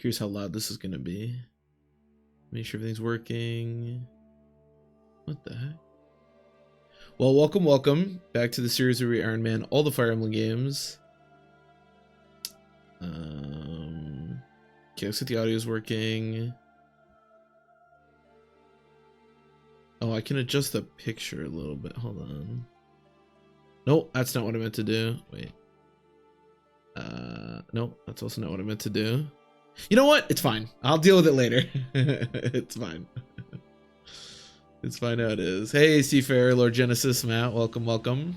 Curious how loud this is gonna be. Make sure everything's working. What the heck? Well, welcome back to the series where we Iron Man all the Fire Emblem games. Okay, looks like the audio is working. Oh, I can adjust the picture a little bit. Hold on. Nope, that's not what I meant to do. Wait. Nope, that's also not what I meant to do. You know what? It's fine. I'll deal with it later. It's fine. It's fine how it is. Hey, Seafarer, Lord Genesis, Matt, welcome.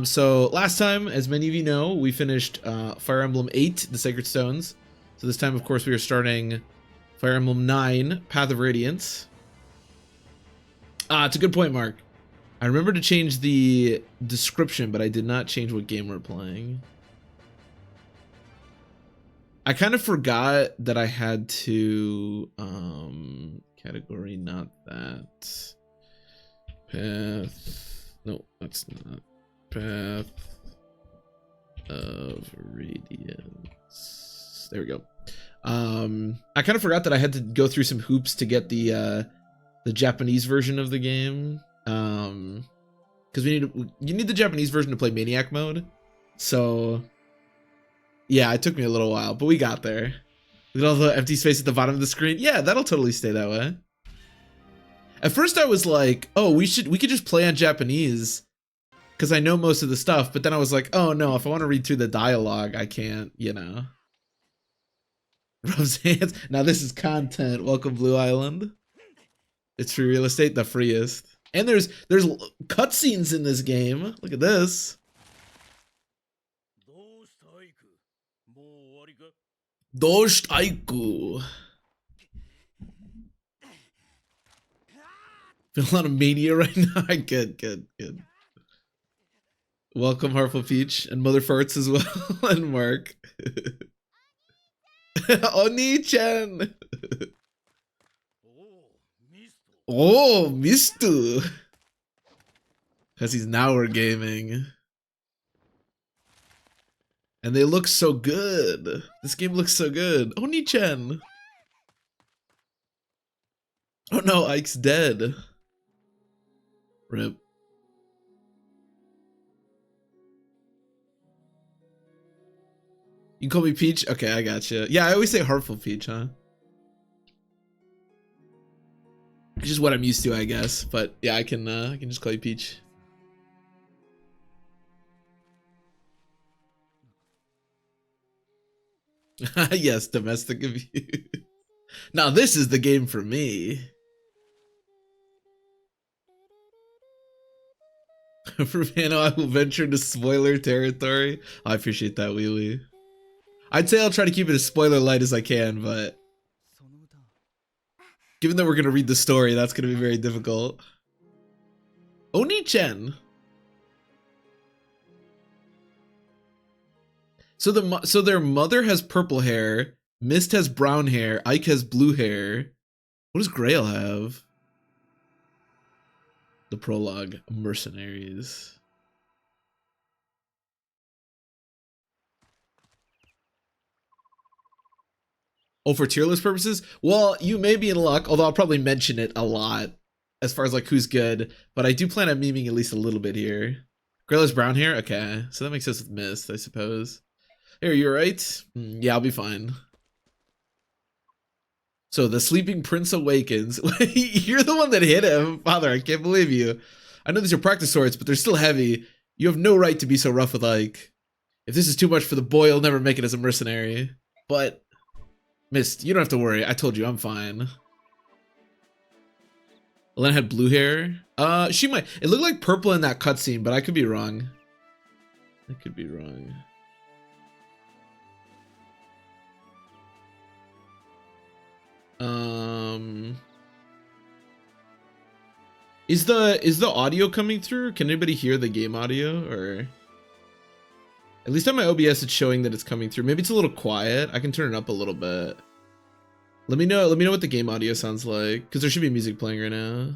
So last time, as many of you know, we finished Fire Emblem 8, The Sacred Stones. So this time, of course, we are starting Fire Emblem 9, Path of Radiance. It's a good point, Mark. I remember to change the description, but I did not change what game we're playing. I kind of forgot that I had to category, not that. Path. No, that's not. Path of Radiance. There we go. I kind of forgot that I had to go through some hoops to get the Japanese version of the game. Because you need the Japanese version to play Maniac mode. So yeah, it took me a little while, but we got there. Look at all the empty space at the bottom of the screen. Yeah, that'll totally stay that way. At first I was like, oh, we could just play on Japanese because I know most of the stuff, but then I was like, oh no, if I want to read through the dialogue, I can't, you know. Rubs hands. Now this is content. Welcome, Blue Island. It's free real estate, the freest. And there's cutscenes in this game. Look at this. Doshitaiku. Feel a lot of mania right now. Good. Welcome, Hartful Peach, and Mother Farts as well, and Mark. Oni-chan. Oh, Mistu. Because he's now we're gaming. And they look so good. This game looks so good. Oni-chan. Oh no, Ike's dead. Rip. You can call me Peach? Okay, I gotcha. Yeah, I always say Heartful Peach, huh? It's just what I'm used to, I guess. But yeah, I can just call you Peach. Yes, domestic abuse. Now this is the game for me. For Vano, I will venture into spoiler territory. Oh, I appreciate that, Wheelie. I'd say I'll try to keep it as spoiler light as I can, but given that we're gonna read the story, that's gonna be very difficult. Oni-chan. So their mother has purple hair, Mist has brown hair, Ike has blue hair. What does Grail have? The prologue, mercenaries. Oh, for tier list purposes? Well, you may be in luck, although I'll probably mention it a lot as far as like who's good, but I do plan on memeing at least a little bit here. Grail has brown hair? Okay, so that makes sense with Mist, I suppose. Hey, are you alright? Yeah, I'll be fine. So the sleeping prince awakens. You're the one that hit him. Father, I can't believe you. I know these are practice swords, but they're still heavy. You have no right to be so rough with Ike. If this is too much for the boy, he'll never make it as a mercenary. But Mist, you don't have to worry. I told you, I'm fine. Elena had blue hair. She might. It looked like purple in that cutscene, but I could be wrong. I could be wrong. Is the audio coming through? Can anybody hear the game audio? Or at least on my OBS it's showing that it's coming through. Maybe it's a little quiet. I can turn it up a little bit. Let me know what the game audio sounds like, because there should be music playing right now.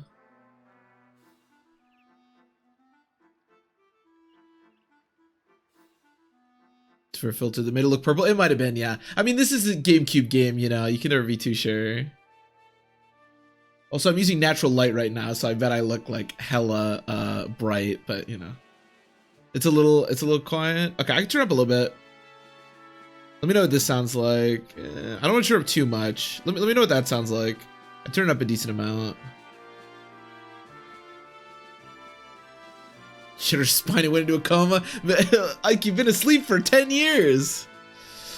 for a filter that made it look purple. It might have been, yeah. I mean, this is a GameCube game, you know. You can never be too sure. Also, I'm using natural light right now, so I bet I look like hella bright, but you know. It's a little quiet. Okay, I can turn up a little bit. Let me know what this sounds like. I don't want to turn up too much. Let me know what that sounds like. I turned up a decent amount. Should her spine went into a coma. Ike, you've been asleep for 10 years.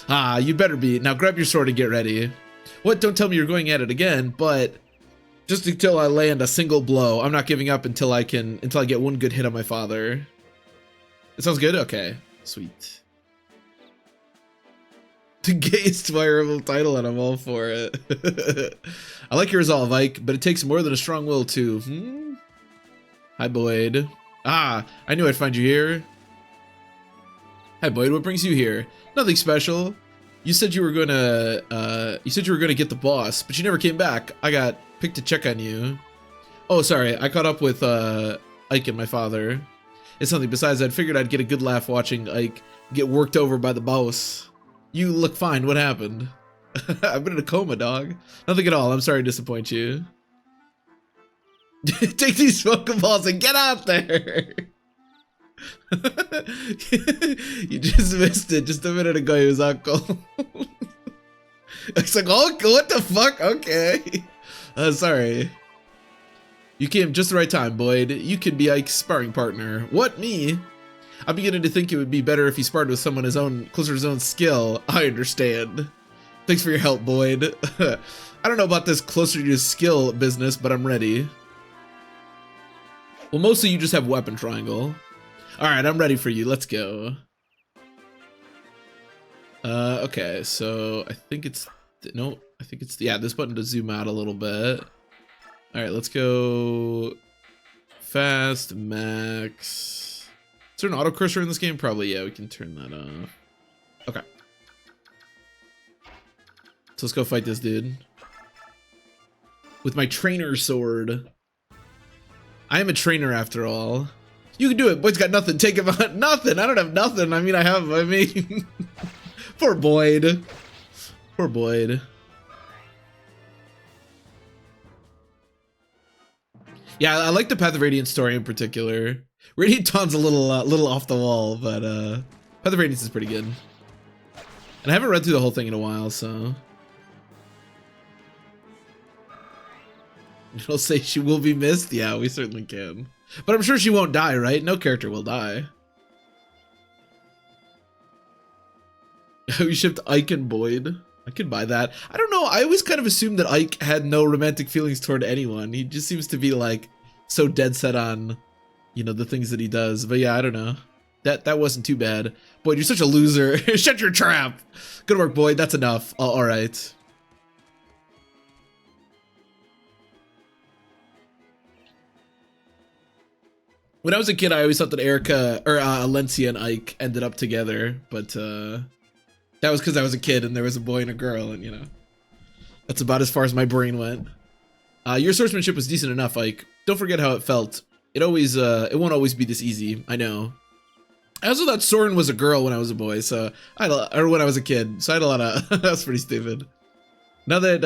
Ah, you better be. Now grab your sword and get ready. What? Don't tell me you're going at it again, but just until I land a single blow. I'm not giving up until I get one good hit on my father. It sounds good? Okay. Sweet. The gayest Fire Emblem title, and I'm all for it. I like your resolve, Ike, but it takes more than a strong will to. Hi, Boyd. Ah, I knew I'd find you here. Hi, Boyd. What brings you here? Nothing special. You said you were gonna get the boss, but you never came back. I got picked to check on you. Oh, sorry. I caught up with Ike and my father. It's something besides. I'd figured I'd get a good laugh watching Ike get worked over by the boss. You look fine. What happened? I've been in a coma, dog. Nothing at all. I'm sorry to disappoint you. Take these Pokeballs and get out there. You just missed it. Just a minute ago, he was uncle. It's like, oh, what the fuck? Okay. Sorry. You came just the right time, Boyd. You could be Ike's sparring partner. What, me? I'm beginning to think it would be better if he sparred with someone closer to his own skill. I understand. Thanks for your help, Boyd. I don't know about this closer to his skill business, but I'm ready. Well, mostly you just have weapon triangle. Alright, I'm ready for you. Let's go. Okay, so I think it's... No, I think it's... Yeah, this button to zoom out a little bit. Alright, let's go... Fast, max... Is there an auto cursor in this game? Probably, yeah, we can turn that off. Okay. So let's go fight this dude. With my trainer sword. I am a trainer after all. You can do it. Boyd's got nothing. Take him out. Nothing. I don't have nothing. I mean, poor Boyd. Poor Boyd. Yeah, I like the Path of Radiance story in particular. Radiant Dawn's a little off the wall, but Path of Radiance is pretty good. And I haven't read through the whole thing in a while, so. You'll say she will be missed? Yeah, we certainly can. But I'm sure she won't die, right? No character will die. We shipped Ike and Boyd. I could buy that. I don't know. I always kind of assumed that Ike had no romantic feelings toward anyone. He just seems to be like so dead set on, you know, the things that he does. But yeah, I don't know. That wasn't too bad. Boyd, you're such a loser. Shut your trap. Good work, Boyd. That's enough. All right. When I was a kid, I always thought that Erica or Alencia and Ike ended up together, but that was because I was a kid and there was a boy and a girl, and you know, that's about as far as my brain went. Your swordsmanship was decent enough, Ike. Don't forget how it felt. It won't always be this easy. I know. I also thought Soren was a girl when I was a boy, so or when I was a kid, so I had a lot of. That's pretty stupid. Now that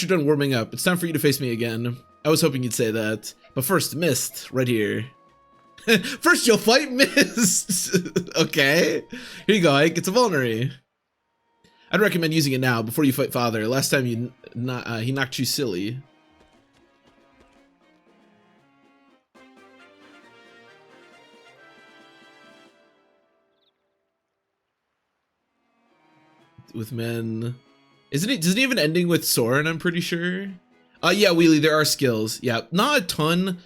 you're done warming up, it's time for you to face me again. I was hoping you'd say that, but first, Mist, right here. First you'll fight Mist. Okay. Here you go, Ike. It's a vulnerary. I'd recommend using it now before you fight Father. Last time he knocked you silly. With men. Doesn't he have an ending with Soren, I'm pretty sure? Yeah, Wheelie, there are skills. Yeah, not a ton.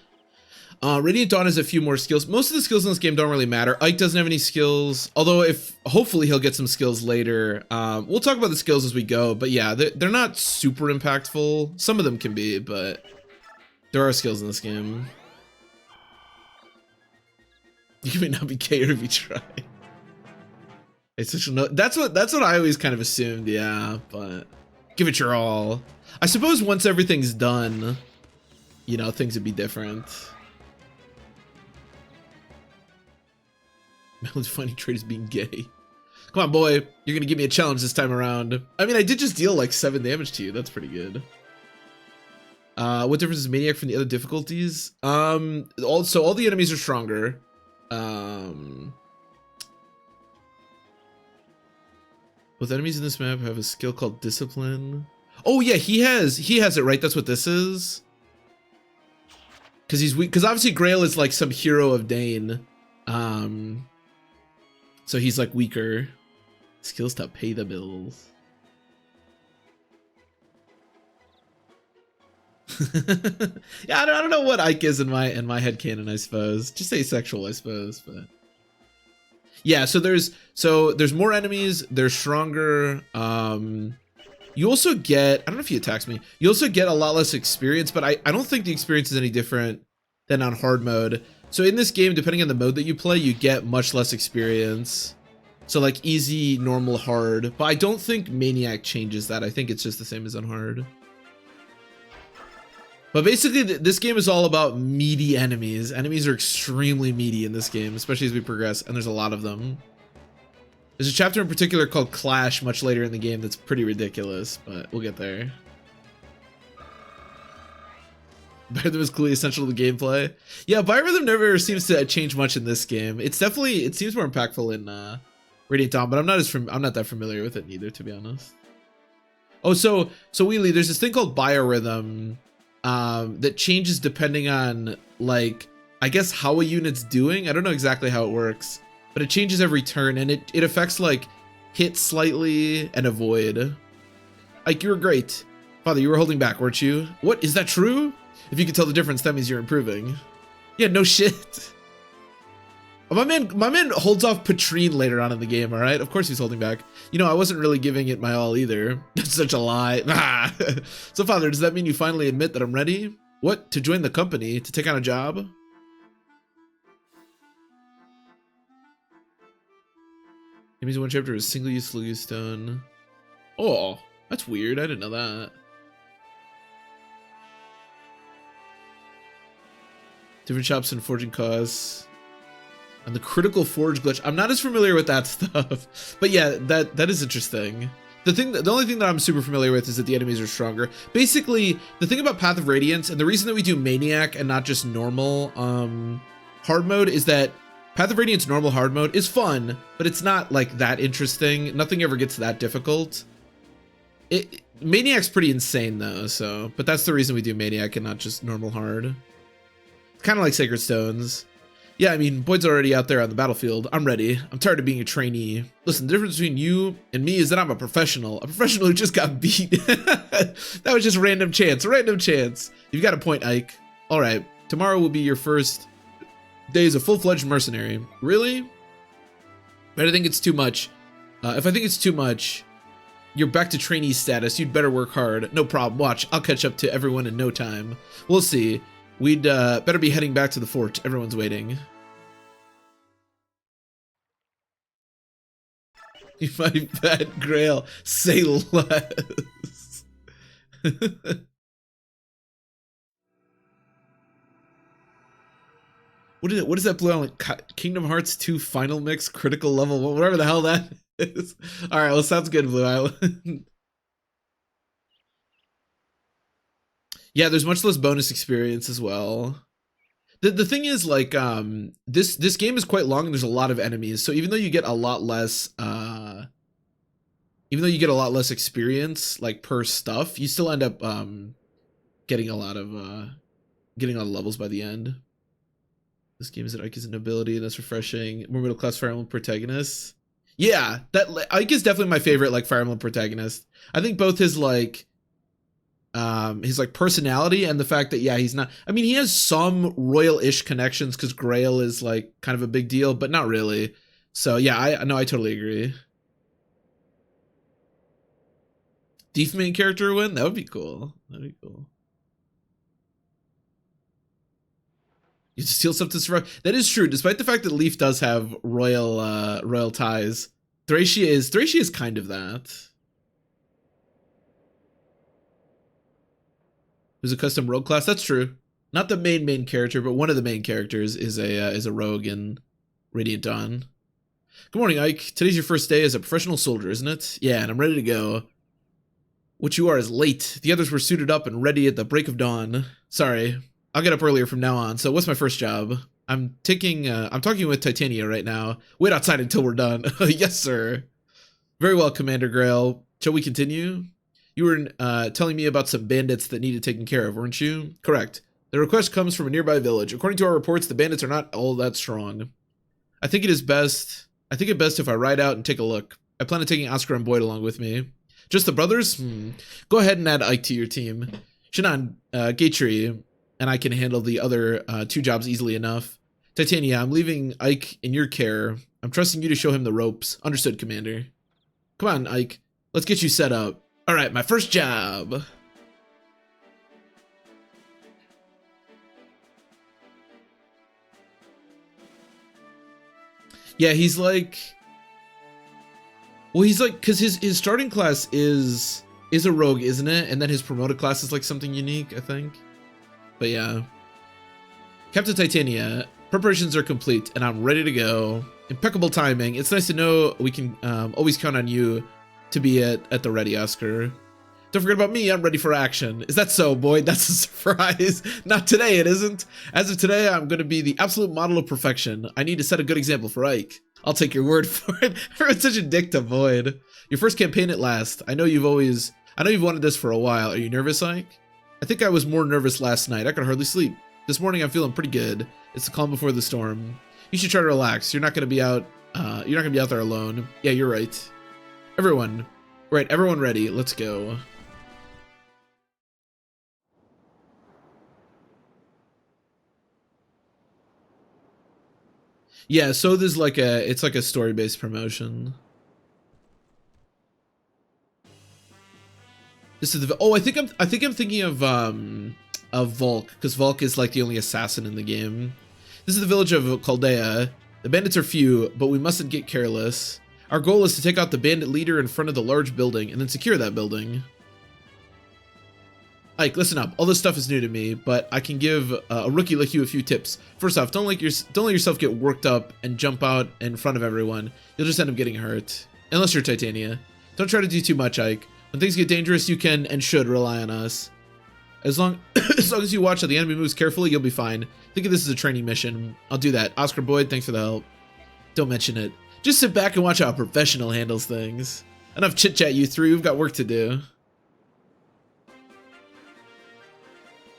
Radiant Dawn has a few more skills. Most of the skills in this game don't really matter. Ike doesn't have any skills, although hopefully he'll get some skills later. We'll talk about the skills as we go, but yeah, they're not super impactful. Some of them can be, but there are skills in this game. You may not be gay if you try. It's such a that's what I always kind of assumed, yeah, but give it your all. I suppose once everything's done, you know, things would be different. Melody's funny trait is being gay. Come on, boy. You're gonna give me a challenge this time around. I mean, I did just deal like 7 damage to you. That's pretty good. What difference is Maniac from the other difficulties? Also, all the enemies are stronger. Both enemies in this map have a skill called Discipline. Oh yeah, he has it, right? That's what this is. Because he's weak. Because obviously Grail is like some hero of Dane. So he's like weaker. Skills to pay the bills. Yeah, I don't know what Ike is in my headcanon, I suppose. Just asexual, I suppose, but yeah, so there's more enemies, they're stronger. You also get, I don't know if he attacks me, you also get a lot less experience, but I don't think the experience is any different than on hard mode. So in this game, depending on the mode that you play, you get much less experience. So like easy, normal, hard. But I don't think Maniac changes that. I think it's just the same as on hard. But basically, this game is all about meaty enemies. Enemies are extremely meaty in this game, especially as we progress, and there's a lot of them. There's a chapter in particular called Clash much later in the game that's pretty ridiculous, but we'll get there. Biorhythm is clearly essential to the gameplay. Yeah, Biorhythm never seems to change much in this game. It's definitely, it seems more impactful in Radiant Dawn, but I'm not that familiar with it neither, to be honest. Oh, so Wheelie, there's this thing called Biorhythm that changes depending on, like, I guess how a unit's doing. I don't know exactly how it works, but it changes every turn, and it affects like hit slightly and avoid. Like, you were great. Father, you were holding back, weren't you? What, is that true? If you can tell the difference, that means you're improving. Yeah, no shit. My man holds off Patrine later on in the game, all right? Of course he's holding back. You know, I wasn't really giving it my all either. That's such a lie. So, Father, does that mean you finally admit that I'm ready? What, to join the company? To take on a job? It means one chapter is single-use Slugu Stone. Oh, that's weird. I didn't know that. Different shops and forging costs. And the critical forge glitch. I'm not as familiar with that stuff. But yeah, that is interesting. The only thing that I'm super familiar with is that the enemies are stronger. Basically, the thing about Path of Radiance, and the reason that we do Maniac and not just normal hard mode, is that Path of Radiance normal hard mode is fun, but it's not like that interesting. Nothing ever gets that difficult. Maniac's pretty insane though, so, but that's the reason we do Maniac and not just normal hard. It's kind of like Sacred Stones. Yeah, I mean, Boyd's already out there on the battlefield. I'm ready. I'm tired of being a trainee. Listen, the difference between you and me is that I'm a professional who just got beat. That was just random chance, You've got a point, Ike. All right, tomorrow will be your first day as a full-fledged mercenary. Really? But I think it's too much. If I think it's too much, you're back to trainee status. You'd better work hard. No problem. Watch, I'll catch up to everyone in no time. We'll see. We'd better be heading back to the fort. Everyone's waiting. My bad Grail. Say less. What is that blue on, like Kingdom Hearts 2 final mix critical level, whatever the hell that is. All right, well, sounds good, Blue Island. Yeah, there's much less bonus experience as well. The thing is, like, this game is quite long and there's a lot of enemies. So even though you get a lot less experience, like, per stuff, you still end up getting a lot of levels by the end. This game is that Ike is a nobility, and that's refreshing. More middle class Fire Emblem protagonist. Yeah, that Ike is definitely my favorite, like, Fire Emblem protagonist. I think both his personality and the fact that, yeah, he's not, I mean, he has some royal-ish connections because Grail is like kind of a big deal, but not really. So yeah, I totally agree. Thief main character win? That would be cool. You steal stuff to survive. That is true, despite the fact that Leaf does have royal ties. Thracia is kind of that. Who's a custom rogue class? That's true. Not the main character, but one of the main characters is a rogue in Radiant Dawn. Good morning, Ike. Today's your first day as a professional soldier, isn't it? Yeah, and I'm ready to go. What you are is late. The others were suited up and ready at the break of dawn. Sorry, I'll get up earlier from now on. So what's my first job? I'm talking with Titania right now. Wait outside until we're done. Yes, sir. Very well, Commander Grail. Shall we continue? You were telling me about some bandits that needed taken care of, weren't you? Correct. The request comes from a nearby village. According to our reports, the bandits are not all that strong. I think it best if I ride out and take a look. I plan on taking Oscar and Boyd along with me. Just the brothers? Go ahead and add Ike to your team. Shannon, Gatry, and I can handle the other 2 jobs easily enough. Titania, I'm leaving Ike in your care. I'm trusting you to show him the ropes. Understood, Commander. Come on, Ike. Let's get you set up. All right, my first job. Yeah, he's like... Well, he's like... Because his starting class is a rogue, isn't it? And then his promoted class is like something unique, I think. But yeah. Captain Titania, preparations are complete, and I'm ready to go. Impeccable timing. It's nice to know we can always count on you to be at the ready, Oscar. Don't forget about me, I'm ready for action. Is that so, Boyd? That's a surprise. Not today, it isn't. As of today, I'm going to be the absolute model of perfection. I need to set a good example for Ike. I'll take your word for it. You're such a dick to Boyd. Your first campaign at last. I know you've wanted this for a while. Are you nervous, Ike? I think I was more nervous last night. I could hardly sleep. This morning I'm feeling pretty good. It's the calm before the storm. You should try to relax. You're not going to be out there alone. Yeah, you're right. Everyone ready. Let's go. Yeah, so there's like it's like a story-based promotion. This is the I think I'm thinking of Volk, because Volk is like the only assassin in the game. This is the village of Chaldea. The bandits are few, but we mustn't get careless. Our goal is to take out the bandit leader in front of the large building and then secure that building. Ike, listen up. All this stuff is new to me, but I can give a rookie like you a few tips. First off, don't let yourself get worked up and jump out in front of everyone. You'll just end up getting hurt. Unless you're Titania. Don't try to do too much, Ike. When things get dangerous, you can and should rely on us. As long as you watch how the enemy moves carefully, you'll be fine. Think of this as a training mission. I'll do that. Oscar Boyd, thanks for the help. Don't mention it. Just sit back and watch how a professional handles things. Enough chit-chat, you three. We've got work to do.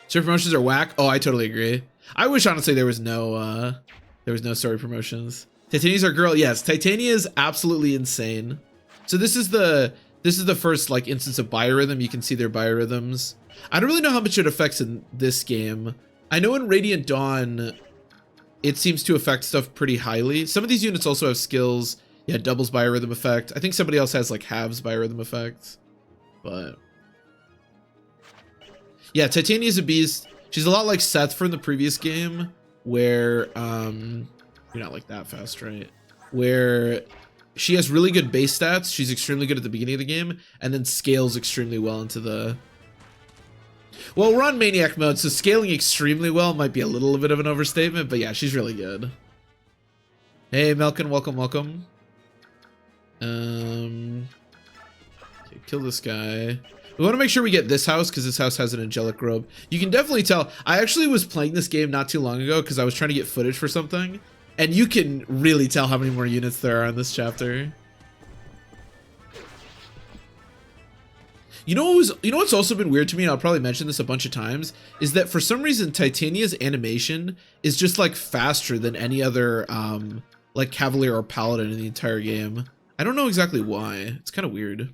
Story promotions are whack. Oh, I totally agree. I wish honestly there was no story promotions. Titania's our girl. Yes, Titania is absolutely insane. So this is the first like instance of biorhythm. You can see their biorhythms. I don't really know how much it affects in this game. I know in Radiant Dawn, it seems to affect stuff pretty highly. Some of these units also have skills. Yeah, doubles biorhythm effect. I think somebody else has like halves biorhythm effect. But yeah, Titania's a beast. She's a lot like Seth from the previous game, where you're not like that fast, right? Where she has really good base stats. She's extremely good at the beginning of the game, and then scales extremely well into the... Well, we're on Maniac mode, so scaling extremely well might be a little bit of an overstatement, but yeah, she's really good. Hey, Melkin, welcome, welcome. Okay, kill this guy. We want to make sure we get this house, because this house has an angelic robe. You can definitely tell. I actually was playing this game not too long ago, because I was trying to get footage for something. And you can really tell how many more units there are in this chapter. You know what's also been weird to me, and I'll probably mention this a bunch of times, is that for some reason Titania's animation is just like faster than any other like Cavalier or Paladin in the entire game. I don't know exactly why. It's kind of weird.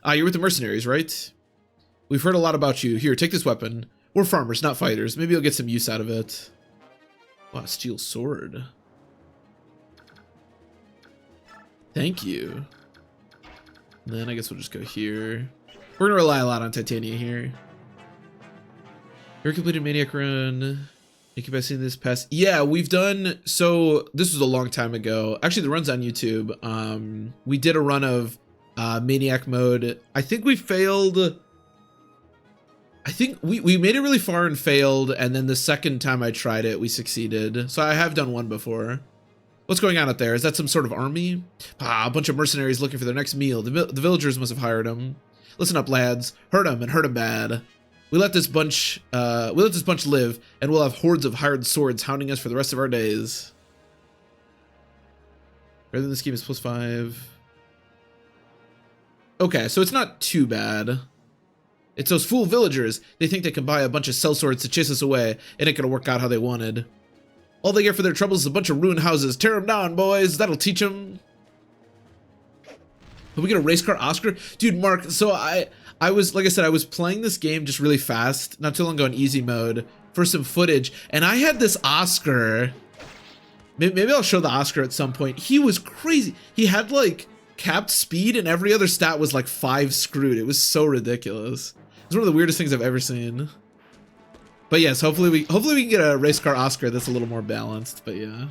You're with the mercenaries, right? We've heard a lot about you. Here, take this weapon. We're farmers, not fighters. Maybe you'll get some use out of it. Wow, steel sword. Thank you. And then I guess we'll just go here. We're gonna rely a lot on Titania here. Your completed Maniac run. Thank you by seeing this past. Yeah, we've done. So this was a long time ago. Actually, the run's on YouTube. We did a run of Maniac mode. I think we failed. I think we made it really far and failed, and then the second time I tried it, we succeeded. So I have done one before. What's going on out there? Is that some sort of army? Ah, a bunch of mercenaries looking for their next meal. The villagers must have hired them. Listen up, lads. Hurt them and hurt them bad. We let this bunch live, and we'll have hordes of hired swords hounding us for the rest of our days. Rather than this game is +5. Okay, so it's not too bad. It's those fool villagers. They think they can buy a bunch of sellswords to chase us away. It ain't gonna work out how they wanted. All they get for their troubles is a bunch of ruined houses. Tear them down, boys. That'll teach them. Did we get a race car Oscar? Dude, Mark, so I was, like I said, I was playing this game just really fast, not too long ago in easy mode, for some footage, and I had this Oscar. Maybe I'll show the Oscar at some point. He was crazy. He had, like, capped speed, and every other stat was, like, 5 screwed. It was so ridiculous. It's one of the weirdest things I've ever seen. But yes, hopefully we can get a race car Oscar that's a little more balanced, but yeah.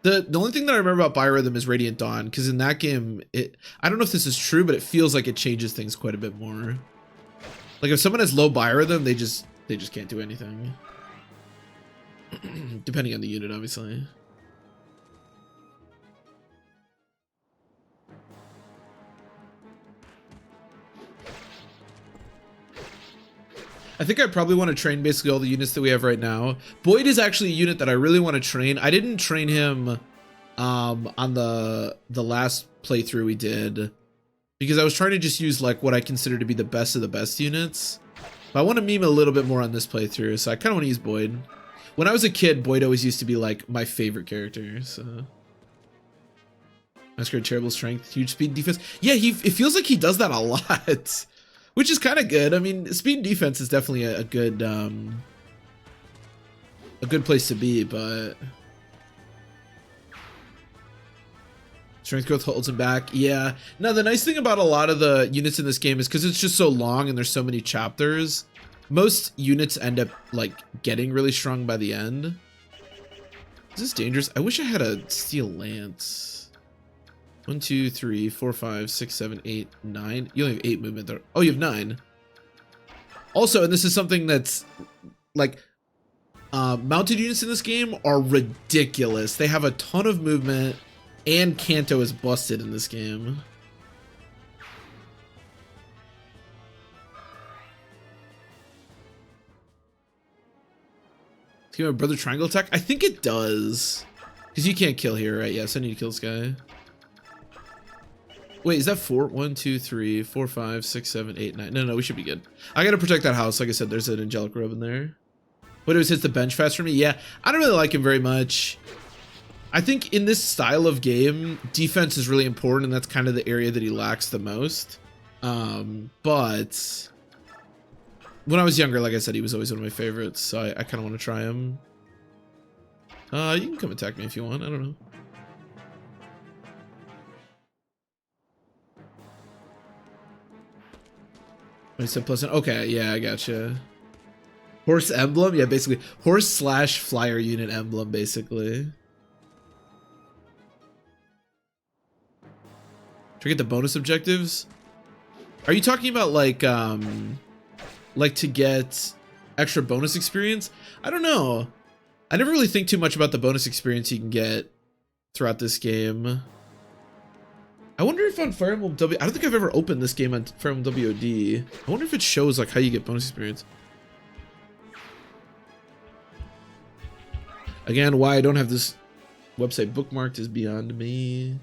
The only thing that I remember about Biorhythm is Radiant Dawn, because in that game, I don't know if this is true, but it feels like it changes things quite a bit more. Like if someone has low Biorhythm, they just can't do anything. Depending on the unit, obviously. I think I probably want to train basically all the units that we have right now. Boyd is actually a unit that I really want to train. I didn't train him on the last playthrough we did because I was trying to just use like what I consider to be the best of the best units. But I want to meme a little bit more on this playthrough, so I kind of want to use Boyd. When I was a kid, Boyd always used to be like my favorite character, so. Masquerade, terrible strength, huge speed defense. Yeah, it feels like he does that a lot. Which is kind of good. I mean, speed and defense is definitely a good place to be, but strength growth holds him back. Yeah. Now, the nice thing about a lot of the units in this game is because it's just so long and there's so many chapters, most units end up like getting really strong by the end. Is this dangerous? I wish I had a steel lance. 1, 2, 3, 4, 5, 6, 7, 8, 9. You only have 8 movement there. Oh, you have 9. Also, and this is something that's like mounted units in this game are ridiculous. They have a ton of movement, and Kanto is busted in this game. Does he have a brother triangle attack? I think it does. Because you can't kill here, right? Yes, I need to kill this guy. Wait, is that 4? 1, 2, 3, 4, 5, 6, 7, 8, 9. No, we should be good. I gotta protect that house. Like I said, there's an angelic robe in there. What it hits the bench fast for me? Yeah, I don't really like him very much. I think in this style of game, defense is really important, and that's kind of the area that he lacks the most. But when I was younger, like I said, he was always one of my favorites, so I kind of want to try him. You can come attack me if you want. I don't know. I said pleasant. Okay, yeah, I gotcha. Horse emblem? Yeah, basically. Horse/flyer unit emblem, basically. To get the bonus objectives? Are you talking about like to get extra bonus experience? I don't know. I never really think too much about the bonus experience you can get throughout this game. I wonder if on Fire Emblem I don't think I've ever opened this game on Fire Emblem WOD. I wonder if it shows like how you get bonus experience. Again, why I don't have this website bookmarked is beyond me.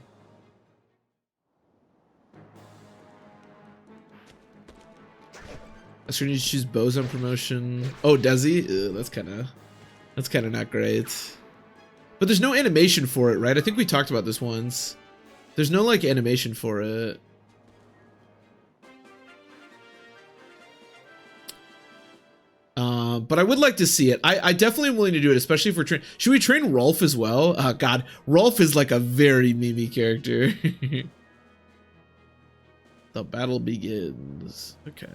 I should need to choose bows on promotion. Oh, does he? Ew, that's kind of not great. But there's no animation for it, right? I think we talked about this once. There's no like animation for it. But I would like to see it. I definitely am willing to do it, especially if we're train. Should we train Rolf as well? God, Rolf is like a very memey character. The battle begins. Okay.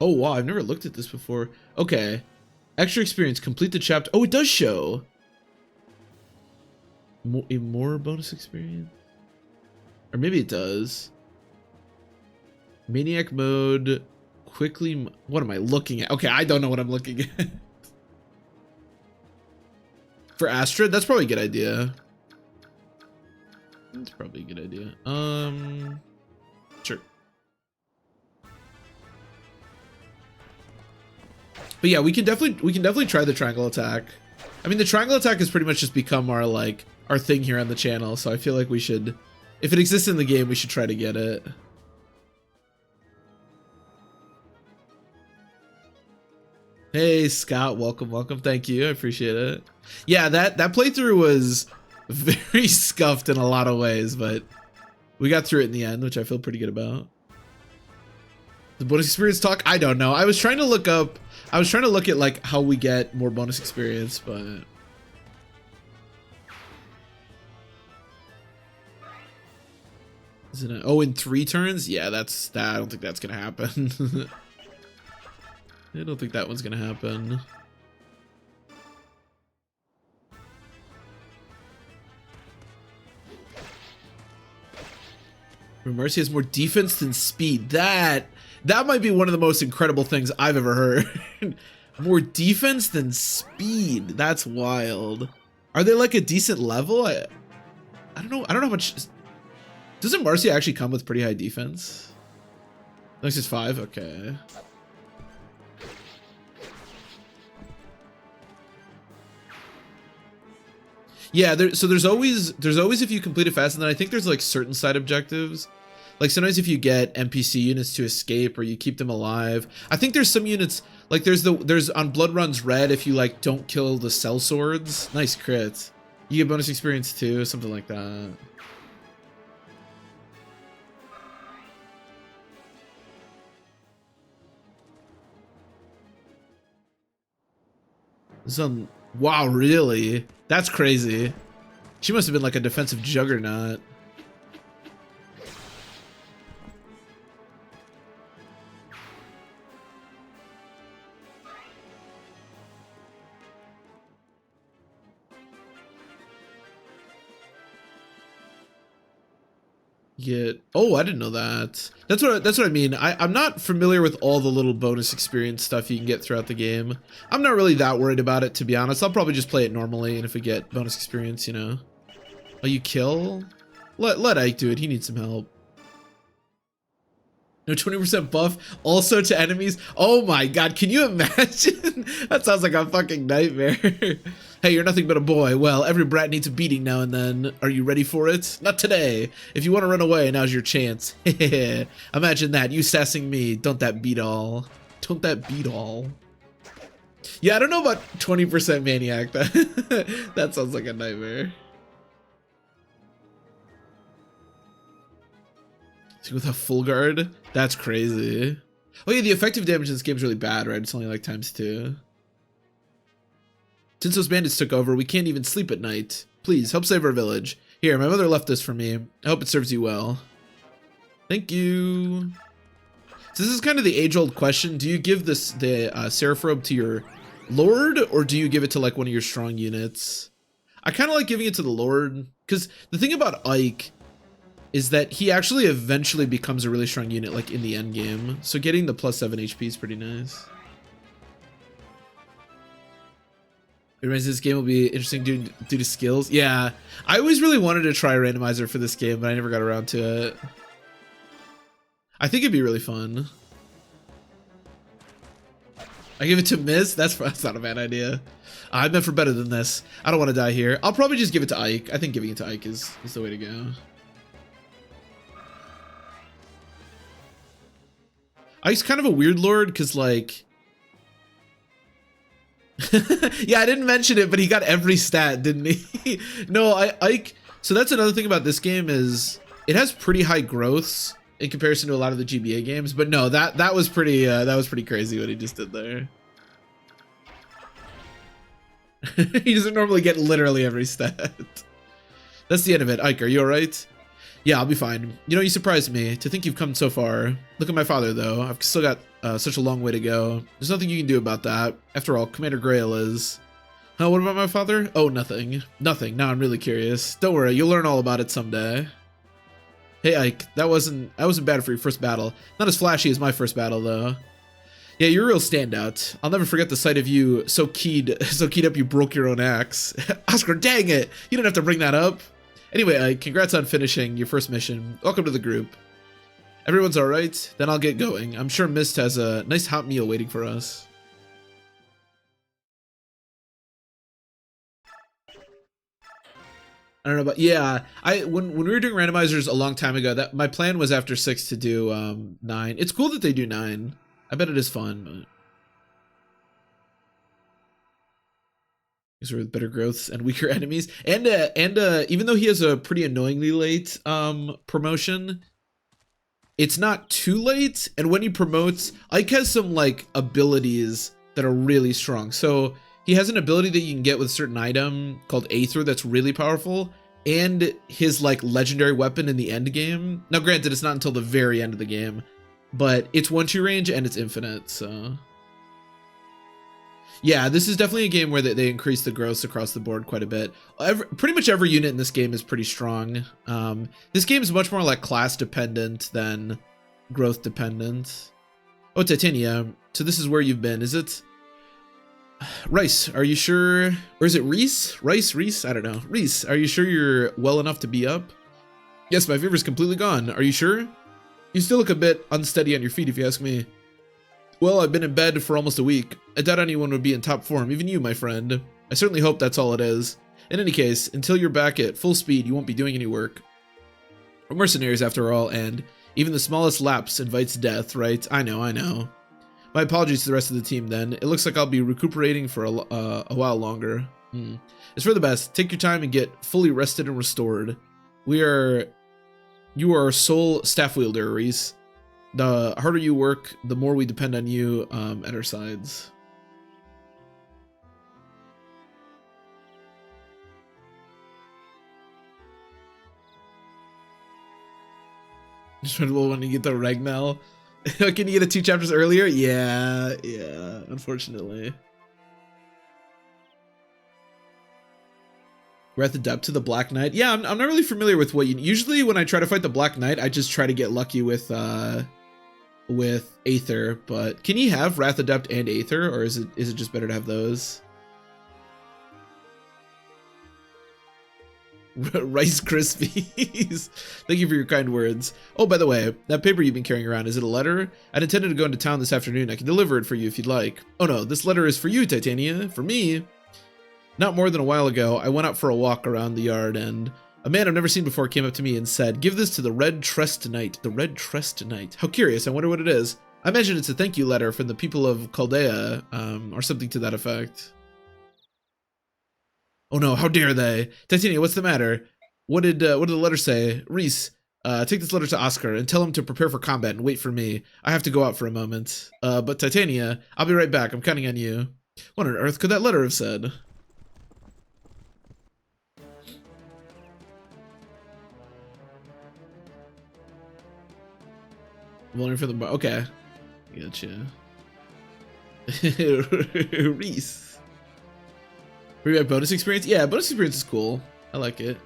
Oh wow, I've never looked at this before. Okay. Extra experience, complete the chapter. Oh, it does show. More bonus experience? Or maybe it does. Maniac mode, quickly... What am I looking at? Okay, I don't know what I'm looking at. For Astrid, that's probably a good idea. That's probably a good idea. Sure. But yeah, we can definitely try the triangle attack. I mean, the triangle attack has pretty much just become our our thing here on the channel, so I feel like we should, if it exists in the game, we should try to get it. Hey Scott, welcome, welcome. Thank you, I appreciate it. Yeah, that playthrough was very scuffed in a lot of ways, but we got through it in the end, which I feel pretty good about. The bonus experience talk? I don't know. I was trying to look at like how we get more bonus experience, but isn't it? Oh, in 3 turns? Yeah, I don't think that's gonna happen. I don't think that one's gonna happen. Mercy has more defense than speed. That might be one of the most incredible things I've ever heard. More defense than speed. That's wild. Are they like a decent level? I don't know. I don't know how much. Doesn't Marcia actually come with pretty high defense? Next is 5. Okay. Yeah, so there's always if you complete it fast, and then I think there's like certain side objectives. Like sometimes if you get NPC units to escape or you keep them alive. I think there's some units like there's on Blood Runs Red, if you like don't kill the cell swords. Nice crit. You get bonus experience too, something like that. Wow, really? That's crazy. She must have been like a defensive juggernaut. Oh, I didn't know that. That's what I mean. I'm not familiar with all the little bonus experience stuff you can get throughout the game. I'm not really that worried about it, to be honest. I'll probably just play it normally, and if we get bonus experience, you know. Oh, you kill? Let Ike do it. He needs some help. No 20% buff also to enemies. Oh my god, can you imagine? That sounds like a fucking nightmare. Hey, you're nothing but a boy. Well, every brat needs a beating now and then. Are you ready for it? Not today. If you want to run away, now's your chance. Imagine that, you sassing me. Don't that beat all. Don't that beat all. Yeah, I don't know about 20% Maniac. That sounds like a nightmare. With a full guard? That's crazy. Oh yeah, the effective damage in this game is really bad, right? It's only like ×2. Since those bandits took over, we can't even sleep at night. Please, help save our village. Here, my mother left this for me. I hope it serves you well. Thank you. So this is kind of the age-old question. Do you give the Seraph Robe to your lord, or do you give it to like one of your strong units? I kind of like giving it to the lord, because the thing about Ike is that he actually eventually becomes a really strong unit, like in the end game. So getting the +7 HP is pretty nice. It reminds me this game will be interesting due to skills. Yeah, I always really wanted to try a randomizer for this game, but I never got around to it. I think it'd be really fun. I give it to Miz? That's not a bad idea. I meant for better than this. I don't want to die here. I'll probably just give it to Ike. I think giving it to Ike is the way to go. Ike's kind of a weird lord, because like... yeah, I didn't mention it, but he got every stat, didn't he? No, Ike... So that's another thing about this game is it has pretty high growths in comparison to a lot of the GBA games, but no, that was pretty crazy what he just did there. He doesn't normally get literally every stat. That's the end of it. Ike, are you alright? Yeah, I'll be fine. You know, you surprised me. To think you've come so far. Look at my father, though. I've still got such a long way to go. There's nothing you can do about that. After all, Commander Grail is... Oh, what about my father? Oh, nothing. Nothing. Now I'm really curious. Don't worry, you'll learn all about it someday. Hey, Ike, that wasn't bad for your first battle. Not as flashy as my first battle, though. Yeah, you're a real standout. I'll never forget the sight of you so keyed up you broke your own axe. Oscar, dang it! You didn't have to bring that up. Anyway, congrats on finishing your first mission. Welcome to the group. Everyone's alright? Then I'll get going. I'm sure Mist has a nice hot meal waiting for us. I don't know about, yeah, when we were doing randomizers a long time ago, that my plan was after 6 to do 9. It's cool that they do 9. I bet it is fun, but these are with better growths and weaker enemies. And even though he has a pretty annoyingly late promotion, it's not too late. And when he promotes, Ike has some like abilities that are really strong. So he has an ability that you can get with a certain item called Aether that's really powerful, and his like legendary weapon in the end game. Now granted, it's not until the very end of the game, but it's 1-2 range and it's infinite, so yeah, this is definitely a game where they increase the growths across the board quite a bit. Pretty much every unit in this game is pretty strong. This game is much more like class dependent than growth dependent. Oh, Titania, so this is where you've been, is it? Rice, are you sure? Or is it Reese? Reese? I don't know. Reese, are you sure you're well enough to be up? Yes, my fever's completely gone. Are you sure? You still look a bit unsteady on your feet, if you ask me. Well, I've been in bed for almost a week. I doubt anyone would be in top form, even you, my friend. I certainly hope that's all it is. In any case, until you're back at full speed, you won't be doing any work. We're mercenaries, after all, and even the smallest lapse invites death, right? I know. My apologies to the rest of the team, then. It looks like I'll be recuperating for a while longer. It's for the best. Take your time and get fully rested and restored. You are our sole staff wielder, Reese. The harder you work, the more we depend on you at our sides. Just when you get the Regnal. Can you get it 2 chapters earlier? Yeah, unfortunately. We're at the depth to the Black Knight. Yeah, I'm not really familiar with what you... Usually when I try to fight the Black Knight, I just try to get lucky with Aether, but can you have Wrath Adept and Aether, or is it just better to have those? Rice Krispies. Thank you for your kind words. Oh, by the way, that paper you've been carrying around, is it a letter? I'd intended to go into town this afternoon. I can deliver it for you if you'd like. Oh no, this letter is for you, Titania. For me. Not more than a while ago, I went out for a walk around the yard, and a man I've never seen before came up to me and said, "Give this to the Red Tressed Knight." The Red Tressed Knight. How curious. I wonder what it is. I imagine it's a thank you letter from the people of Chaldea, or something to that effect. Oh no, how dare they? Titania, what's the matter? What did the letter say? Reese, take this letter to Oscar and tell him to prepare for combat and wait for me. I have to go out for a moment. But Titania, I'll be right back. I'm counting on you. What on earth could that letter have said? I'm wondering for the bar. Okay. Gotcha. Reese. We have bonus experience? Yeah, bonus experience is cool. I like it.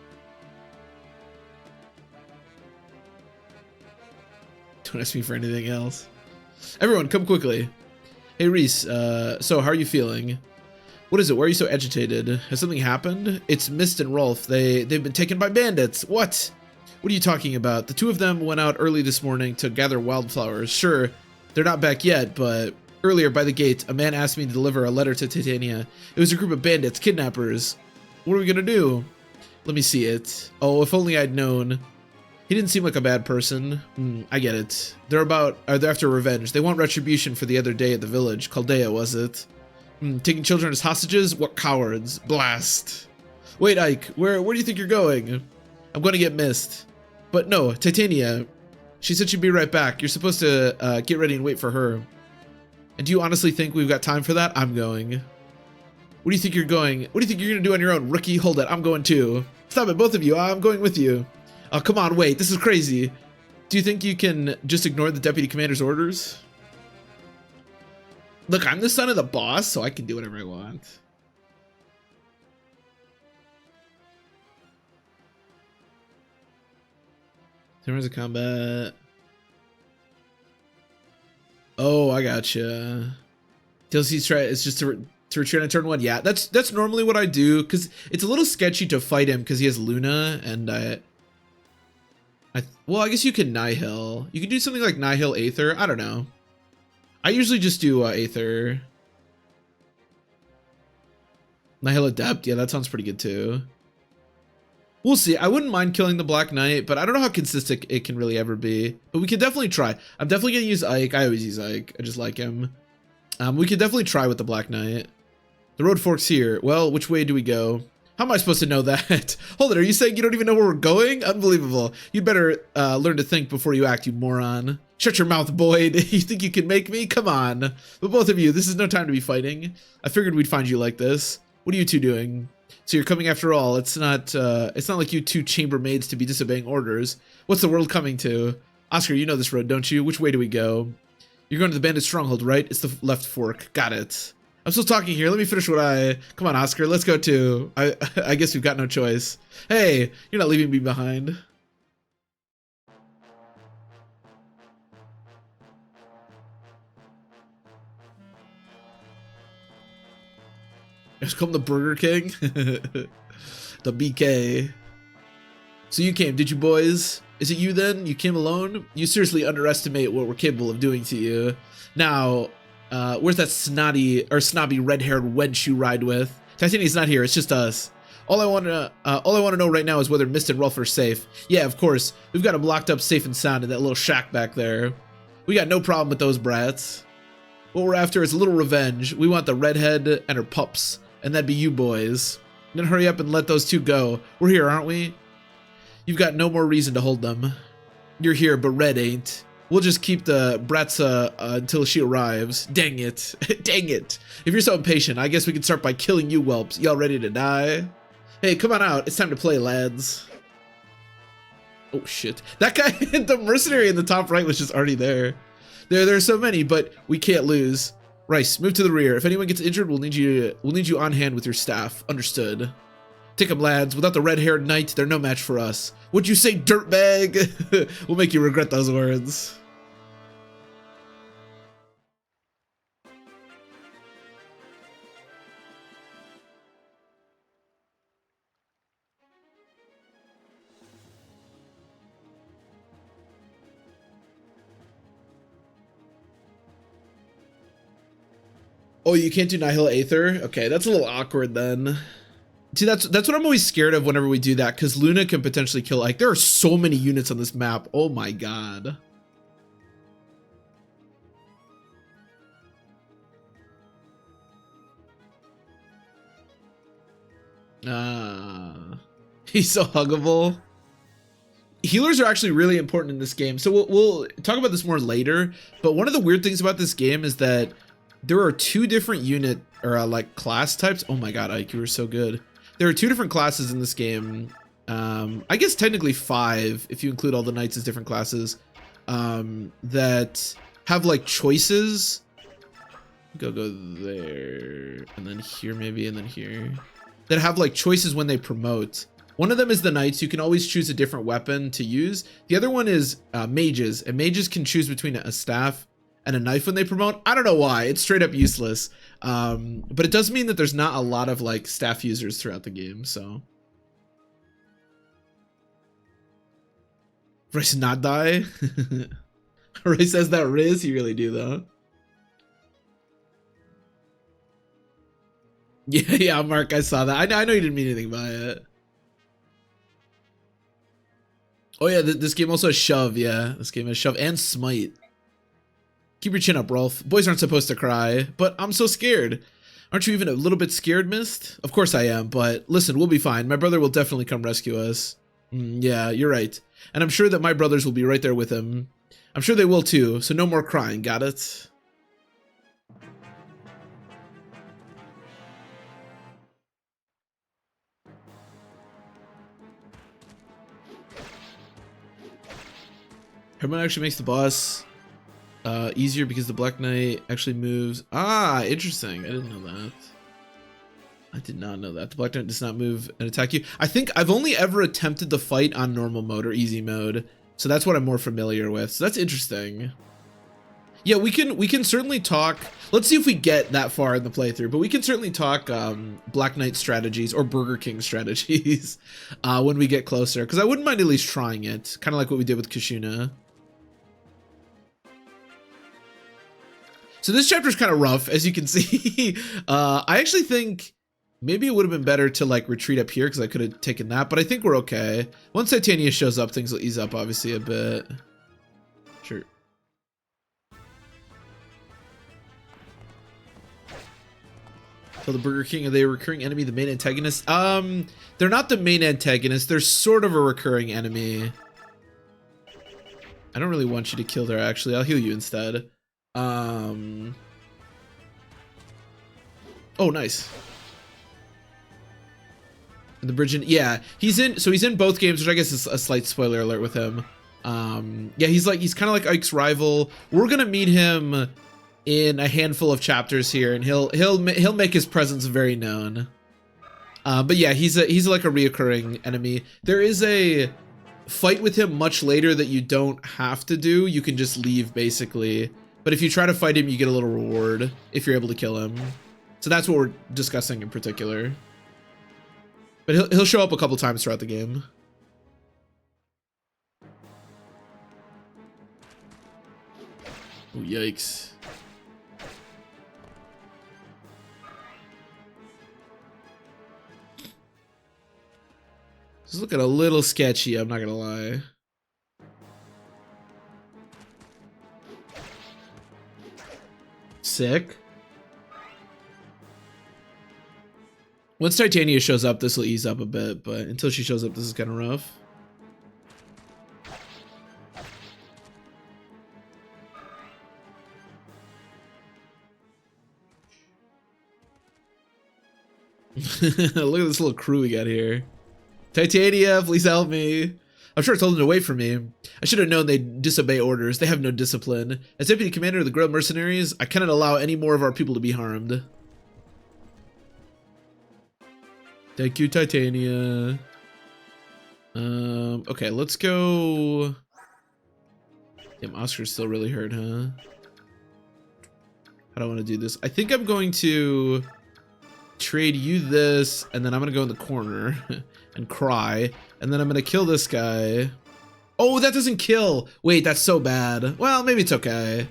Don't ask me for anything else. Everyone, come quickly. Hey, Reese, so how are you feeling? What is it? Why are you so agitated? Has something happened? It's Mist and Rolf. They've been taken by bandits. What? What are you talking about? The 2 of them went out early this morning to gather wildflowers. Sure, they're not back yet, but earlier by the gate, a man asked me to deliver a letter to Titania. It was a group of bandits, kidnappers. What are we gonna do? Let me see it. Oh, if only I'd known. He didn't seem like a bad person. I get it. They're after revenge. They want retribution for the other day at the village. Chaldea, was it? Taking children as hostages? What cowards. Blast. Wait, Ike, where do you think you're going? I'm going to get Mist. But no, Titania. She said she'd be right back. You're supposed to get ready and wait for her. And do you honestly think we've got time for that? I'm going. What do you think you're going? What do you think you're going to do on your own? Rookie, hold it. I'm going too. Stop it, both of you. I'm going with you. Oh, come on, wait. This is crazy. Do you think you can just ignore the deputy commander's orders? Look, I'm the son of the boss, so I can do whatever I want. Terms of combat. Oh, I gotcha. DLC's try it's just to retreat on turn 1. Yeah, that's normally what I do, because it's a little sketchy to fight him because he has Luna, and well, I guess you can Nihil. You can do something like Nihil Aether. I don't know. I usually just do Aether. Nihil Adept. Yeah, that sounds pretty good too. We'll see. I wouldn't mind killing the Black Knight, but I don't know how consistent it can really ever be. But we could definitely try. I'm definitely going to use Ike. I always use Ike. I just like him. We could definitely try with the Black Knight. The road forks here. Well, which way do we go? How am I supposed to know that? Hold it, are you saying you don't even know where we're going? Unbelievable. You'd better learn to think before you act, you moron. Shut your mouth, Boyd. You think you can make me? Come on. But both of you, this is no time to be fighting. I figured we'd find you like this. What are you two doing? So you're coming after all. It's not like you two chambermaids to be disobeying orders. What's the world coming to? Oscar, you know this road, don't you? Which way do we go? You're going to the bandit stronghold, right? It's the left fork. Got it. I'm still talking here. Let me finish what Come on, Oscar. Let's go too. I guess we've got no choice. Hey, you're not leaving me behind. Just call him the Burger King. The BK. So you came, did you, boys? Is it you then? You came alone? You seriously underestimate what we're capable of doing to you. Now, where's that snobby red-haired wench you ride with? Titania's not here. It's just us. All I want to know right now is whether Mist and Rolf are safe. Yeah, of course. We've got them locked up safe and sound in that little shack back there. We got no problem with those brats. What we're after is a little revenge. We want the redhead and her pups, and that'd be you boys. Then hurry up and let those two go. We're here, aren't we? You've got no more reason to hold them. You're here, but Red ain't. We'll just keep the brats until she arrives. Dang it. Dang it. If you're so impatient, I guess we can start by killing you whelps. Y'all ready to die? Hey, come on out. It's time to play, lads. Oh, shit. That guy, the mercenary in the top right was just already there. There are so many, but we can't lose. Rice, move to the rear. If anyone gets injured, we'll need you on hand with your staff. Understood. Take 'em, lads. Without the red-haired knight, they're no match for us. What'd you say, dirtbag? We'll make you regret those words. Oh, you can't do Nihil Aether? Okay, that's a little awkward then. See, that's what I'm always scared of whenever we do that, because Luna can potentially kill Ike. There are so many units on this map. Oh my god. He's so huggable. Healers are actually really important in this game, so we'll talk about this more later. But one of the weird things about this game is that there are two different unit or like class types. Oh my god, Ike, you were so good. There are two different classes in this game. I guess technically 5 if you include all the knights as different classes, that have like choices. Go there, and then here maybe, and then here. That have like choices when they promote. One of them is the knights. You can always choose a different weapon to use. The other one is mages, and mages can choose between a staff and a knife when they promote. I don't know why. It's straight up useless. But it does mean that there's not a lot of like staff users throughout the game, so. Rice not die? Rice says that Riz, you really do though. Yeah, Mark, I saw that. I know you didn't mean anything by it. Oh yeah, this game also has shove, yeah. This game has shove and smite. Keep your chin up, Rolf. Boys aren't supposed to cry, but I'm so scared. Aren't you even a little bit scared, Mist? Of course I am, but listen, we'll be fine. My brother will definitely come rescue us. Yeah, you're right. And I'm sure that my brothers will be right there with him. I'm sure they will too, so no more crying, got it? Herman actually makes the boss easier because the Black Knight actually moves. Ah, interesting. I didn't know that. I did not know that. The Black Knight does not move and attack you. I think I've only ever attempted the fight on normal mode or easy mode, so that's what I'm more familiar with. So that's interesting. Yeah, we can certainly talk. Let's see if we get that far in the playthrough, but we can certainly talk Black Knight strategies or Burger King strategies when we get closer, because I wouldn't mind at least trying it, kind of like what we did with Kashuna. So this chapter is kind of rough, as you can see. I actually think maybe it would have been better to like retreat up here because I could have taken that, but I think we're okay. Once Titania shows up, things will ease up obviously a bit. Sure. So the Burger King, are they a recurring enemy, the main antagonist? They're not the main antagonist. They're sort of a recurring enemy. I don't really want you to kill there, actually. I'll heal you instead. Oh, nice. And the bridge in, yeah, he's in both games, which I guess is a slight spoiler alert with him. Yeah, he's kind of like Ike's rival. We're gonna meet him in a handful of chapters here, and he'll make his presence very known. But yeah, he's like a reoccurring enemy. There is a fight with him much later that you don't have to do. You can just leave basically. But if you try to fight him, you get a little reward if you're able to kill him. So that's what we're discussing in particular. But he'll show up a couple times throughout the game. Oh, yikes. This is looking a little sketchy, I'm not gonna lie. Sick. Once Titania shows up, this will ease up a bit, but until she shows up, this is kind of rough. Look at this little crew we got here. Titania, please help me. I'm sure I told them to wait for me. I should have known they'd disobey orders. They have no discipline. As deputy commander of the Grove Mercenaries, I cannot allow any more of our people to be harmed. Thank you, Titania. Okay, let's go. Damn, Oscar's still really hurt, huh? How do I want to do this? I think I'm going to trade you this, and then I'm gonna go in the corner and cry, and then I'm gonna kill this guy. Oh, that doesn't kill. Wait, that's so bad. Well, maybe it's okay.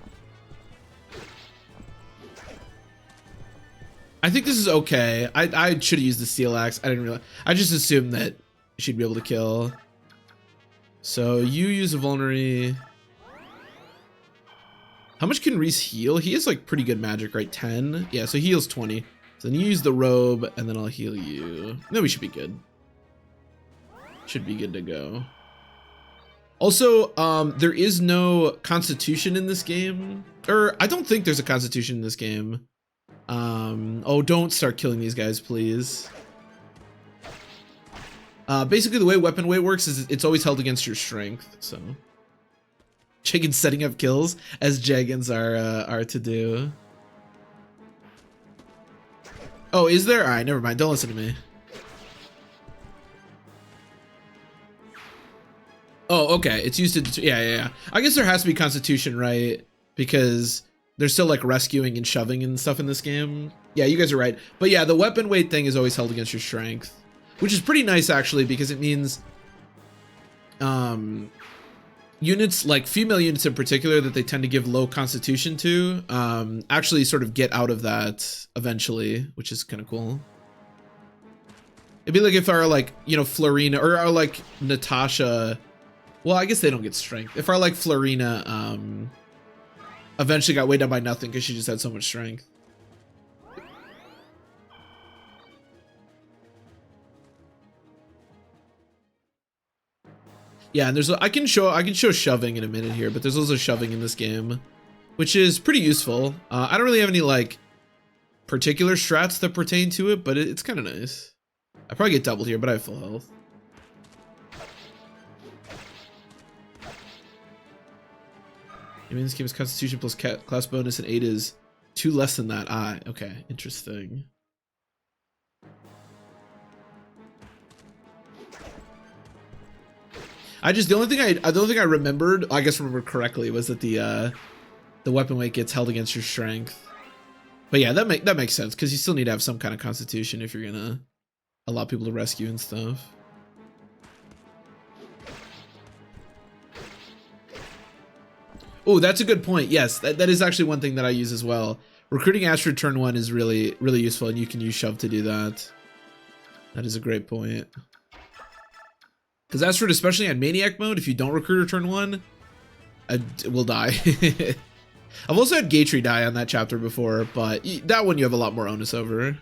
I think this is okay. I should have used the steel axe. I didn't realize. I just assumed that she'd be able to kill. So you use a vulnerary. How much can Reese heal? He has like pretty good magic, right? 10. Yeah, so he heals 20. So then you use the robe, and then I'll heal you. No, we should be good. Should be good to go. Also, there is no constitution in this game. Or, I don't think there's a constitution in this game. Oh, don't start killing these guys, please. Basically, the way weapon weight works is it's always held against your strength, so. Jagan's setting up kills, as Jagans are to do. Oh, is there? Alright, never mind. Don't listen to me. Oh, okay. It's used to... Yeah. I guess there has to be Constitution, right? Because there's still, like, rescuing and shoving and stuff in this game. Yeah, you guys are right. But yeah, the weapon weight thing is always held against your strength. Which is pretty nice, actually, because it means... units, like female units in particular, that they tend to give low constitution to, actually sort of get out of that eventually, which is kind of cool. It'd be like if our, like, you know, Florina, or our, like, Natasha, well, I guess they don't get strength. If our, like, Florina, eventually got weighed down by nothing because she just had so much strength. Yeah, and there's I can show shoving in a minute here, but there's also shoving in this game, which is pretty useful. I don't really have any like particular strats that pertain to it, but it's kind of nice. I probably get doubled here, but I have full health. I mean, this game is Constitution plus class bonus, and 8 is 2 less than that. Ah, okay, interesting. The only thing I remembered, I guess remembered correctly, was that the the weapon weight gets held against your strength. But yeah, that makes sense, because you still need to have some kind of constitution if you're gonna allow people to rescue and stuff. Oh, that's a good point. Yes, that is actually one thing that I use as well. Recruiting Astrid turn 1 is really useful, and you can use shove to do that. That is a great point. Because Astrid, especially on Maniac mode, if you don't recruit her turn 1, will die. I've also had Gatry die on that chapter before, but that one you have a lot more onus over.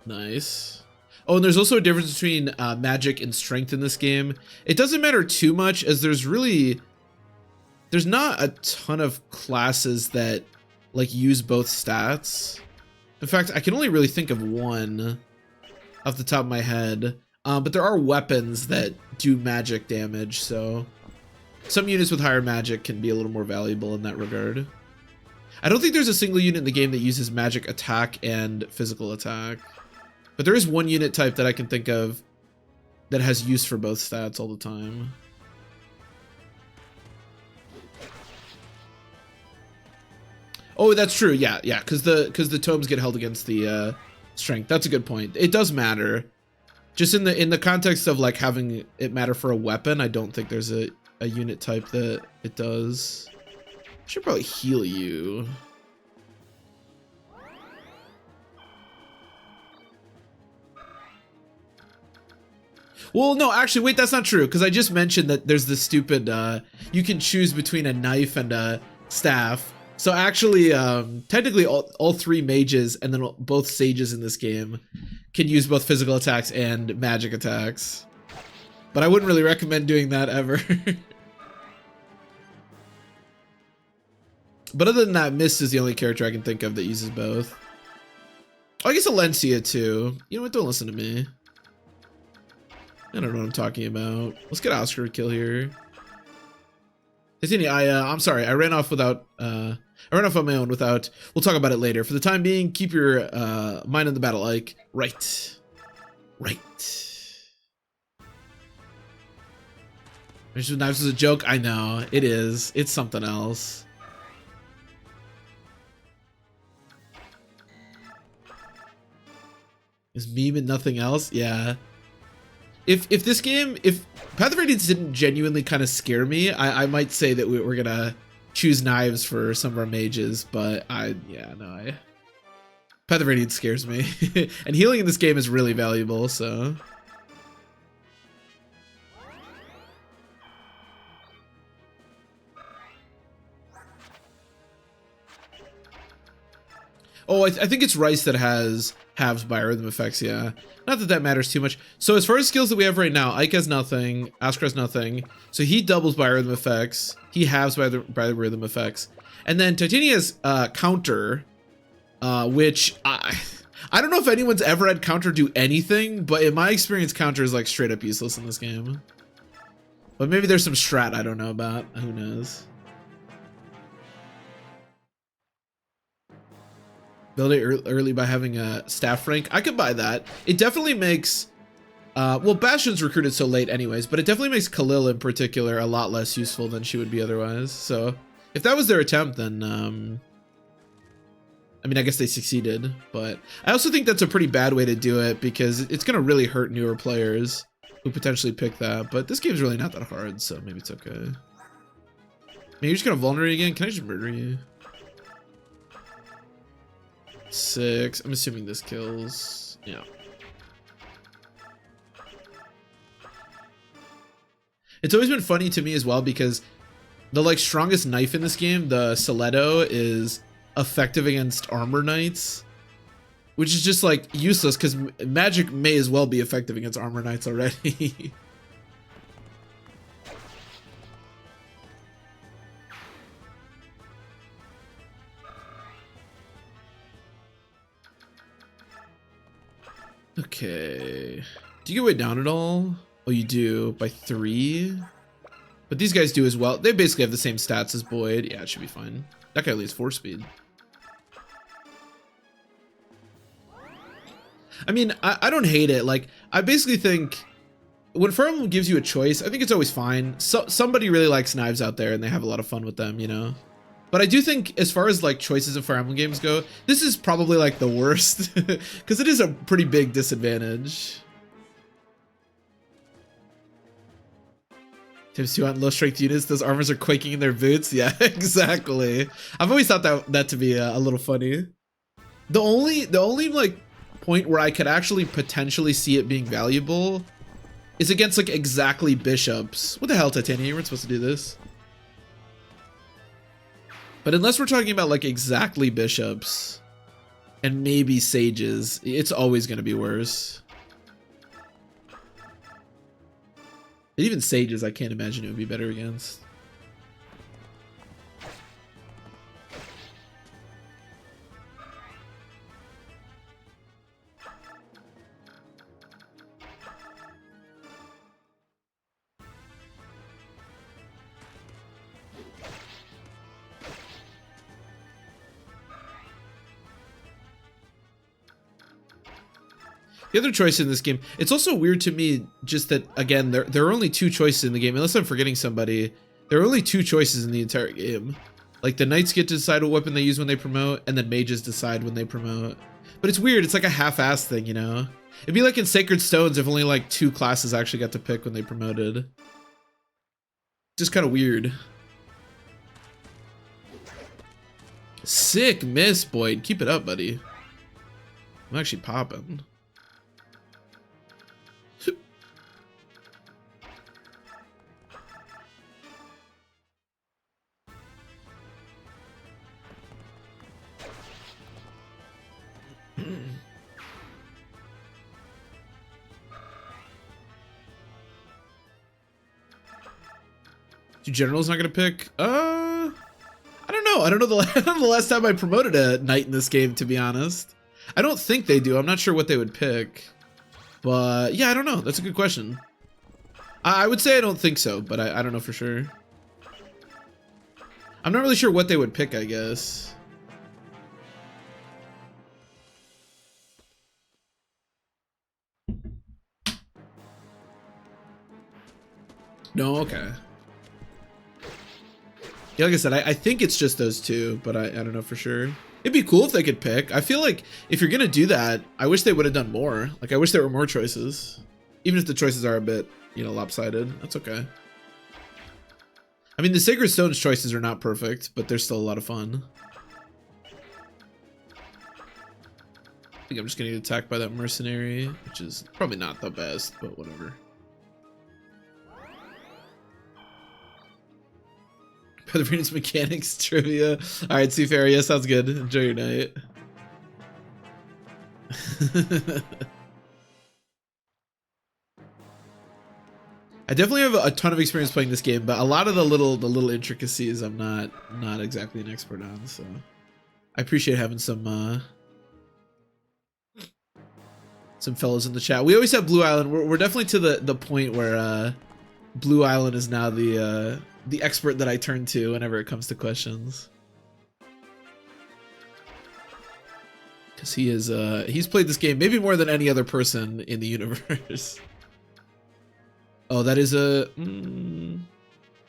Nice. Oh, and there's also a difference between magic and strength in this game. It doesn't matter too much, as there's not a ton of classes that like use both stats. In fact, I can only really think of one off the top of my head. But there are weapons that do magic damage, so some units with higher magic can be a little more valuable in that regard. I don't think there's a single unit in the game that uses magic attack and physical attack. But there is one unit type that I can think of that has use for both stats all the time. Oh, that's true. Yeah, because the tomes get held against the strength. That's a good point. It does matter. Just in the context of like having it matter for a weapon, I don't think there's a unit type that it does. I should probably heal you. Well, no, actually, wait, that's not true, because I just mentioned that there's this stupid, you can choose between a knife and a staff. So actually, technically, all three mages and then both sages in this game can use both physical attacks and magic attacks. But I wouldn't really recommend doing that ever. But other than that, Mist is the only character I can think of that uses both. Oh, I guess Alencia too. You know what? Don't listen to me. I don't know what I'm talking about. Let's get Oscar to kill here. Continue. I'm sorry. I ran off without. I ran off on my own without. We'll talk about it later. For the time being, keep your mind on the battle. Like right. There's knives as a joke. I know it is. It's something else. Is meme and nothing else? Yeah. If this game, if Path of Radiance didn't genuinely kind of scare me, I might say that we're gonna choose knives for some of our mages, but Path of Radiance scares me. And healing in this game is really valuable, so. Oh, I think it's Rice that has halves biorhythm effects, yeah. Not that that matters too much. So as far as skills that we have right now, Ike has nothing, Oscar has nothing. So he doubles biorhythm effects, he halves biorhythm effects. And then Titania's counter, which I don't know if anyone's ever had counter do anything, but in my experience, counter is like straight up useless in this game. But maybe there's some strat I don't know about, who knows. Build it early by having a staff rank. I could buy that. It definitely makes, well, Bastion's recruited so late anyways, but it definitely makes Khalil in particular a lot less useful than she would be otherwise. So if that was their attempt, then, I mean, I guess they succeeded, but I also think that's a pretty bad way to do it because it's going to really hurt newer players who potentially pick that, but this game's really not that hard, so maybe it's okay. I mean, you're just going to vulnerate again? Can I just murder you? 6. I'm assuming this kills. Yeah. It's always been funny to me as well because the like strongest knife in this game, the stiletto, is effective against armor knights, which is just like useless because magic may as well be effective against armor knights already. Okay. Do you get way down at all? Oh, you do by 3. But these guys do as well. They basically have the same stats as Boyd. Yeah, it should be fine. That guy only has 4 speed. I mean, I don't hate it. Like, I basically think when Fire Emblem gives you a choice, I think it's always fine. So somebody really likes knives out there and they have a lot of fun with them, you know? But I do think as far as like choices in Fire Emblem games go, this is probably like the worst because it is a pretty big disadvantage. Tips 2 on low strength units, those armors are quaking in their boots. Yeah, exactly. I've always thought that to be a little funny. The only like point where I could actually potentially see it being valuable is against like exactly bishops. What the hell, Titania? You weren't supposed to do this. But unless we're talking about like exactly bishops and maybe sages, it's always going to be worse. Even sages, I can't imagine it would be better against. The other choice in this game, it's also weird to me just that, again, there are only 2 choices in the game. Unless I'm forgetting somebody, there are only 2 choices in the entire game. Like, the knights get to decide what weapon they use when they promote, and then mages decide when they promote. But it's weird. It's like a half-assed thing, you know? It'd be like in Sacred Stones if only like 2 classes actually got to pick when they promoted. Just kind of weird. Sick miss, Boyd. Keep it up, buddy. I'm actually popping. Do generals not gonna pick? I don't know. I don't know the last time I promoted a knight in this game, to be honest. I don't think they do. I'm not sure what they would pick. But yeah, I don't know. That's a good question. I would say I don't think so, but I don't know for sure. I'm not really sure what they would pick, I guess. No, okay. Yeah, like I said, I think it's just those 2, but I don't know for sure. It'd be cool if they could pick. I feel like if you're gonna do that, I wish they would have done more. Like, I wish there were more choices. Even if the choices are a bit, you know, lopsided. That's okay. I mean, the Sacred Stones choices are not perfect, but they're still a lot of fun. I think I'm just gonna get attacked by that mercenary, which is probably not the best, but whatever. For the Radiance mechanics trivia. All right, Seafarer, yeah, sounds good. Enjoy your night. I definitely have a ton of experience playing this game, but a lot of the little intricacies I'm not exactly an expert on. So I appreciate having some fellows in the chat. We always have Blue Island. We're definitely to the point where Blue Island is now the expert that I turn to whenever it comes to questions. Because he is he's played this game maybe more than any other person in the universe. Oh, that is a I don't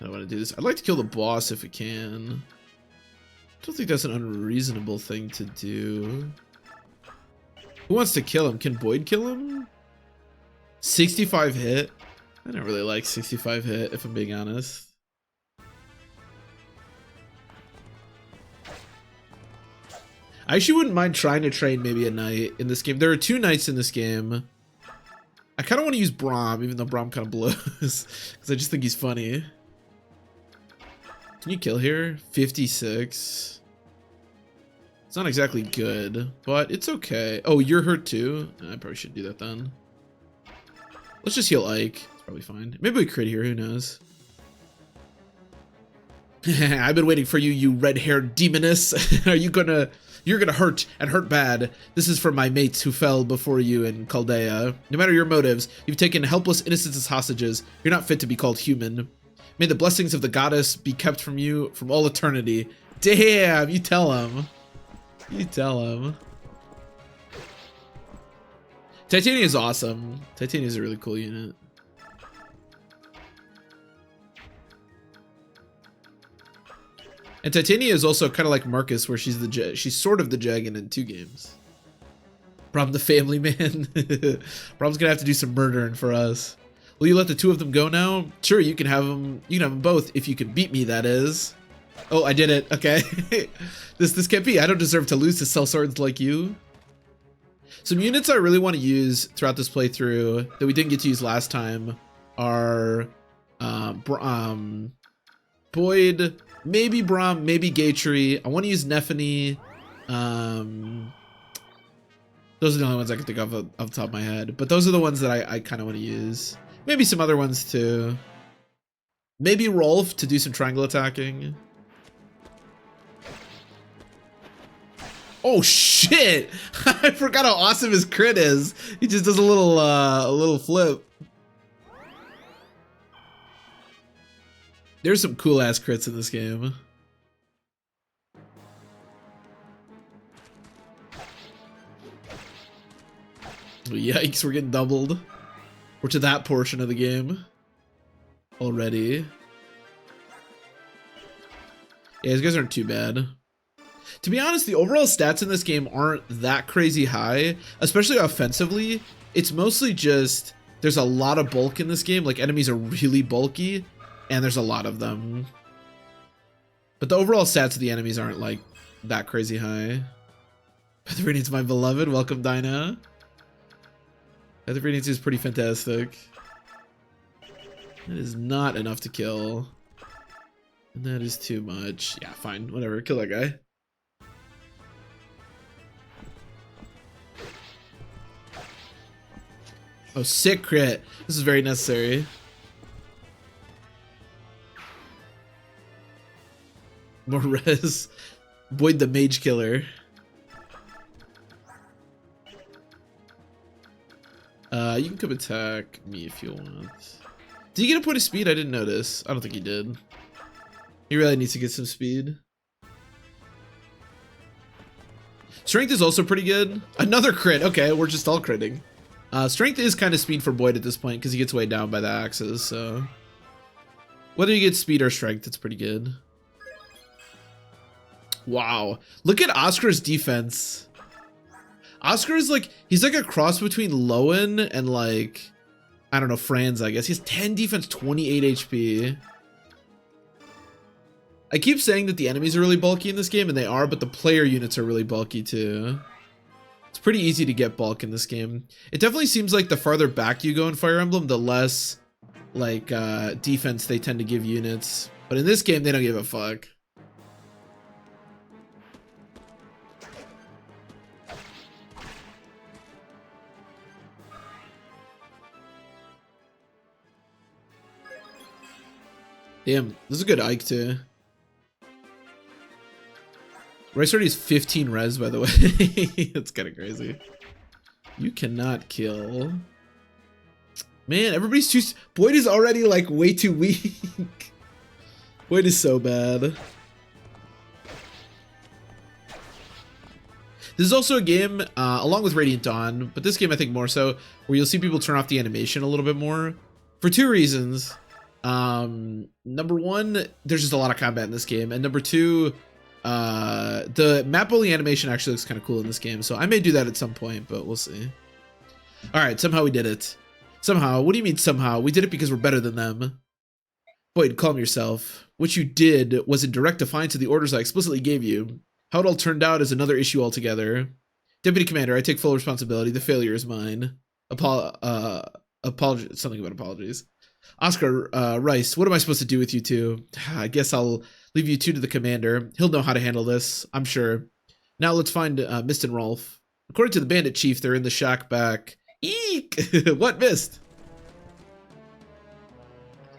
want to do this. I'd like to kill the boss if we can. I don't think that's an unreasonable thing to do. Who wants to kill him? Can Boyd kill him? 65 hit? I don't really like 65 hit, if I'm being honest. I actually wouldn't mind trying to train maybe a knight in this game. There are 2 knights in this game. I kind of want to use Braum, even though Braum kind of blows. Because I just think he's funny. Can you kill here? 56. It's not exactly good, but it's okay. Oh, you're hurt too? I probably should do that then. Let's just heal Ike. It's probably fine. Maybe we crit here, who knows? I've been waiting for you, you red-haired demoness. You're gonna hurt, and hurt bad. This is for my mates who fell before you in Chaldea. No matter your motives, you've taken helpless innocents as hostages. You're not fit to be called human. May the blessings of the goddess be kept from you from all eternity. Damn, you tell him. You tell him. Titania is awesome. Titania is a really cool unit. And Titania is also kind of like Marcus, where she's sort of the Jagan in 2 games. Problem the family man. Problem's gonna have to do some murdering for us. Will you let the 2 of them go now? Sure, you can have them. You can have them both if you can beat me. That is. Oh, I did it. Okay. This can't be. I don't deserve to lose to sell swords like you. Some units I really want to use throughout this playthrough that we didn't get to use last time are Boyd, maybe Braum, maybe Gatry. I want to use Nephany. Those are the only ones I can think of off the top of my head. But those are the ones that I kind of want to use. Maybe some other ones too. Maybe Rolf to do some triangle attacking. Oh shit! I forgot how awesome his crit is. He just does a little flip. There's some cool ass crits in this game. Yikes, we're getting doubled. We're to that portion of the game already. Yeah, these guys aren't too bad. To be honest, the overall stats in this game aren't that crazy high, especially offensively. It's mostly just there's a lot of bulk in this game. Like, enemies are really bulky, and there's a lot of them. But the overall stats of the enemies aren't, like, that crazy high. Path of Radiance, my beloved. Welcome, Dinah. Path of Radiance is pretty fantastic. That is not enough to kill. And that is too much. Yeah, fine. Whatever. Kill that guy. Oh, sick crit. This is very necessary. More res. Boyd the mage killer. You can come attack me if you want. Did he get a point of speed? I didn't notice. I don't think he did. He really needs to get some speed. Strength is also pretty good. Another crit. Okay, we're just all critting. Strength is kind of speed for Boyd at this point because he gets weighed down by the axes, so whether you get speed or strength, it's pretty good. Wow. Look at Oscar's defense. Oscar is like, he's like a cross between Lowen and like, I don't know, Franz, I guess. He has 10 defense, 28 HP. I keep saying that the enemies are really bulky in this game, and they are, but the player units are really bulky too. It's pretty easy to get bulk in this game. It definitely seems like the farther back you go in Fire Emblem, the less like defense they tend to give units. But in this game, they don't give a fuck. Damn, this is a good Ike too. Rice already is 15 res, by the way. That's kind of crazy. You cannot kill. Man, everybody's too... Boyd is already like way too weak. Boyd is so bad. This is also a game, along with Radiant Dawn, but this game I think more so, where you'll see people turn off the animation a little bit more. For 2 reasons. Number 1, there's just a lot of combat in this game, and number 2, the map bully animation actually looks kind of cool in this game, so I may do that at some point, but we'll see. Alright, somehow we did it. Somehow? What do you mean somehow? We did it because we're better than them. Boyd, calm yourself. What you did was in direct defiance of the orders I explicitly gave you. How it all turned out is another issue altogether. Deputy Commander, I take full responsibility. The failure is mine. Apologies. Something about apologies. Oscar, Rice, what am I supposed to do with you two? I guess I'll leave you two to the commander. He'll know how to handle this, I'm sure. Now let's find Mist and Rolf. According to the bandit chief, they're in the shack back. Eek! What, Mist?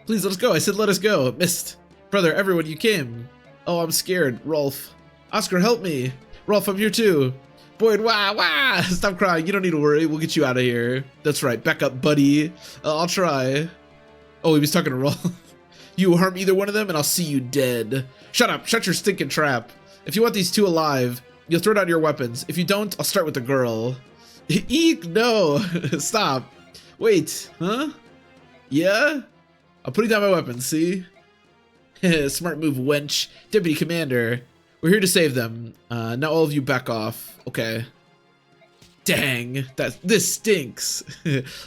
Please let us go. I said let us go. Mist. Brother, everyone, you came. Oh, I'm scared. Rolf. Oscar, help me. Rolf, I'm here too. Boyd, wah! Stop crying. You don't need to worry. We'll get you out of here. That's right. Back up, buddy. I'll try. Oh, he was talking to Rolf. You harm either one of them and I'll see you dead. Shut up. Shut your stinking trap. If you want these two alive, you'll throw down your weapons. If you don't, I'll start with the girl. Eek, no. Stop. Wait, huh? Yeah? I'm putting down my weapons, see? Smart move, wench. Deputy Commander, we're here to save them. Now all of you back off. Okay. Dang, this stinks.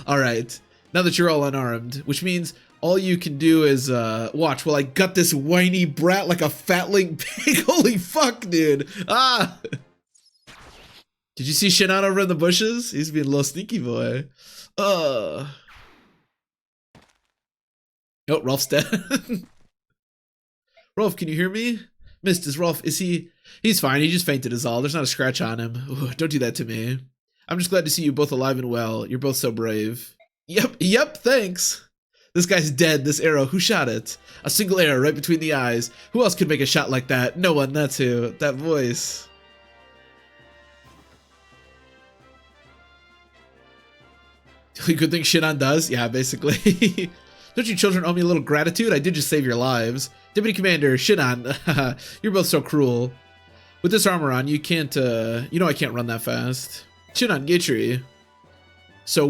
All right, now that you're all unarmed, which means all you can do is watch while I gut this whiny brat like a fatling pig. Holy fuck, dude. Ah! Did you see Shinan over in the bushes? He's being a little sneaky boy. Oh, Rolf's dead. Rolf, can you hear me? Mist, is Rolf, is he? He's fine, he just fainted is all. There's not a scratch on him. Ooh, don't do that to me. I'm just glad to see you both alive and well. You're both so brave. Yep, thanks. This guy's dead, this arrow. Who shot it? A single arrow right between the eyes. Who else could make a shot like that? No one, that's who. That voice. The only good thing Shinan does? Yeah, basically. Don't you children owe me a little gratitude? I did just save your lives. Deputy Commander, Shinan, you're both so cruel. With this armor on, you can't, you know I can't run that fast. Shinan, Gatri. So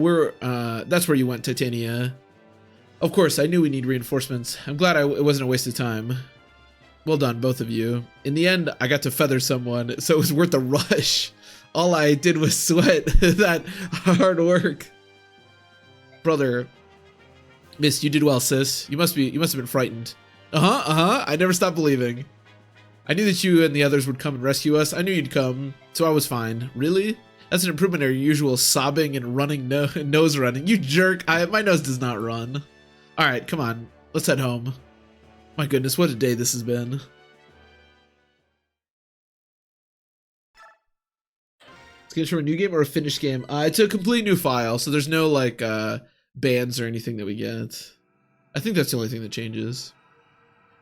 that's where you went, Titania. Of course, I knew we need reinforcements. I'm glad it wasn't a waste of time. Well done, both of you. In the end, I got to feather someone, so it was worth the rush. All I did was sweat that hard work. Brother, Miss, you did well, sis. You must have been frightened. I never stopped believing. I knew that you and the others would come and rescue us. I knew you'd come, so I was fine. Really? That's an improvement over your usual sobbing and running nose running. You jerk. My nose does not run. All right, come on. Let's head home. My goodness, what a day this has been. It's going to show a new game or a finished game? It's a complete new file, so there's no like bans or anything that we get. I think that's the only thing that changes.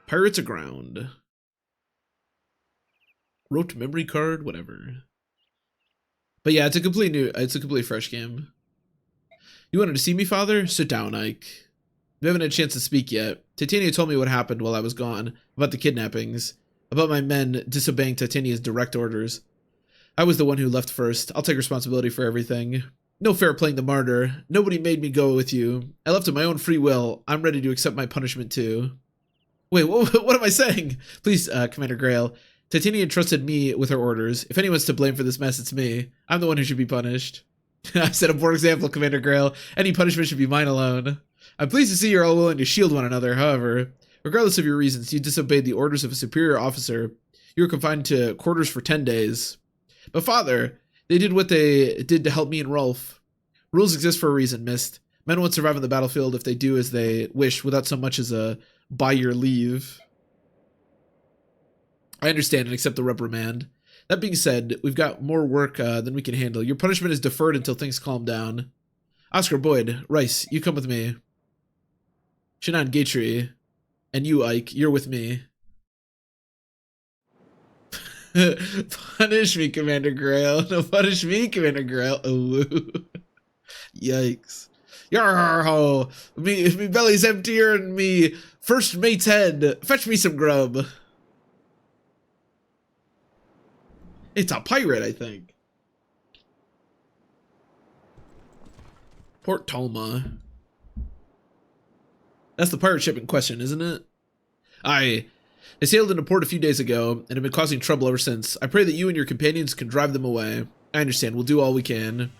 Pirates Aground. Wrote memory card, whatever. But yeah, it's a completely fresh game. You wanted to see me, Father? Sit down, Ike. We haven't had a chance to speak yet. Titania told me what happened while I was gone, about the kidnappings, about my men disobeying Titania's direct orders. I was the one who left first. I'll take responsibility for everything. No fair playing the martyr. Nobody made me go with you. I left of my own free will. I'm ready to accept my punishment too. Wait, what am I saying? Please, Commander Grail. Titania entrusted me with her orders. If anyone's to blame for this mess, it's me. I'm the one who should be punished. I set a poor example, Commander Grail. Any punishment should be mine alone. I'm pleased to see you're all willing to shield one another, however. Regardless of your reasons, you disobeyed the orders of a superior officer. You were confined to quarters for 10 days. But Father, they did what they did to help me and Rolf. Rules exist for a reason, Mist. Men won't survive on the battlefield if they do as they wish without so much as a by your leave. I understand and accept the reprimand. That being said, we've got more work than we can handle. Your punishment is deferred until things calm down. Oscar, Boyd, Rice, you come with me. Shinan, Gatri, and you, Ike, you're with me. Punish me, Commander Grail. No, punish me, Commander Grail. Ooh. Yikes. Yarho! Me belly's emptier than me first mate's head. Fetch me some grub. It's a pirate, I think. Port Talma. That's the pirate ship in question, isn't it? Aye. They sailed into port a few days ago and have been causing trouble ever since. I pray that you and your companions can drive them away. I understand. We'll do all we can.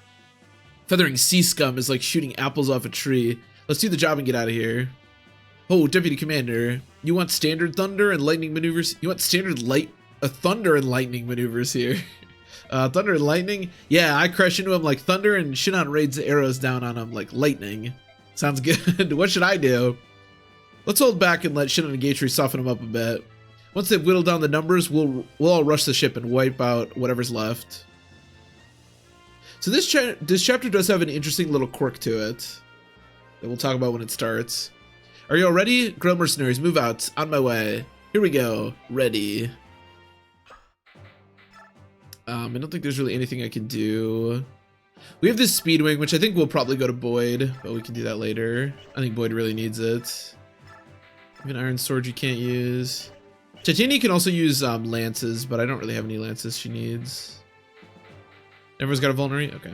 Feathering sea scum is like shooting apples off a tree. Let's do the job and get out of here. Oh, Deputy Commander. You want standard thunder and lightning maneuvers? You want standard thunder and lightning maneuvers here. Thunder and lightning? Yeah, I crash into him like thunder and Shinan raids the arrows down on him like lightning. Sounds good. What should I do? Let's hold back and let Shinan and Gatri soften him up a bit. Once they've whittled down the numbers, we'll all rush the ship and wipe out whatever's left. So this chapter does have an interesting little quirk to it that we'll talk about when it starts. Are you all ready? Grill mercenaries, move out. On my way. Here we go. Ready. I don't think there's really anything I can do. We have this Speedwing, which I think will probably go to Boyd, but we can do that later. I think Boyd really needs it. Even Iron Sword you can't use. Titania can also use lances, but I don't really have any lances she needs. Everyone's got a vulnerary? Okay.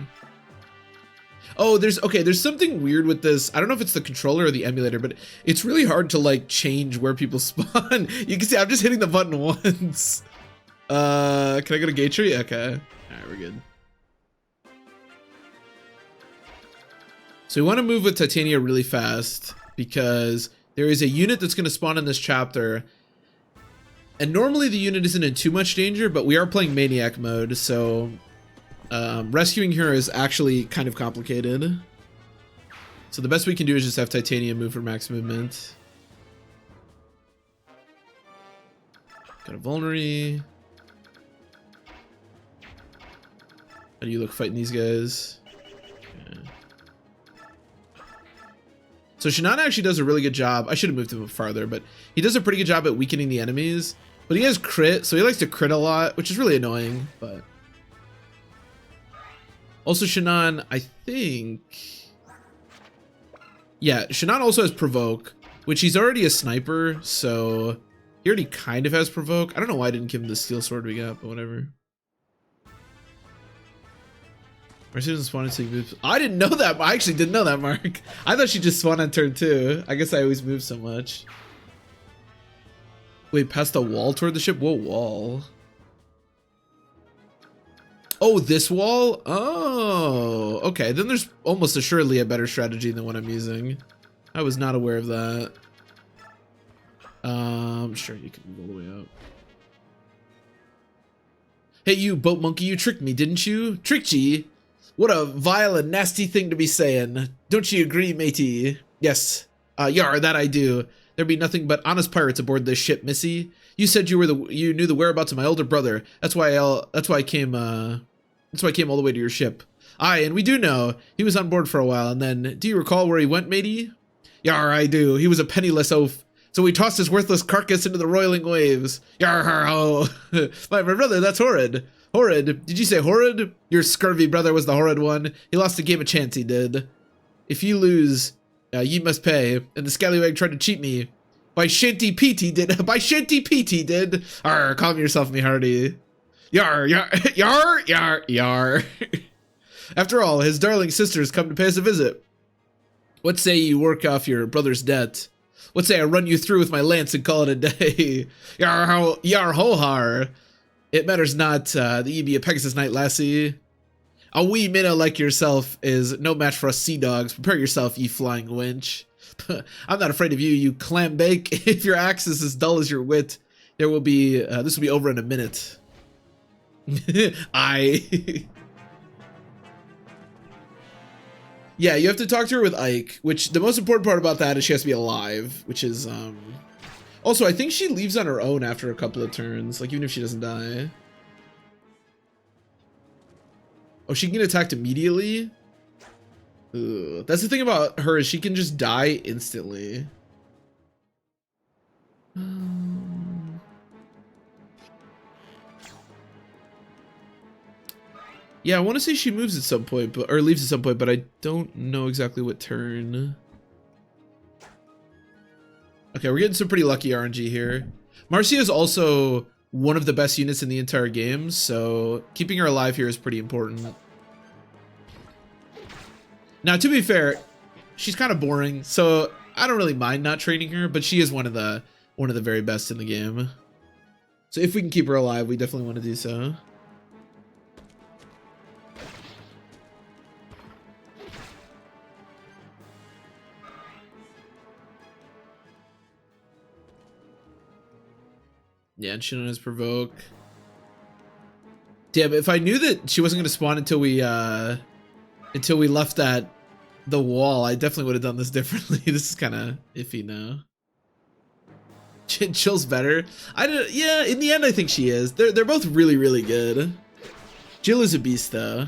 Oh, there's something weird with this. I don't know if it's the controller or the emulator, but it's really hard to like change where people spawn. You can see I'm just hitting the button once. Can I go to gate tree? Okay. Alright, we're good. So we want to move with Titania really fast because there is a unit that's going to spawn in this chapter. And normally the unit isn't in too much danger, but we are playing Maniac mode, so rescuing her is actually kind of complicated. So the best we can do is just have Titania move for max movement. Got a vulnerary. How do you look fighting these guys? Okay. So Shannon actually does a really good job. I should have moved him farther, but he does a pretty good job at weakening the enemies. But he has crit, so he likes to crit a lot, which is really annoying. But also Shannon, I think, yeah, Shannon also has provoke, which he's already a sniper, so he already kind of has provoke. I don't know why I didn't give him the steel sword we got, but whatever. Mercy doesn't spawn until you move. I didn't know that. I actually didn't know that, Mark. I thought she just spawned on turn 2. I guess I always move so much. Wait, past the wall toward the ship? What wall? Oh, this wall? Oh, okay. Then there's almost assuredly a better strategy than what I'm using. I was not aware of that. Sure, you can move all the way up. Hey, you boat monkey, you tricked me, didn't you? Tricked ye? What a vile and nasty thing to be saying. Don't you agree, matey? Yes. Yar, that I do. There be nothing but honest pirates aboard this ship, missy. You said you knew the whereabouts of my older brother. That's why I came all the way to your ship. Aye, and we do know. He was on board for a while, and then, do you recall where he went, matey? Yar, I do. He was a penniless oaf. So we tossed his worthless carcass into the roiling waves. Yar, har, ho. My brother, that's horrid. Horrid? Did you say horrid? Your scurvy brother was the horrid one. He lost a game of chance, he did. If you lose, ye must pay. And the scallywag tried to cheat me. By shanty Pete he did. By shanty Pete he did. Arr, calm yourself, me hearty. Yar, yar, yar, yar, yar. After all, his darling sisters come to pay us a visit. What say you work off your brother's debt? What say I run you through with my lance and call it a day? Yar ho, yar ho har. It matters not that ye be a Pegasus Knight, lassie. A wee minnow like yourself is no match for us sea dogs. Prepare yourself, ye flying wench. I'm not afraid of you, you clam bake. If your axe is as dull as your wit, there will be, this will be over in a minute. Yeah, you have to talk to her with Ike, which the most important part about that is she has to be alive, which is, also, I think she leaves on her own after a couple of turns, like even if she doesn't die. Oh, she can get attacked immediately? Ugh. That's the thing about her, is she can just die instantly. Yeah, I want to say she moves at some point, but or leaves at some point, but I don't know exactly what turn. Okay, we're getting some pretty lucky RNG here. Marcia is also one of the best units in the entire game, so keeping her alive here is pretty important. Now, to be fair, she's kind of boring, so I don't really mind not training her, but she is one of the very best in the game. So if we can keep her alive, we definitely want to do so. Yeah, and she doesn't provoke. Damn, if I knew that she wasn't going to spawn until we left the wall, I definitely would have done this differently. This is kind of iffy now. Jill's better. Yeah, in the end, I think she is. They're both really, really good. Jill is a beast, though.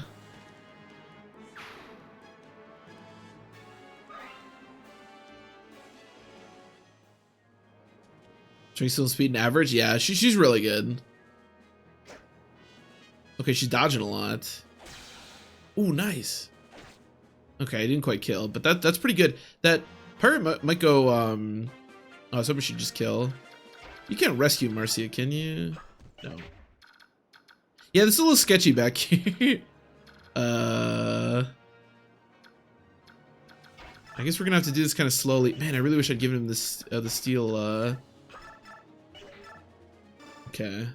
Training skill, speed, and average. Yeah, she's really good. Okay, she's dodging a lot. Ooh, nice. Okay, I didn't quite kill, but that's pretty good. That pirate might go. Oh, somebody should just kill. You can't rescue Marcia, can you? No. Yeah, this is a little sketchy back here. I guess we're gonna have to do this kind of slowly. Man, I really wish I'd given him this the steel. Okay.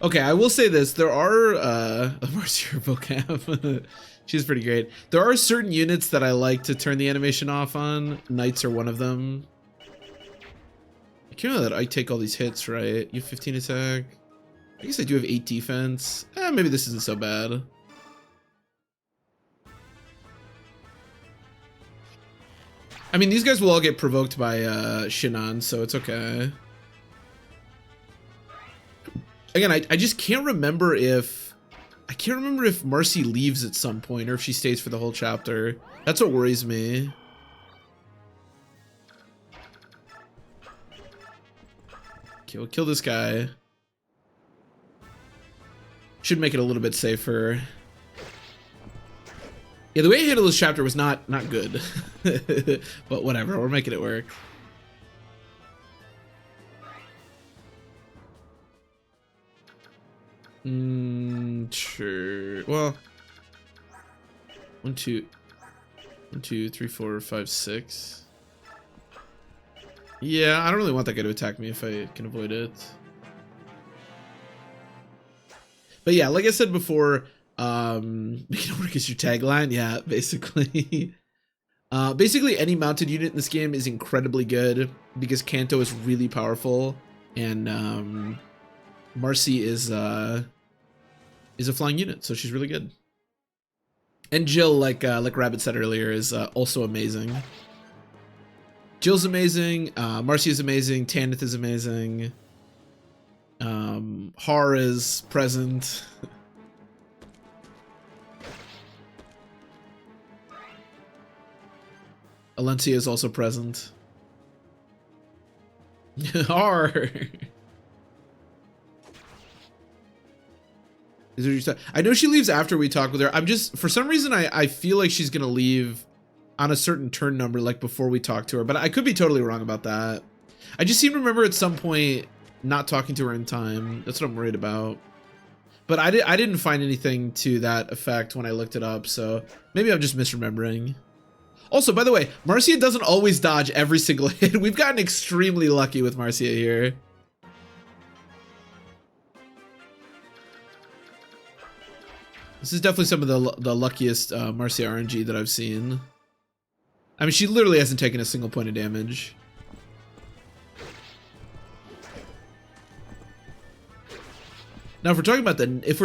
Okay, I will say this. There are Marcia vocab. She's pretty great. There are certain units that I like to turn the animation off on. Knights are one of them. I can't know that I take all these hits, right? You have 15 attack. I guess I do have 8 defense. Maybe this isn't so bad. I mean, these guys will all get provoked by Shinon, so it's okay. Again, I just can't remember if... I can't remember if Marcy leaves at some point or if she stays for the whole chapter. That's what worries me. Okay, we'll kill this guy. Should make it a little bit safer. Yeah, the way I handled this chapter was not good. But whatever, we're making it work. Sure. Well, 1, 2, 3, 4, 5, 6. Yeah, I don't really want that guy to attack me if I can avoid it. But yeah, like I said before, make it work as your tagline. Yeah, basically. Basically, any mounted unit in this game is incredibly good because Kanto is really powerful, and Marcy is a flying unit, so she's really good. And Jill, like Rabbit said earlier, is also amazing. Jill's amazing. Marcy is amazing. Tanith is amazing. Har is present. Alencia is also present. Har. I know she leaves after we talk with her. I'm just, for some reason, I feel like she's gonna leave on a certain turn number, like before we talk to her, but I could be totally wrong about that. I just seem to remember at some point not talking to her in time. That's what I'm worried about. But I didn't find anything to that effect when I looked it up, so maybe I'm just misremembering. Also, by the way, Marcia doesn't always dodge every single hit. We've gotten extremely lucky with Marcia here. This is definitely some of the luckiest Marcia RNG that I've seen. I mean, she literally hasn't taken a single point of damage. Now, if we're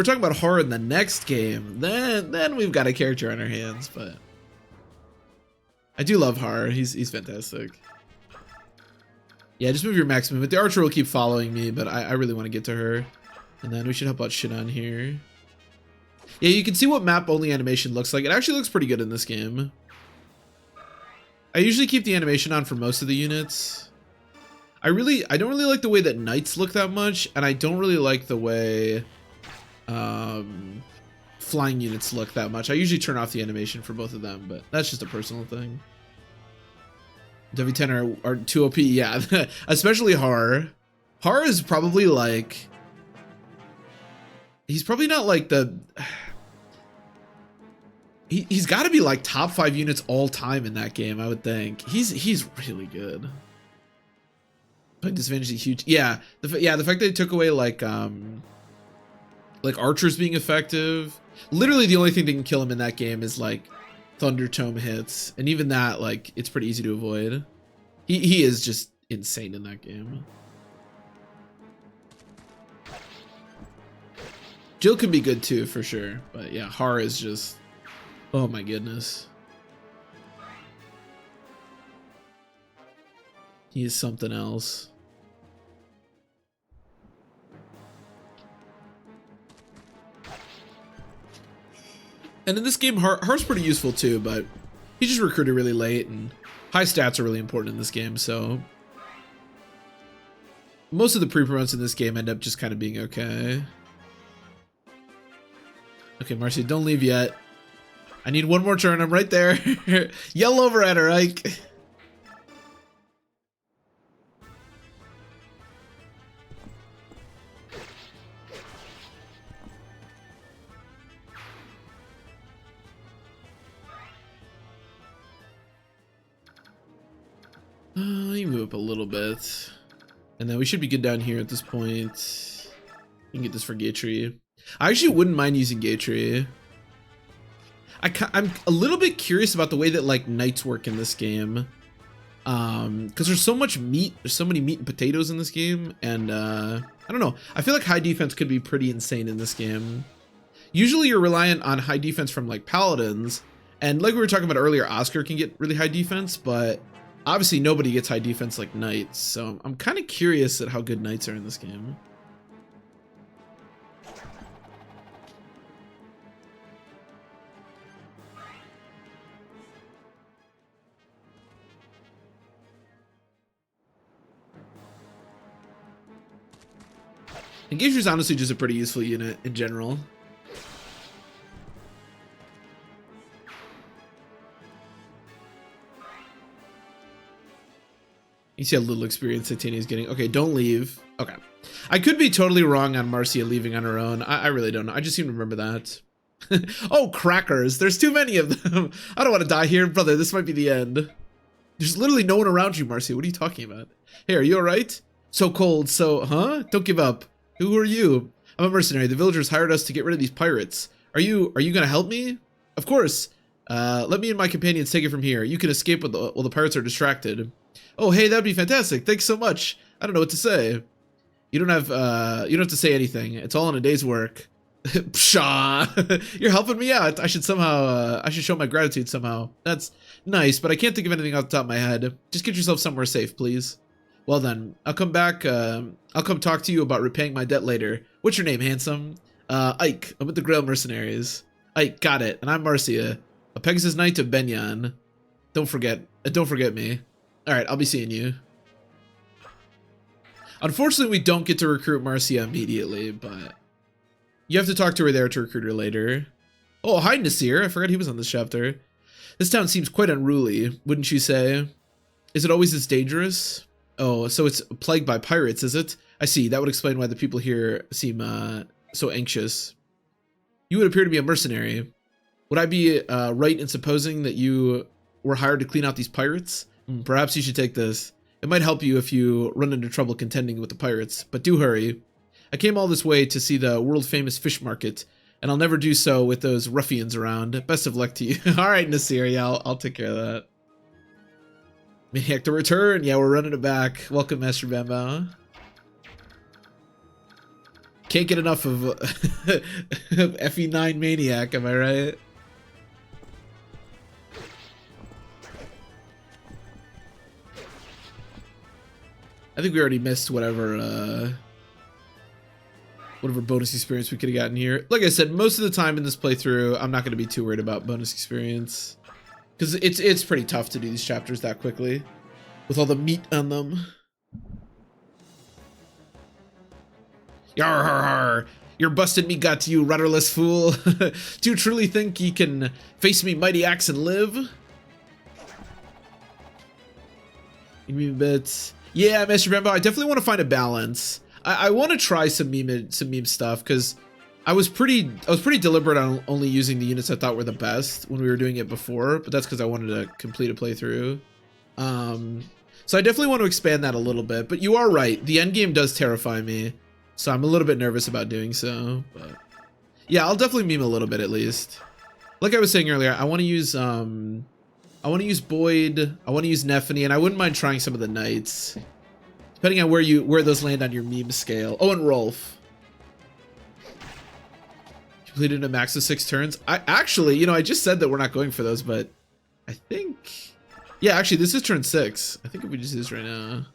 talking about horror in the next game, then we've got a character on our hands. But I do love horror. He's fantastic. Yeah, just move your max movement. The archer will keep following me, but I really want to get to her. And then we should help out Shinon here. Yeah, you can see what map only animation looks like. It actually looks pretty good in this game. I usually keep the animation on for most of the units. I don't really like the way that knights look that much, and I don't really like the way flying units look that much. I usually turn off the animation for both of them, but that's just a personal thing. W10 are too OP, yeah. Especially Har. Har is probably like... He's probably not like the... He's got to be like top 5 units all time in that game, I would think. He's really good. But disadvantage is huge. Yeah, the fact that they took away like archers being effective. Literally, the only thing that can kill him in that game is like Thunder Tome hits, and even that, like, it's pretty easy to avoid. He is just insane in that game. Jill can be good too, for sure. But yeah, Har is just... Oh my goodness. He is something else. And in this game, Har's pretty useful too, but he just recruited really late, and high stats are really important in this game, so... Most of the pre-promotes in this game end up just kind of being okay. Okay, Marcy, don't leave yet. I need one more turn. I'm right there. Yell over at her, Ike. You move up a little bit. And then we should be good down here at this point. You can get this for Gatry. I actually wouldn't mind using Gatry. I'm a little bit curious about the way that like knights work in this game. Because there's so much meat, there's so many meat and potatoes in this game, and I don't know. I feel like high defense could be pretty insane in this game. Usually you're reliant on high defense from like paladins, and like we were talking about earlier, Oscar can get really high defense, but obviously nobody gets high defense like knights, so I'm kind of curious at how good knights are in this game. And Gatry's honestly just a pretty useful unit in general. You see how little experience Titania's getting. Okay, don't leave. Okay. I could be totally wrong on Marcia leaving on her own. I really don't know. I just seem to remember that. Oh, crackers. There's too many of them. I don't want to die here. Brother, this might be the end. There's literally no one around you, Marcia. What are you talking about? Hey, are you alright? So cold, huh? Don't give up. Who are you? I'm a mercenary. The villagers hired us to get rid of these pirates. Are you gonna help me? Of course. Let me and my companions take it from here. You can escape while the pirates are distracted. Oh, hey, that'd be fantastic. Thanks so much. I don't know what to say. You don't have to say anything. It's all in a day's work. Pshaw. You're helping me out. I should show my gratitude somehow. That's nice, but I can't think of anything off the top of my head. Just get yourself somewhere safe, please. Well then, I'll come back, I'll come talk to you about repaying my debt later. What's your name, handsome? Ike. I'm with the Grail Mercenaries. Ike, got it. And I'm Marcia, a Pegasus Knight of Benyan. Don't forget me. Alright, I'll be seeing you. Unfortunately, we don't get to recruit Marcia immediately, but you have to talk to her there to recruit her later. Oh, hi, Nasir. I forgot he was on this chapter. This town seems quite unruly, wouldn't you say? Is it always this dangerous? Oh, so it's plagued by pirates, is it? I see. That would explain why the people here seem so anxious. You would appear to be a mercenary. Would I be right in supposing that you were hired to clean out these pirates? Perhaps you should take this. It might help you if you run into trouble contending with the pirates, but do hurry. I came all this way to see the world-famous fish market, and I'll never do so with those ruffians around. Best of luck to you. All right, Nasir. Yeah, I'll take care of that. Maniac to return. Yeah, we're running it back. Welcome, Master Bambao. Can't get enough of FE9 Maniac, am I right? I think we already missed whatever bonus experience we could have gotten here. Like I said, most of the time in this playthrough, I'm not going to be too worried about bonus experience. Because it's pretty tough to do these chapters that quickly with all the meat on them. Yarr, your busted me got to you, rudderless fool. Do you truly think ye can face me mighty axe and live? Give me a bit. Yeah, Mr. Bambo, I definitely want to find a balance. I want to try some meme stuff because I was pretty deliberate on only using the units I thought were the best when we were doing it before, but that's because I wanted to complete a playthrough. So I definitely want to expand that a little bit, but you are right. The end game does terrify me, so I'm a little bit nervous about doing so. But yeah, I'll definitely meme a little bit at least. Like I was saying earlier, I want to use Boyd, I want to use Nephany, and I wouldn't mind trying some of the knights, depending on where those land on your meme scale. Oh, and Rolf. Completed a max of 6 turns. I actually, I just said that we're not going for those, but I think, yeah, actually, this is turn 6. I think if we just do this right now.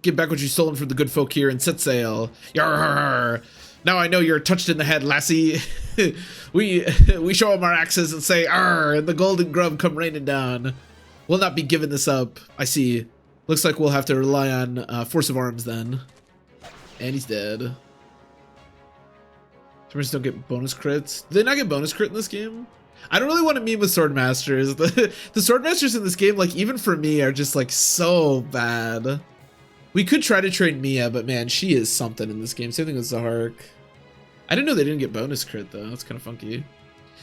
Get back what you've stolen from the good folk here and set sail. Yarr! Now I know you're touched in the head, lassie. we show them our axes and say, "Arr!" and the golden grub come raining down. We'll not be giving this up. I see. Looks like we'll have to rely on force of arms then. And he's dead. Swords don't get bonus crits. Do they not get bonus crit in this game? I don't really want to meme with Swordmasters. The Swordmasters in this game, like, even for me, are just, like, so bad. We could try to train Mia, but man, she is something in this game. Same thing with Zahark. I didn't know they didn't get bonus crit, though. That's kind of funky.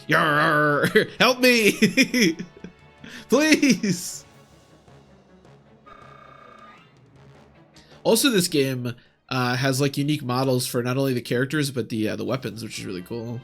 Yarr, help me! Please! Also, this game has like unique models for not only the characters, but the weapons, which is really cool.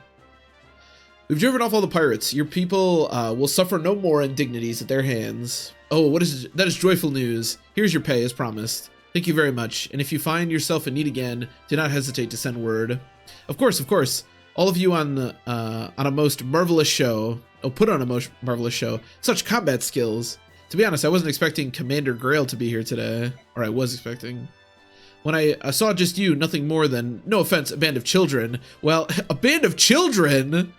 We've driven off all the pirates. Your people will suffer no more indignities at their hands. Oh, that is joyful news. Here's your pay as promised. Thank you very much. And if you find yourself in need again, do not hesitate to send word. Of course, of course. All of you on a most marvelous show. Oh, put on a most marvelous show. Such combat skills. To be honest, I wasn't expecting Commander Grail to be here today. Or I was expecting. When I saw just you, nothing more than, no offense, a band of children. Well, a band of children?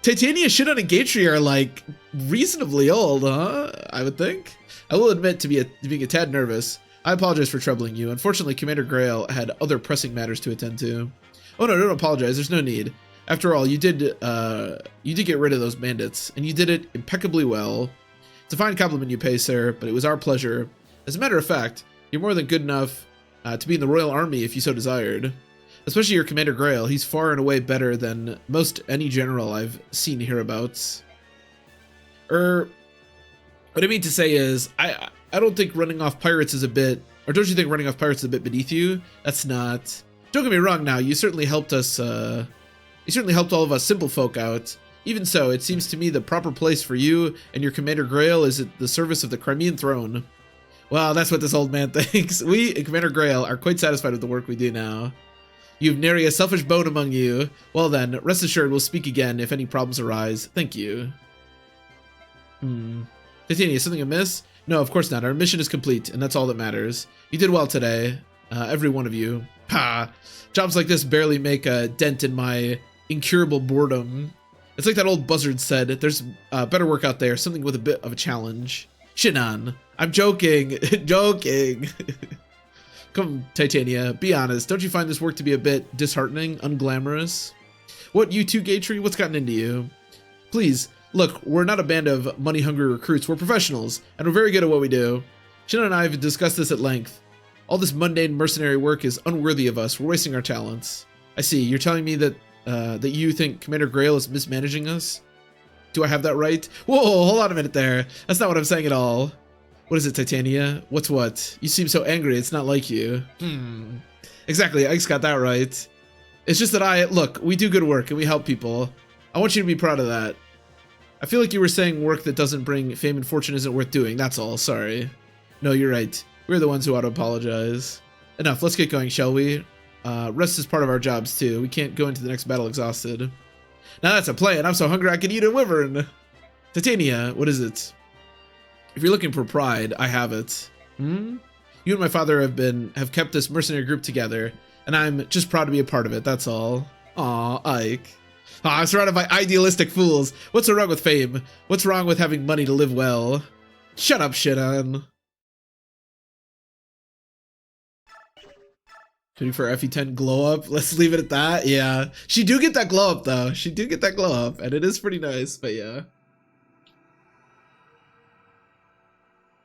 Titania, Shinon, and Gatry are like reasonably old, huh? I would think. I will admit to being a tad nervous. I apologize for troubling you. Unfortunately, Commander Grail had other pressing matters to attend to. Oh no, don't apologize. There's no need. After all, you did get rid of those bandits, and you did it impeccably well. It's a fine compliment you pay, sir, but it was our pleasure. As a matter of fact, you're more than good enough to be in the Royal Army if you so desired. Especially your Commander Grail, he's far and away better than most any general I've seen hereabouts. What I mean to say is, I don't think running off pirates is a bit, or don't you think running off pirates is a bit beneath you? That's not. Don't get me wrong now, you certainly helped us, you certainly helped all of us simple folk out. Even so, it seems to me the proper place for you and your Commander Grail is at the service of the Crimean throne. Well, that's what this old man thinks. We, Commander Grail, are quite satisfied with the work we do now. You've nary a selfish bone among you. Well then, rest assured we'll speak again if any problems arise. Thank you. Titania, something amiss? No, of course not. Our mission is complete, and that's all that matters. You did well today. Every one of you. Ha! Jobs like this barely make a dent in my incurable boredom. It's like that old buzzard said, there's better work out there, something with a bit of a challenge. Shinon. I'm joking. Joking. Come, Titania, be honest. Don't you find this work to be a bit disheartening, unglamorous? What, you too, Gatry? What's gotten into you? Please, look, we're not a band of money-hungry recruits. We're professionals, and we're very good at what we do. Shinon and I have discussed this at length. All this mundane mercenary work is unworthy of us. We're wasting our talents. I see. You're telling me that that you think Commander Grail is mismanaging us? Do I have that right? Whoa, hold on a minute there. That's not what I'm saying at all. What is it, Titania? What's what? You seem so angry, it's not like you. Exactly, Ike's got that right. It's just that look, we do good work and we help people. I want you to be proud of that. I feel like you were saying work that doesn't bring fame and fortune isn't worth doing, that's all, sorry. No, you're right. We're the ones who ought to apologize. Enough, let's get going, shall we? Rest is part of our jobs too. We can't go into the next battle exhausted. Now that's a plan, I'm so hungry I can eat a wyvern. Titania, what is it? If you're looking for pride, I have it. You and my father have kept this mercenary group together, and I'm just proud to be a part of it, that's all. Aw, Ike. Aw, I'm surrounded by idealistic fools. What's so wrong with fame? What's wrong with having money to live well? Shut up, Shinon. Ready for FE10 glow up? Let's leave it at that. Yeah. She do get that glow up, though. She do get that glow up, and it is pretty nice, but yeah.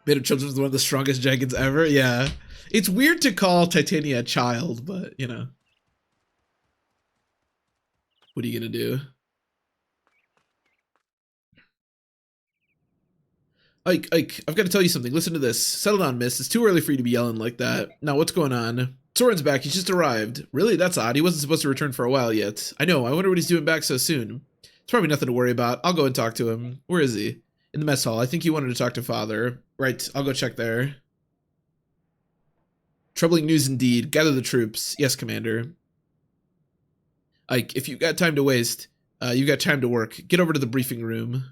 Band of Children is one of the strongest dragons ever. Yeah. It's weird to call Titania a child, but, you know. What are you gonna do? Ike, I've got to tell you something. Listen to this. Settle down, miss. It's too early for you to be yelling like that. Now, what's going on? Soren's back. He's just arrived. Really? That's odd. He wasn't supposed to return for a while yet. I know. I wonder what he's doing back so soon. It's probably nothing to worry about. I'll go and talk to him. Where is he? In the mess hall. I think he wanted to talk to Father. Right. I'll go check there. Troubling news indeed. Gather the troops. Yes, Commander. Ike, if you've got time to waste, you've got time to work. Get over to the briefing room.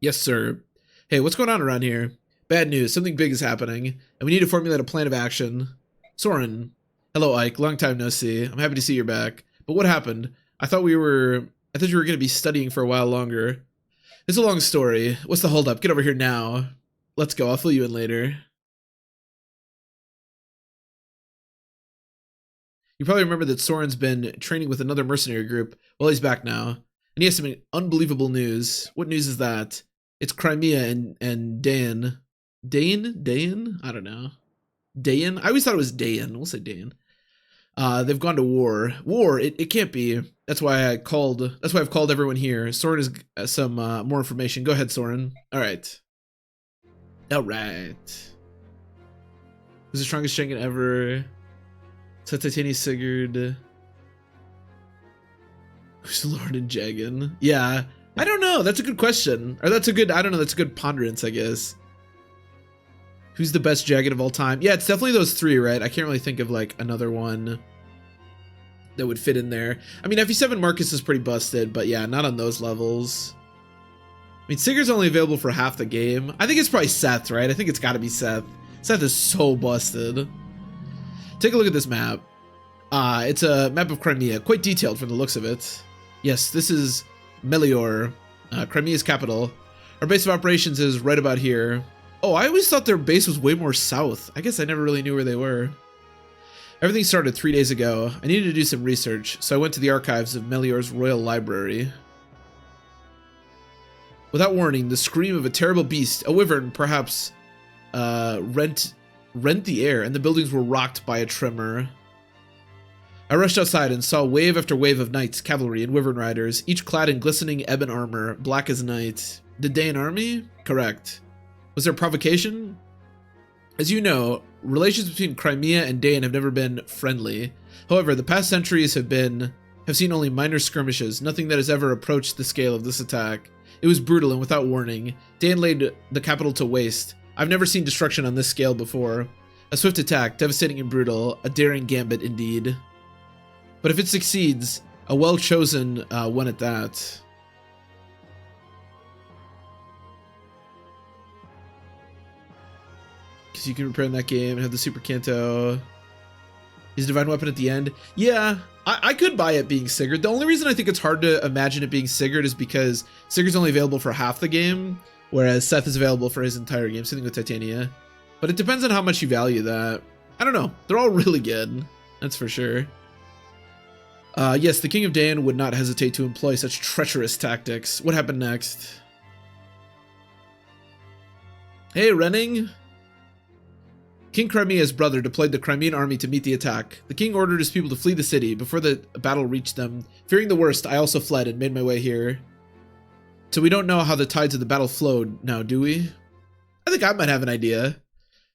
Yes, sir. Hey, what's going on around here? Bad news. Something big is happening, and we need to formulate a plan of action. Soren. Hello, Ike. Long time no see. I'm happy to see you're back. But what happened? I thought you were going to be studying for a while longer. It's a long story. What's the holdup? Get over here now. Let's go. I'll fill you in later. You probably remember that Soren's been training with another mercenary group. Well, he's back now. And he has some unbelievable news. What news is that? It's Crimea and Dan. Dayan? I don't know. Dayan? I always thought it was Dayan. We'll say Dayan. They've gone to war. War, it can't be. That's why I've called everyone here. Soren has some more information. Go ahead, Soren. Alright. Alright. Who's the strongest champion ever? Titania Sigurd. Who's Lord and Jagan? Yeah. I don't know. That's a good question. Or that's a good, I don't know, that's a good ponderance, I guess. Who's the best Jagan of all time? Yeah, it's definitely those three, right? I can't really think of like another one that would fit in there. I mean, FE7 Marcus is pretty busted, but yeah, not on those levels. I mean, Sigurd's only available for half the game. I think it's probably Seth, right? I think it's gotta be Seth. Seth is so busted. Take a look at this map. It's a map of Crimea, quite detailed from the looks of it. Yes, this is Melior, Crimea's capital. Our base of operations is right about here. Oh, I always thought their base was way more south. I guess I never really knew where they were. Everything started 3 days ago. I needed to do some research, so I went to the archives of Melior's royal library. Without warning, the scream of a terrible beast, a wyvern perhaps, rent the air, and the buildings were rocked by a tremor. I rushed outside and saw wave after wave of knights, cavalry, and wyvern riders, each clad in glistening ebon armor, black as night. The Dain army? Correct. Was there provocation? As you know, relations between Crimea and Dain have never been friendly. However, the past centuries have seen only minor skirmishes, nothing that has ever approached the scale of this attack. It was brutal and without warning. Dain laid the capital to waste. I've never seen destruction on this scale before. A swift attack, devastating and brutal, a daring gambit indeed. But if it succeeds, a well-chosen one at that. Because you can repair in that game and have the Super Kanto. Is Divine Weapon at the end? Yeah, I could buy it being Sigurd. The only reason I think it's hard to imagine it being Sigurd is because Sigurd's only available for half the game, whereas Seth is available for his entire game, same thing with Titania. But it depends on how much you value that. I don't know. They're all really good. That's for sure. Yes, the King of Dain would not hesitate to employ such treacherous tactics. What happened next? Hey, Renning. King Crimea's brother deployed the Crimean army to meet the attack. The king ordered his people to flee the city before the battle reached them. Fearing the worst, I also fled and made my way here. So we don't know how the tides of the battle flowed now, do we? I think I might have an idea.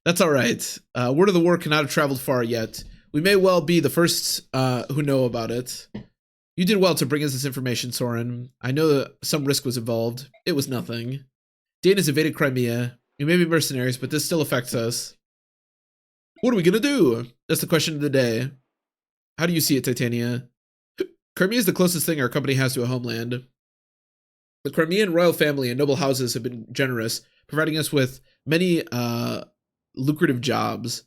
That's alright. Word of the war cannot have traveled far yet. We may well be the first who know about it. You did well to bring us this information, Soren. I know that some risk was involved. It was nothing. Dain has invaded Crimea. We may be mercenaries, but this still affects us. What are we gonna do? That's the question of the day. How do you see it, Titania? Crimea is the closest thing our company has to a homeland. The Crimean royal family and noble houses have been generous, providing us with many lucrative jobs.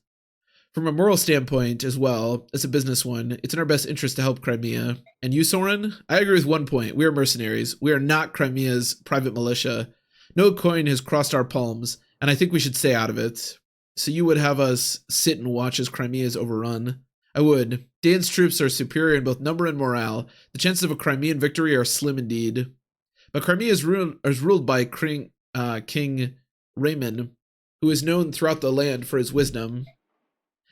From a moral standpoint as well as a business one, it's in our best interest to help Crimea. And you, Soren? I agree with one point. We are mercenaries. We are not Crimea's private militia. No coin has crossed our palms, and I think we should stay out of it. So you would have us sit and watch as Crimea is overrun? I would. Dain's troops are superior in both number and morale. The chances of a Crimean victory are slim indeed. But Crimea is ruled by King Raymond, who is known throughout the land for his wisdom.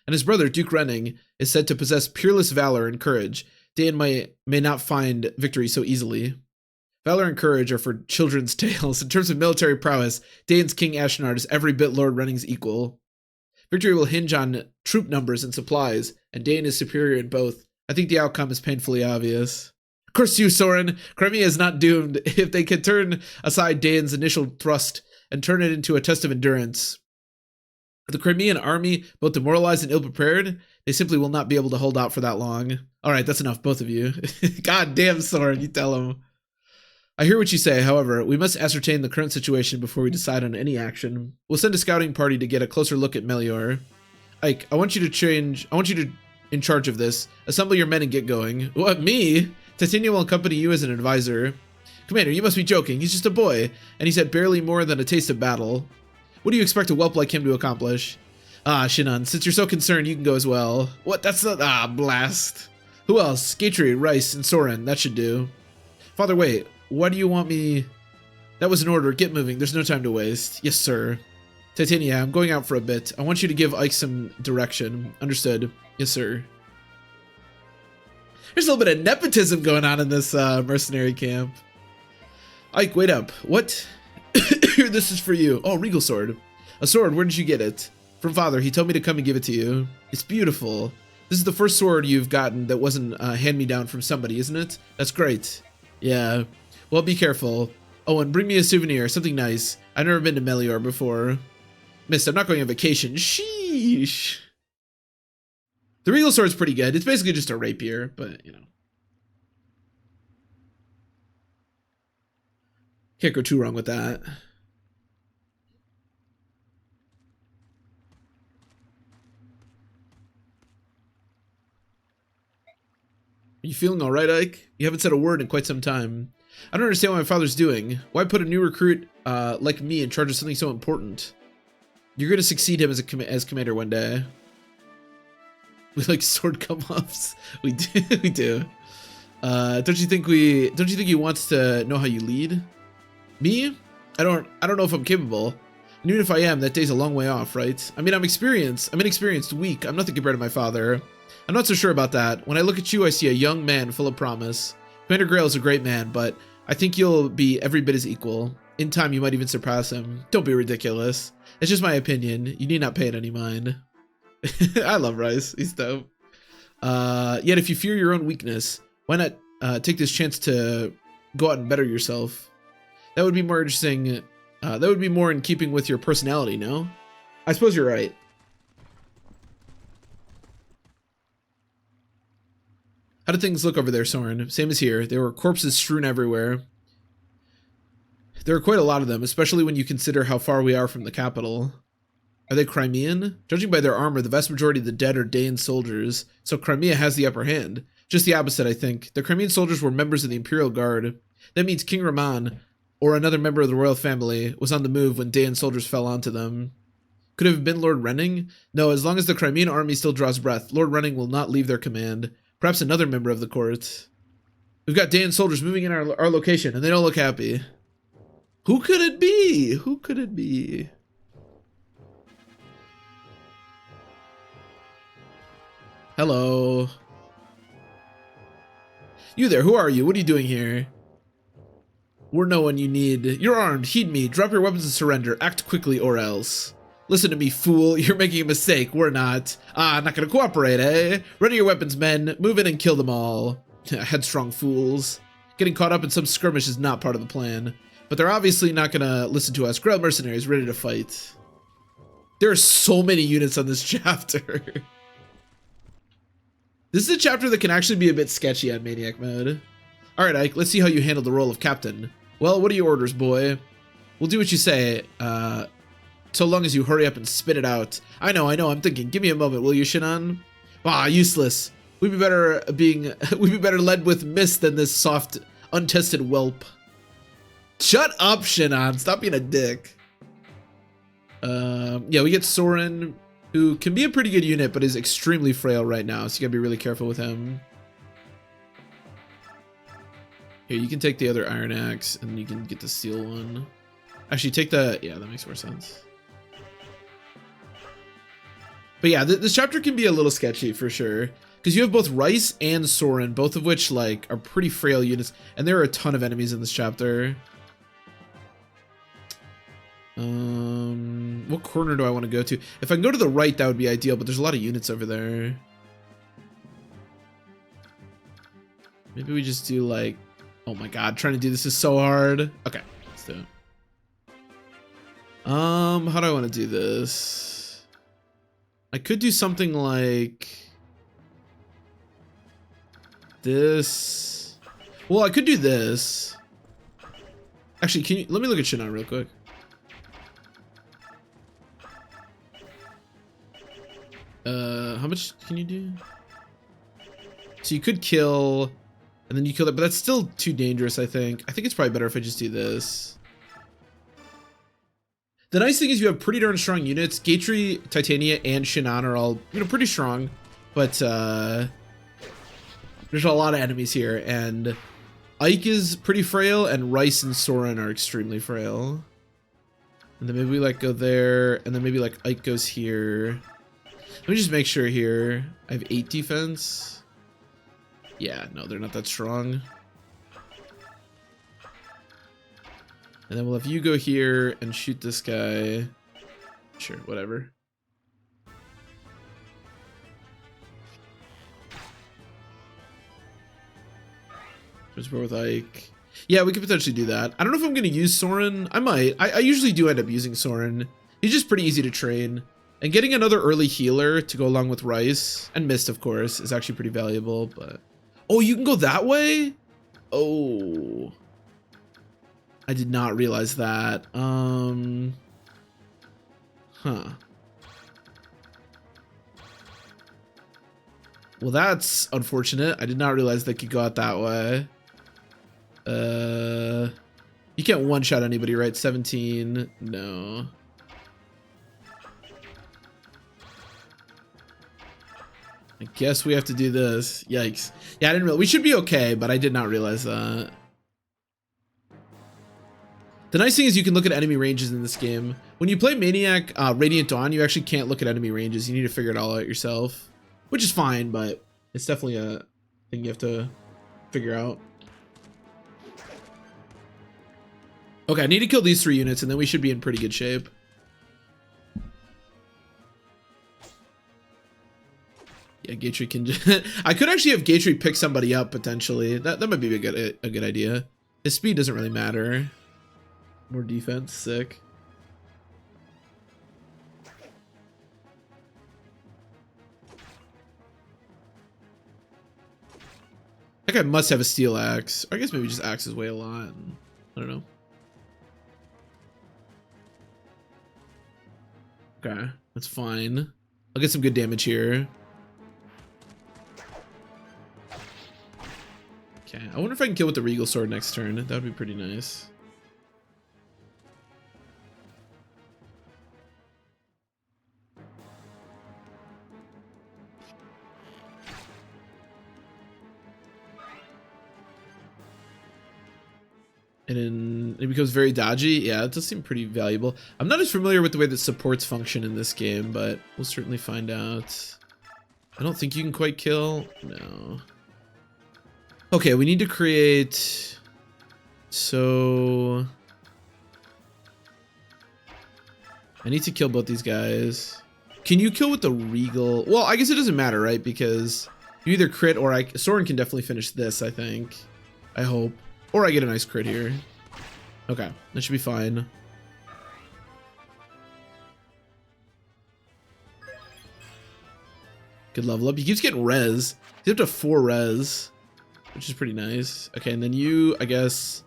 And his brother, Duke Renning, is said to possess peerless valor and courage. Dain may not find victory so easily. Valor and courage are for children's tales. In terms of military prowess, Dain's King Ashnard is every bit Lord Renning's equal. Victory will hinge on troop numbers and supplies, and Dain is superior in both. I think the outcome is painfully obvious. Curse you, Soren! Crimea is not doomed. If they could turn aside Dain's initial thrust and turn it into a test of endurance. The Crimean army, both demoralized and ill-prepared, they simply will not be able to hold out for that long. Alright, that's enough, both of you. God damn, Soren, you tell him. I hear what you say, however, we must ascertain the current situation before we decide on any action. We'll send a scouting party to get a closer look at Melior. Ike, I want you in charge of this. Assemble your men and get going. What, me? Titania will accompany you as an advisor. Commander, you must be joking. He's just a boy, and he's had barely more than a taste of battle. What do you expect a whelp like him to accomplish? Ah, Shinan, since you're so concerned, you can go as well. What? That's not... Ah, blast. Who else? Gatry, Rice, and Soren. That should do. Father, wait. Why do you want me... That was an order. Get moving. There's no time to waste. Yes, sir. Titania, I'm going out for a bit. I want you to give Ike some direction. Understood. Yes, sir. There's a little bit of nepotism going on in this mercenary camp. Ike, wait up. What? Here, this is for you. Oh, regal sword. A sword, where did you get it? From father, he told me to come and give it to you. It's beautiful. This is the first sword you've gotten that wasn't hand-me-down from somebody, isn't it? That's great. Yeah. Well, be careful. Oh, and bring me a souvenir, something nice. I've never been to Melior before. Miss, I'm not going on vacation. Sheesh. The regal sword's pretty good. It's basically just a rapier, but, you know. Can't go too wrong with that. Are you feeling alright, Ike? You haven't said a word in quite some time. I don't understand what my father's doing. Why put a new recruit like me in charge of something so important? You're gonna succeed him as commander one day. We like sword come-ups. We do. We do. Don't you think he wants to know how you lead? Me? I don't know if I'm capable. And even if I am, that day's a long way off, right? I mean, I'm inexperienced, weak. I'm nothing compared to my father. I'm not so sure about that. When I look at you, I see a young man full of promise. Commander Grail is a great man, but I think you'll be every bit as equal. In time, you might even surpass him. Don't be ridiculous. It's just my opinion. You need not pay it any mind. I love Rice. He's dope. Yet if you fear your own weakness, why not take this chance to go out and better yourself? That would be more interesting. That would be more in keeping with your personality, no? I suppose you're right. How did things look over there, Soren? Same as here. There were corpses strewn everywhere. There are quite a lot of them, especially when you consider how far we are from the capital. Are they Crimean? Judging by their armor, the vast majority of the dead are Daean soldiers, so Crimea has the upper hand. Just the opposite, I think. The Crimean soldiers were members of the Imperial Guard. That means King Raman, or another member of the royal family, was on the move when Daean soldiers fell onto them. Could it have been Lord Renning? No, as long as the Crimean army still draws breath, Lord Renning will not leave their command. Perhaps another member of the court. We've got Daean soldiers moving in our location, and they don't look happy. Who could it be? Who could it be? Hello. You there, who are you? What are you doing here? We're no one you need. You're armed, heed me, drop your weapons and surrender. Act quickly or else. Listen to me, fool, you're making a mistake, we're not. Not gonna cooperate, eh? Ready your weapons, men, move in and kill them all. Headstrong fools. Getting caught up in some skirmish is not part of the plan. But they're obviously not gonna listen to us. Grail mercenaries ready to fight. There are so many units on this chapter. This is a chapter that can actually be a bit sketchy on Maniac mode. Alright, Ike, let's see how you handle the role of captain. Well, what are your orders, boy? We'll do what you say, so long as you hurry up and spit it out. I know, I'm thinking. Give me a moment, will you, Shinan? Useless. We'd be better led with mist than this soft, untested whelp. Shut up, Shinan. Stop being a dick. Yeah, we get Soren, who can be a pretty good unit, but is extremely frail right now, so you gotta be really careful with him. Here, you can take the other iron axe, and you can get the steel one. Actually, take the... yeah, that makes more sense. But yeah, this chapter can be a little sketchy, for sure. Because you have both Rice and Soren, both of which, like, are pretty frail units. And there are a ton of enemies in this chapter. What corner do I want to go to? If I can go to the right, that would be ideal, but there's a lot of units over there. Maybe we just do, like... oh my god, trying to do this is so hard. Okay, let's do it. How do I want to do this? I could do something like this. Well, I could do this. Actually, can you let me look at Shinan real quick. How much can you do? So you could kill, and then you kill it, but that's still too dangerous, I think. I think it's probably better if I just do this. The nice thing is you have pretty darn strong units. Gatry, Titania, and Shinan are all, you know, pretty strong, but there's a lot of enemies here, and Ike is pretty frail, and Rice and Soren are extremely frail. And then maybe we like go there, and then maybe like Ike goes here. Let me just make sure here. I have 8 defense. Yeah, no, they're not that strong. And then we'll have you go here and shoot this guy. Sure, whatever. Just with Ike. Yeah, we could potentially do that. I don't know if I'm going to use Soren. I might. I usually do end up using Soren. He's just pretty easy to train. And getting another early healer to go along with Rice, and Mist, of course, is actually pretty valuable. But oh, you can go that way? Oh. I did not realize that. Huh. Well, that's unfortunate. I did not realize they could go out that way. You can't one-shot anybody, right? 17. No. I guess we have to do this. Yikes. Yeah, I didn't realize. We should be okay, but I did not realize that. The nice thing is you can look at enemy ranges in this game. When you play Maniac, Radiant Dawn, you actually can't look at enemy ranges. You need to figure it all out yourself, which is fine, but it's definitely a thing you have to figure out. Okay, I need to kill these 3 units, and then we should be in pretty good shape. Yeah, Gatry can. I could actually have Gatry pick somebody up potentially. That might be a good idea. His speed doesn't really matter. More defense, sick. That guy must have a steel axe. Or I guess maybe just axe his way a lot. I don't know. Okay, that's fine. I'll get some good damage here. Okay, I wonder if I can kill with the Regal Sword next turn. That would be pretty nice. And then it becomes very dodgy. Yeah, it does seem pretty valuable. I'm not as familiar with the way that supports function in this game, but we'll certainly find out. I don't think you can quite kill. No. Okay, we need to create... So... I need to kill both these guys. Can you kill with the Regal? Well, I guess it doesn't matter, right? Because you either crit or Soren can definitely finish this, I think. I hope. Or I get a nice crit here. Okay, that should be fine. Good level up. He keeps getting res. He's up to 4 res, which is pretty nice. Okay, and then you, I guess,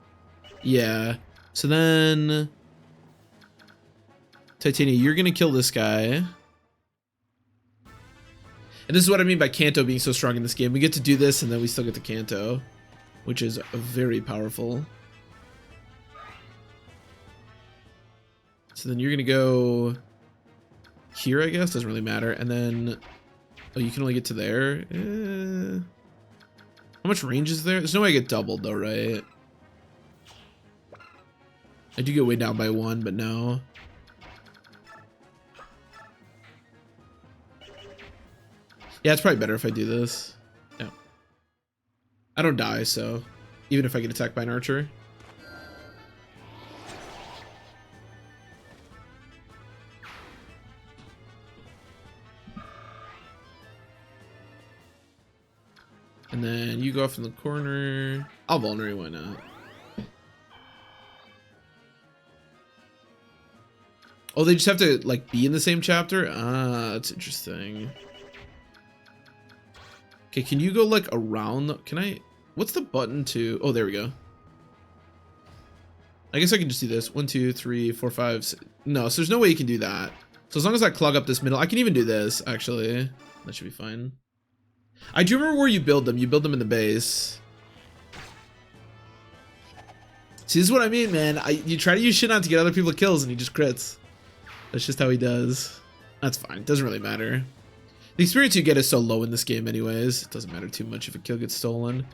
yeah. So then, Titania, you're gonna kill this guy. And this is what I mean by Kanto being so strong in this game. We get to do this, and then we still get the Kanto, which is very powerful. So then you're gonna go here, I guess. Doesn't really matter. And then, oh, you can only get to there. How much range is there? There's no way I get doubled though, right? I do get way down by 1, but no. Yeah, it's probably better if I do this. Yeah. I don't die, so even if I get attacked by an archer. And then you go off in the corner. I'll vulnerate, why not? Oh, they just have to like be in the same chapter? Ah, that's interesting. Okay, can you go like around? Can I? What's the button to? Oh, there we go. I guess I can just do this. 1, 2, 3, 4, 5. 6. No, so there's no way you can do that. So as long as I clog up this middle, I can even do this. Actually, that should be fine. I do remember where you build them. You build them in the base. See, this is what I mean, man. You try to use shit on to get other people kills, and he just crits. That's just how he does. That's fine. It doesn't really matter. The experience you get is so low in this game anyways. It doesn't matter too much if a kill gets stolen.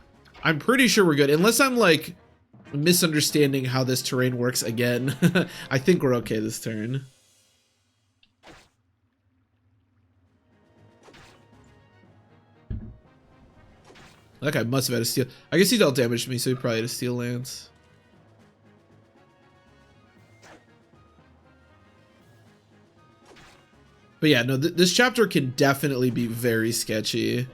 I'm pretty sure we're good. Unless I'm like misunderstanding how this terrain works again. I think we're okay this turn. That guy must have had a steel. I guess he dealt damage to me, so he probably had a steel lance. But yeah, no, this chapter can definitely be very sketchy.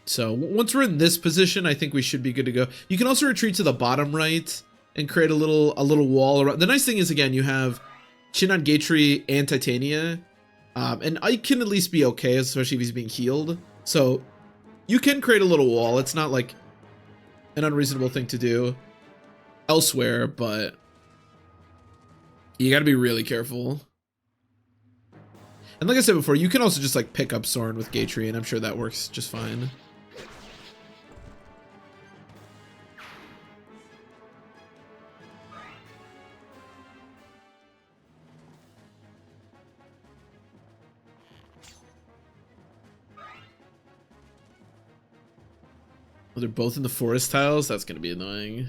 So once we're in this position, I think we should be good to go. You can also retreat to the bottom right and create a little wall around. The nice thing is, again, you have Chinon, Gatry, and Titania. And Ike can at least be okay, especially if he's being healed. So you can create a little wall. It's not like an unreasonable thing to do elsewhere, but you got to be really careful. And like I said before, you can also just like pick up Soren with Gatry, and I'm sure that works just fine. Oh, they're both in the forest tiles? That's going to be annoying.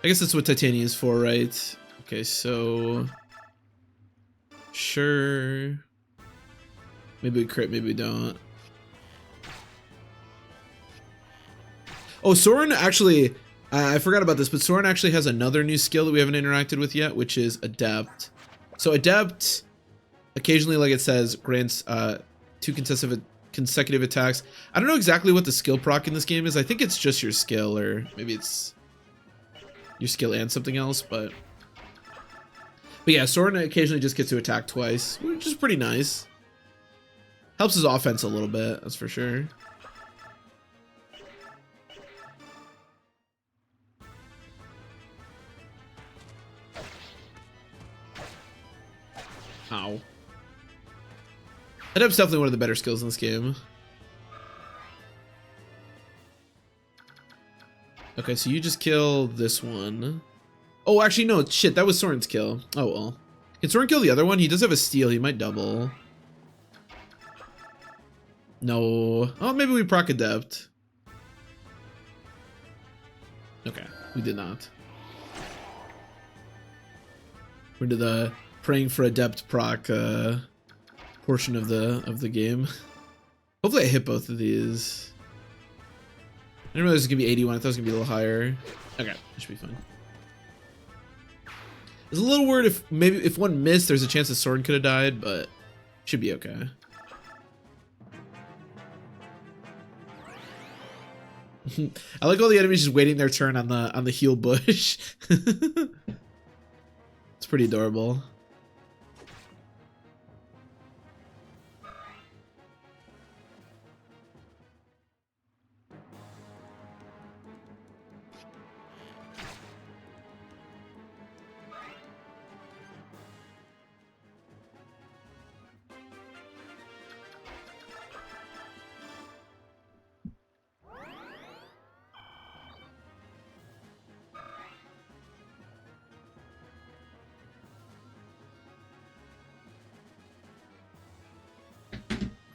I guess that's what Titania is for, right? Okay, so... Sure. Maybe we crit, maybe we don't. Oh, Soren actually... I forgot about this, but Soren actually has another new skill that we haven't interacted with yet, which is Adept. So Adept, occasionally, like it says, grants 2 consecutive attacks. I don't know exactly what the skill proc in this game is. I think it's just your skill, or maybe it's your skill and something else, but yeah, Soren occasionally just gets to attack twice, which is pretty nice. Helps his offense a little bit, that's for sure. Ow. Adept's definitely one of the better skills in this game. Okay, so you just kill this one. Oh, actually, no, shit, that was Soren's kill. Oh, well. Can Soren kill the other one? He does have a steal, he might double. No. Oh, maybe we proc Adept. Okay, we did not. We're into the praying for Adept proc portion of the game. Hopefully I hit both of these. I didn't realize it was gonna be 81. I thought it was gonna be a little higher. Okay, it should be fine. It's a little weird if one missed, there's a chance that Soren could have died, but should be okay. I like all the enemies just waiting their turn on the heal bush. It's pretty adorable.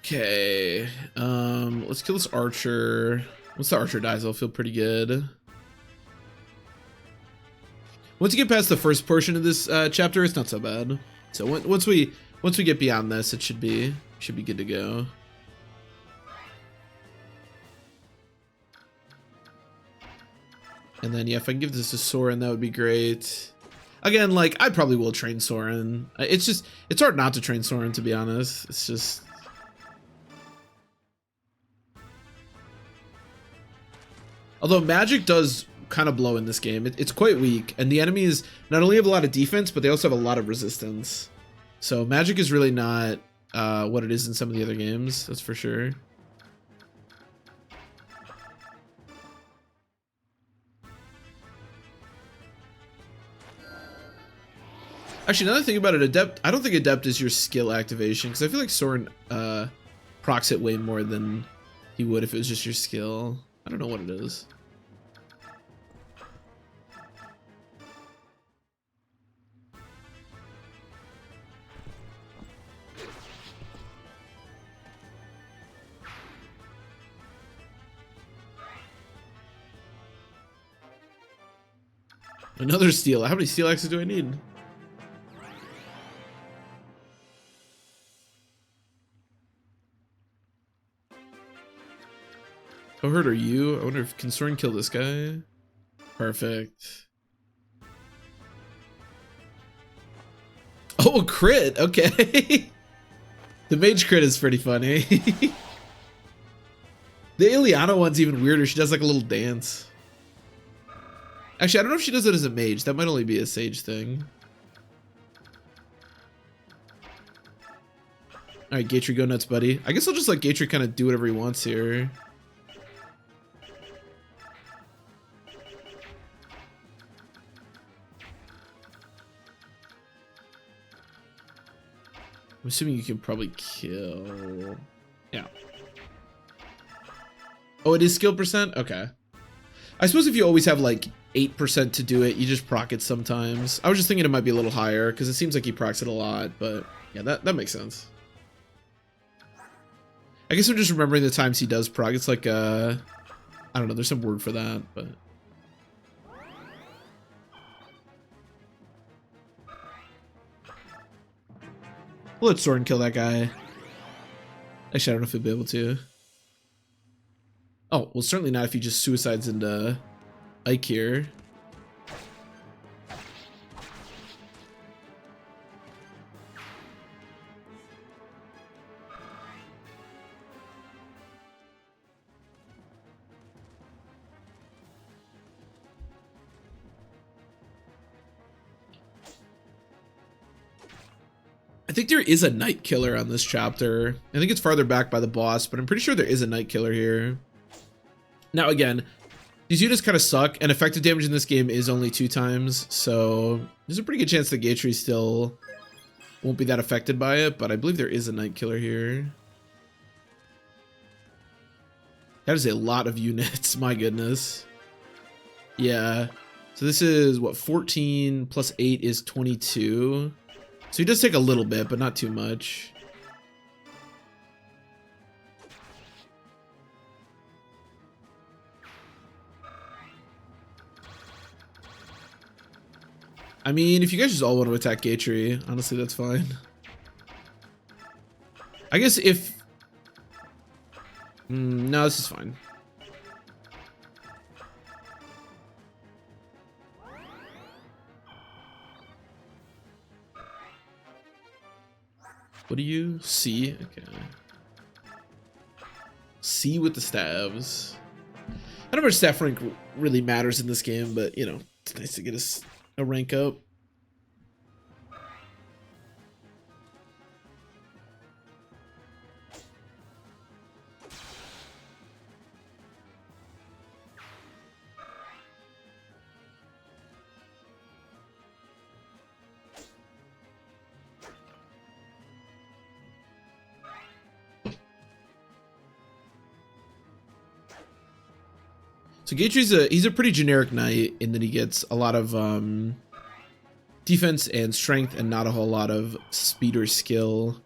Okay, let's kill this archer. Once the archer dies, I'll feel pretty good. Once you get past the first portion of this chapter, it's not so bad. So once we get beyond this, it should be good to go. And then yeah, if I can give this to Soren, that would be great. Again, like I probably will train Soren. It's hard not to train Soren, to be honest. It's just. Although magic does kind of blow in this game. It's quite weak, and the enemies not only have a lot of defense, but they also have a lot of resistance. So magic is really not what it is in some of the other games, that's for sure. Actually, another thing about it, Adept, I don't think Adept is your skill activation, because I feel like Soren procs it way more than he would if it was just your skill. I don't know what it is. Another steel. How many steel axes do I need? How hurt are you? I wonder if can Soren kill this guy? Perfect. Oh, a crit. Okay. The mage crit is pretty funny. The Ileana one's even weirder. She does like a little dance. Actually, I don't know if she does it as a mage. That might only be a sage thing. Alright, Gatry, go nuts, buddy. I guess I'll just let Gatry kind of do whatever he wants here. I'm assuming you can probably kill. Yeah. Oh, it is skill percent? Okay. I suppose if you always have like 8% to do it, you just proc it sometimes. I was just thinking it might be a little higher because it seems like he procs it a lot, but yeah, that makes sense. I guess I'm just remembering the times he does proc. It's like, I don't know, there's some word for that, but. We'll let Soren kill that guy. Actually, I don't know if he'll be able to. Oh, well, certainly not if he just suicides into Ike here. I think there is a Night Killer on this chapter. I think it's farther back by the boss, but I'm pretty sure there is a Night Killer here. Now again, these units kind of suck, and effective damage in this game is only 2 times, so there's a pretty good chance that Gatry still won't be that affected by it, but I believe there is a Night Killer here. That is a lot of units, my goodness. Yeah, so this is, what, 14 plus 8 is 22. So he does take a little bit, but not too much. I mean, if you guys just all want to attack Gatry, honestly, that's fine. I guess if... no, this is fine. What do you see? Okay. C with the stabs. I don't know if staff rank really matters in this game, but you know, it's nice to get a rank up. So Gatry's he's a pretty generic knight in that he gets a lot of defense and strength and not a whole lot of speed or skill.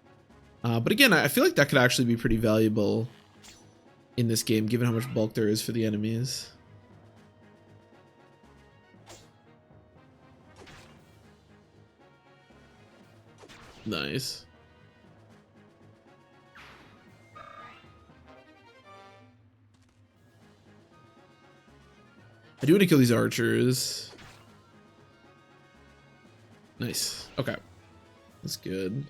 But again, I feel like that could actually be pretty valuable in this game, given how much bulk there is for the enemies. Nice. I do want to kill these archers. Nice. Okay. That's good.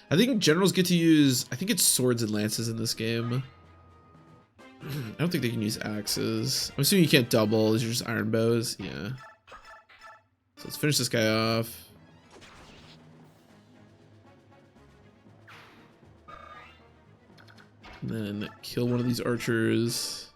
I think generals get to use, I think it's swords and lances in this game. I don't think they can use axes. I'm assuming you can't double, these are just iron bows. Yeah. So let's finish this guy off. And then kill one of these archers.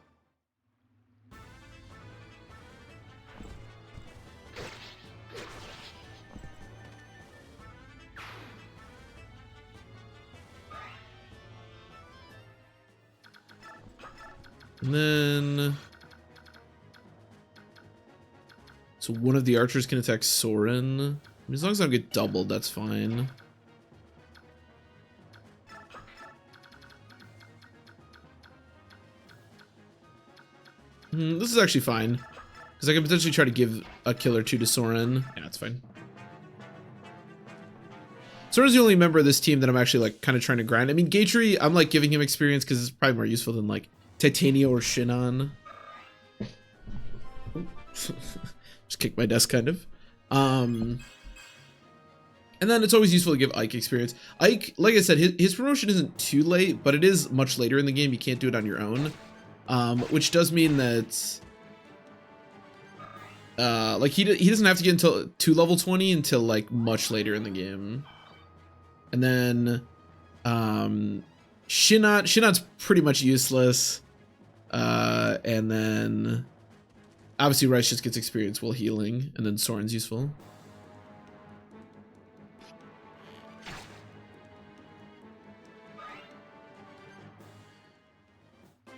And then... so one of the archers can attack Soren. I mean, as long as I don't get doubled, that's fine. This is actually fine. Because Because I can potentially try to give a kill or two to Soren. Yeah, it's fine. Soren's the only member of this team that I'm actually like kind of trying to grind. I mean, Gatry, I'm like giving him experience because it's probably more useful than like Titania or Shinon. Just kick my desk kind of. And then it's always useful to give Ike experience. Ike, like I said, his promotion isn't too late, but it is much later in the game. You can't do it on your own. Which does mean that like he doesn't have to get to level 20 until like much later in the game. And then Shinon's pretty much useless. And then obviously Rice just gets experience while healing, and then Soren's useful.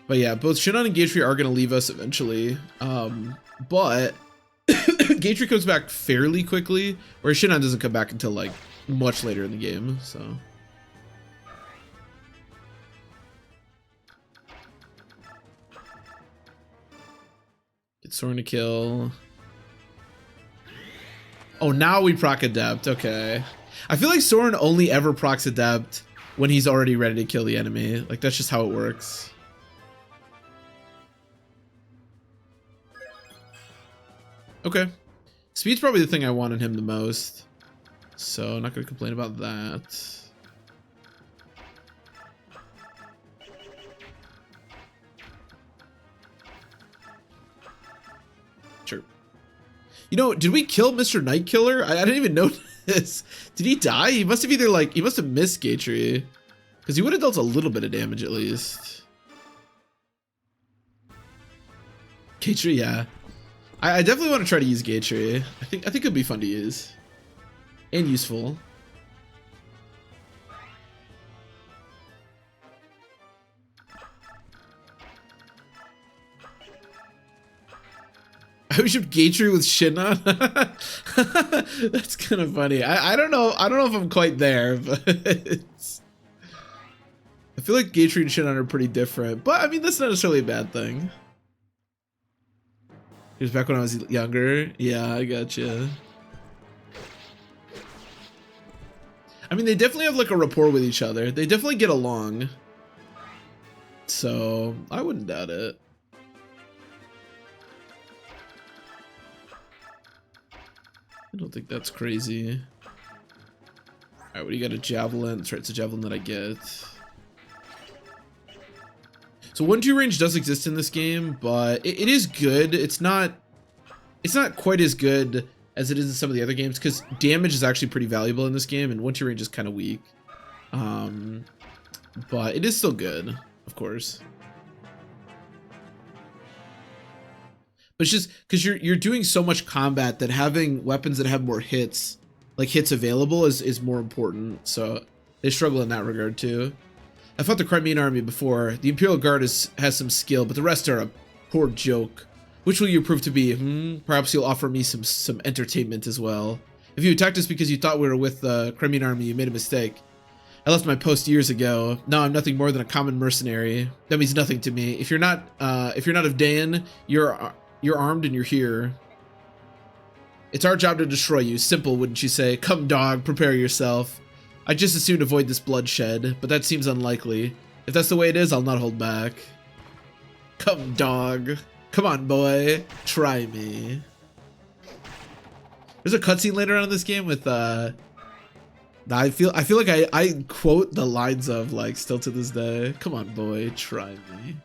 But yeah, both Shinon and Gatry are going to leave us eventually. But Gatry comes back fairly quickly, whereas Shinon doesn't come back until like much later in the game, so. Get Soren to kill. Oh, now we proc Adept, okay. I feel like Soren only ever procs Adept when he's already ready to kill the enemy. Like, that's just how it works. Okay. Speed's probably the thing I want in him the most. So, not gonna complain about that. Sure. You know, did we kill Mr. Night Killer? I didn't even notice. Did he die? He must have either like, he must have missed Gatry. Because he would have dealt a little bit of damage at least. Gatry, yeah. I definitely want to try to use Gatry. I think it'd be fun to use. And useful. I wish have Gatry with Shinon. That's kind of funny. I don't know. I don't know if I'm quite there, but it's... I feel like Gatry and Shinon are pretty different, but I mean that's not necessarily a bad thing. He was back when I was younger. Yeah, I gotcha. I mean, they definitely have like a rapport with each other. They definitely get along. So, I wouldn't doubt it. I don't think that's crazy. Alright, what do you got? A javelin? That's right, it's a javelin that I get. So 1-2 range does exist in this game, but it is good. It's not quite as good as it is in some of the other games because damage is actually pretty valuable in this game, and 1-2 range is kind of weak. But it is still good, of course. But it's just because you're doing so much combat that having weapons that have more hits, like hits available, is more important. So they struggle in that regard too. I fought the Crimean army before. The Imperial Guard has some skill, but the rest are a poor joke. Which will you prove to be? Perhaps you'll offer me some entertainment as well. If you attacked us because you thought we were with the Crimean army, you made a mistake. I left my post years ago. Now I'm nothing more than a common mercenary. That means nothing to me. If you're not of Dayan, you're armed and you're here. It's our job to destroy you. Simple, wouldn't you say? Come, dog, prepare yourself. I'd just as soon avoid this bloodshed, but that seems unlikely. If that's the way it is, I'll not hold back. Come, dog. Come on, boy. Try me. There's a cutscene later on in this game with I feel like I quote the lines of like still to this day. Come on, boy, try me.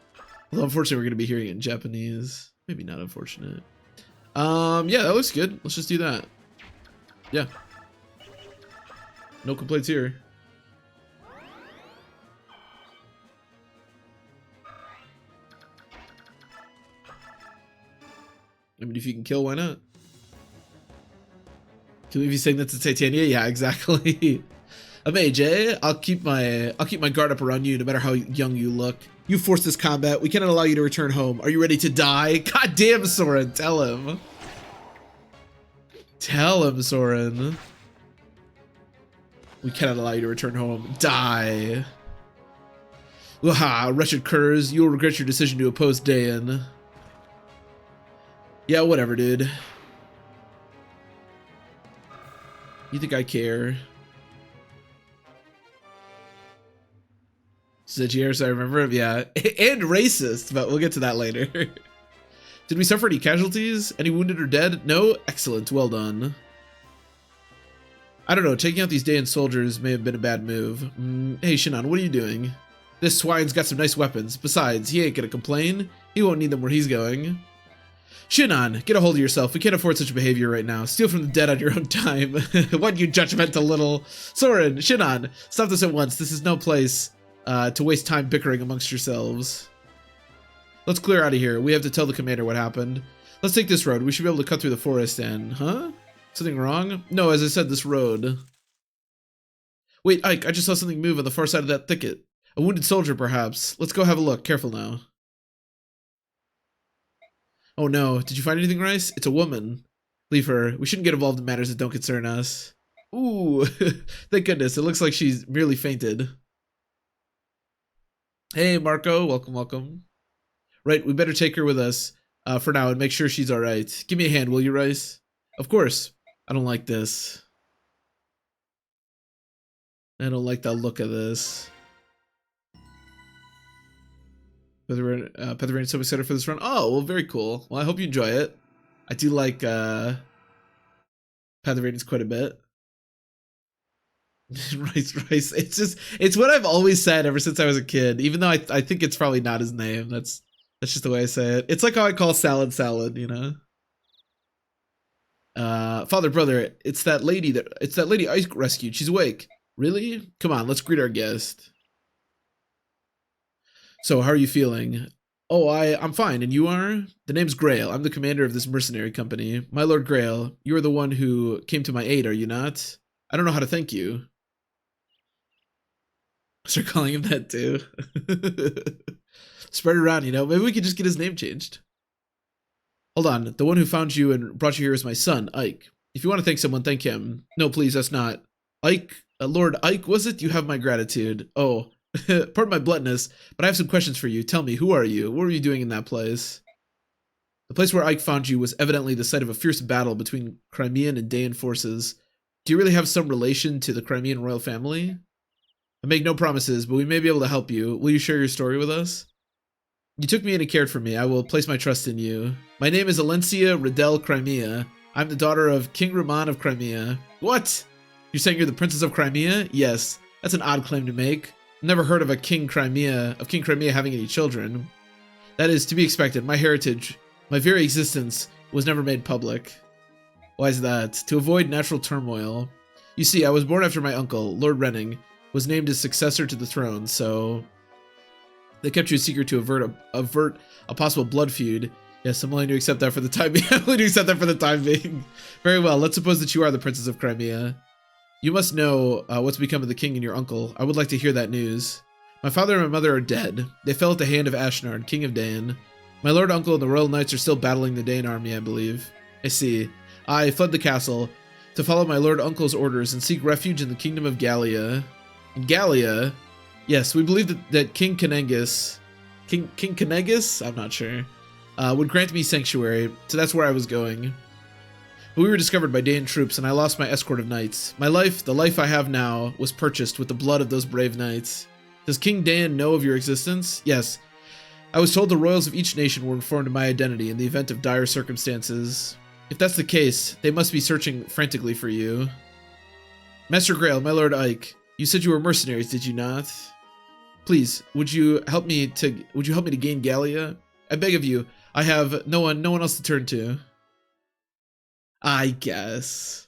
Although unfortunately we're gonna be hearing it in Japanese. Maybe not unfortunate. Yeah, that looks good. Let's just do that. Yeah. No complaints here. I mean, if you can kill, why not? Can we be saying that to Titania? Yeah, exactly. I'm AJ. I'll keep my guard up around you, no matter how young you look. You forced this combat. We cannot allow you to return home. Are you ready to die? God damn, Soren. Tell him. Tell him, Soren. We cannot allow you to return home. Die. Waha, wretched curs. You will regret your decision to oppose Dayan. Yeah, whatever, dude. You think I care? Zagier's, I remember him, yeah. And racist, but we'll get to that later. Did we suffer any casualties? Any wounded or dead? No? Excellent, well done. I don't know, taking out these Dayan soldiers may have been a bad move. Hey, Shinan, what are you doing? This swine's got some nice weapons. Besides, he ain't gonna complain. He won't need them where he's going. Shinan, get a hold of yourself. We can't afford such behavior right now. Steal from the dead on your own time. What, you judgmental little... Soren, Shinan, stop this at once. This is no place to waste time bickering amongst yourselves. Let's clear out of here. We have to tell the commander what happened. Let's take this road. We should be able to cut through the forest and... Huh? Something wrong? No, as I said, this road. Wait, Ike, I just saw something move on the far side of that thicket. A wounded soldier, perhaps. Let's go have a look. Careful now. Oh no, did you find anything, Rice? It's a woman. Leave her. We shouldn't get involved in matters that don't concern us. Ooh, thank goodness. It looks like she's merely fainted. Hey, Marco. Welcome, welcome. Right, we better take her with us for now and make sure she's alright. Give me a hand, will you, Rice? Of course. I don't like this. I don't like the look of this. Petherbane is so excited for this run. Oh, well, very cool. Well, I hope you enjoy it. I do like Petherbane quite a bit. Rice. It's what I've always said ever since I was a kid. Even though I think it's probably not his name. That's just the way I say it. It's like how I call salad, you know. Father, brother, it's that lady I rescued. She's awake. Really? Come on, let's greet our guest. So, how are you feeling? Oh, I'm fine, and you are? The name's Grail. I'm the commander of this mercenary company. My Lord Grail, you are the one who came to my aid, are you not? I don't know how to thank you. Start calling him that too. Spread it around, you know? Maybe we could just get his name changed. Hold on, the one who found you and brought you here is my son, Ike. If you want to thank someone, thank him. No, please, that's not. Ike, Lord Ike, was it? You have my gratitude. Oh. Pardon my bluntness, but I have some questions for you. Tell me, who are you? What were you doing in that place? The place where Ike found you was evidently the site of a fierce battle between Crimean and Dayan forces. Do you really have some relation to the Crimean royal family? I make no promises, but we may be able to help you. Will you share your story with us? You took me in and cared for me. I will place my trust in you. My name is Alencia Riddell Crimea. I'm the daughter of King Raman of Crimea. What? You're saying you're the princess of Crimea? Yes. That's an odd claim to make. Never heard of King Crimea having any children. That is to be expected. My heritage, my very existence, was never made public. Why is that? To avoid natural turmoil. You see, I was born after my uncle, Lord Renning, was named as successor to the throne, so they kept you a secret to avert a possible blood feud. Yes, I'm willing to accept that for the time being. I'm willing to accept that for the time being. Very well, let's suppose that you are the Princess of Crimea. You must know what's become of the king and your uncle. I would like to hear that news. My father and my mother are dead. They fell at the hand of Ashnard, king of Dayan. My lord uncle and the royal knights are still battling the Dayan army, I believe. I see. I fled the castle to follow my lord uncle's orders and seek refuge in the kingdom of Gallia. In Gallia? Yes, we believe that King Kanengus... King Kanengus? I'm not sure. Would grant me sanctuary, so that's where I was going. But we were discovered by Dayan troops, and I lost my escort of knights. My life, the life I have now, was purchased with the blood of those brave knights. Does King Dayan know of your existence? Yes. I was told the royals of each nation were informed of my identity in the event of dire circumstances. If that's the case, they must be searching frantically for you. Master Grail, my lord Ike, you said you were mercenaries, did you not? Please, would you help me to gain Gallia? I beg of you. I have no one else to turn to. I guess.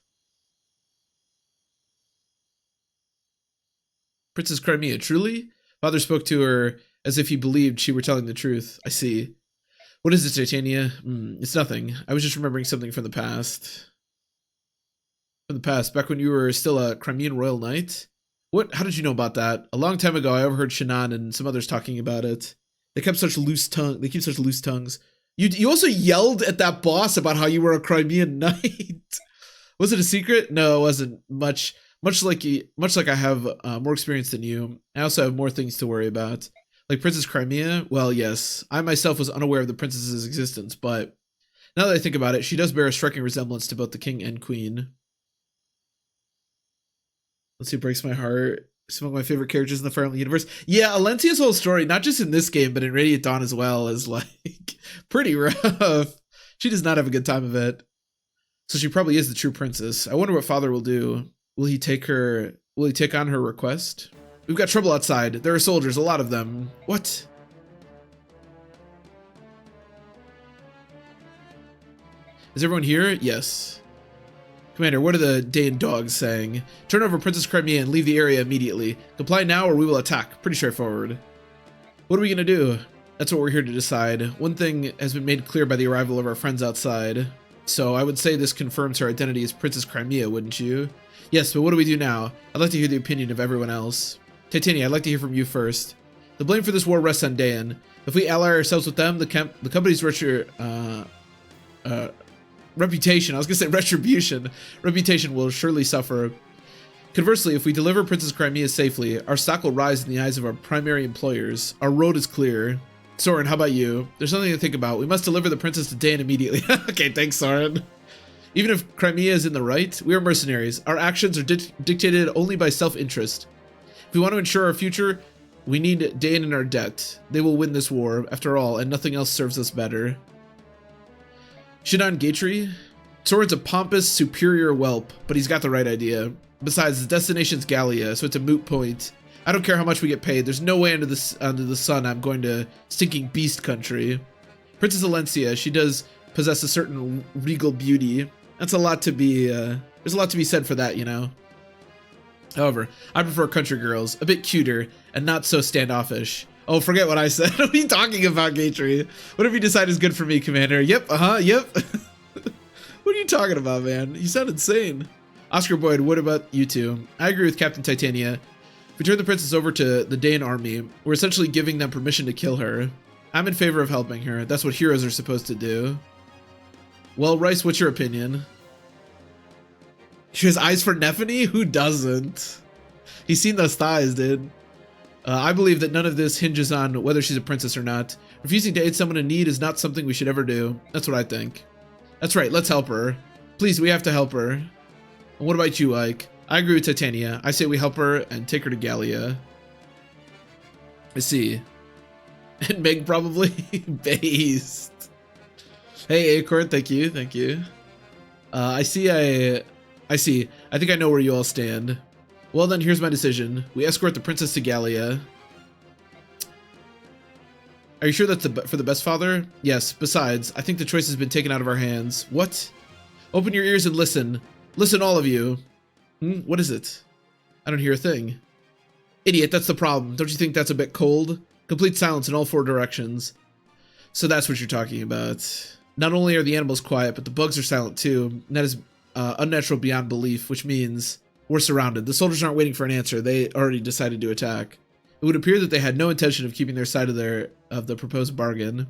Princess Crimea, truly? Father spoke to her as if he believed she were telling the truth. I see. What is it, Titania? It's nothing. I was just remembering something from the past. From the past, back when you were still a Crimean royal knight? What? How did you know about that? A long time ago, I overheard Shinan and some others talking about it. They keep such loose tongues. You also yelled at that boss about how you were a Crimean knight. Was it a secret? No, it wasn't. Much like I have more experience than you. I also have more things to worry about. Like Princess Crimea? Well, yes. I myself was unaware of the princess's existence, but Now that I think about it, she does bear a striking resemblance to both the king and queen. Let's see, breaks my heart. Some of my favorite characters in the Fire Emblem universe. Yeah, Alencia's whole story, not just in this game, but in Radiant Dawn as well, is like pretty rough. She does not have a good time of it. So she probably is the true princess. I wonder what father will do. Will he take on her request? We've got trouble outside. There are soldiers, a lot of them. What? Is everyone here? Yes. Commander, what are the Dane dogs saying? Turn over Princess Crimea and leave the area immediately. Comply now or we will attack. Pretty straightforward. What are we gonna do? That's what we're here to decide. One thing has been made clear by the arrival of our friends outside. So I would say this confirms her identity as Princess Crimea, wouldn't you? Yes, but what do we do now? I'd like to hear the opinion of everyone else. Titania, I'd like to hear from you first. The blame for this war rests on Dayan. If we ally ourselves with them, the company's reputation, I was gonna say retribution, reputation will surely suffer. Conversely, if we deliver Princess Crimea safely, our stock will rise in the eyes of our primary employers. Our road is clear. Soren, how about you? There's something to think about. We must deliver the princess to Dayan immediately. Okay, thanks, Soren. Even if Crimea is in the right, we are mercenaries. Our actions are dictated only by self-interest. If we want to ensure our future, we need Dayan in our debt. They will win this war, after all, and nothing else serves us better. Shidan Gatri? Soren's a pompous, superior whelp, but he's got the right idea. Besides, the destination's Gallia, so it's a moot point. I don't care how much we get paid. There's no way under the sun I'm going to stinking beast country. Princess Alencia, she does possess a certain regal beauty. That's a lot to be, there's a lot to be said for that, you know. However, I prefer country girls, a bit cuter, and not so standoffish. Oh, forget what I said. What are you talking about, Gatry? Whatever you decide is good for me, Commander. Yep, yep. What are you talking about, man? You sound insane. Oscar Boyd, what about you two? I agree with Captain Titania. If we turn the princess over to the Dayan army, we're essentially giving them permission to kill her. I'm in favor of helping her. That's what heroes are supposed to do. Well, Rice, what's your opinion? She has eyes for Nephany? Who doesn't? He's seen those thighs, dude. I believe that none of this hinges on whether she's a princess or not. Refusing to aid someone in need is not something we should ever do. That's what I think. That's right, let's help her. Please, we have to help her. And what about you, Ike? I agree with Titania. I say we help her and take her to Gallia. I see. And Meg probably. Based. Hey, Acorn, thank you, thank you. I see. I think I know where you all stand. Well then, here's my decision. We escort the princess to Gallia. Are you sure that's for the best, Father? Yes, besides, I think the choice has been taken out of our hands. What? Open your ears and listen. Listen, all of you. What is it? I don't hear a thing. Idiot, that's the problem. Don't you think that's a bit cold? Complete silence in all four directions. So that's what you're talking about. Not only are the animals quiet, but the bugs are silent too. And that is unnatural beyond belief, which means we're surrounded. The soldiers aren't waiting for an answer. They already decided to attack. It would appear that they had no intention of keeping their side of the proposed bargain.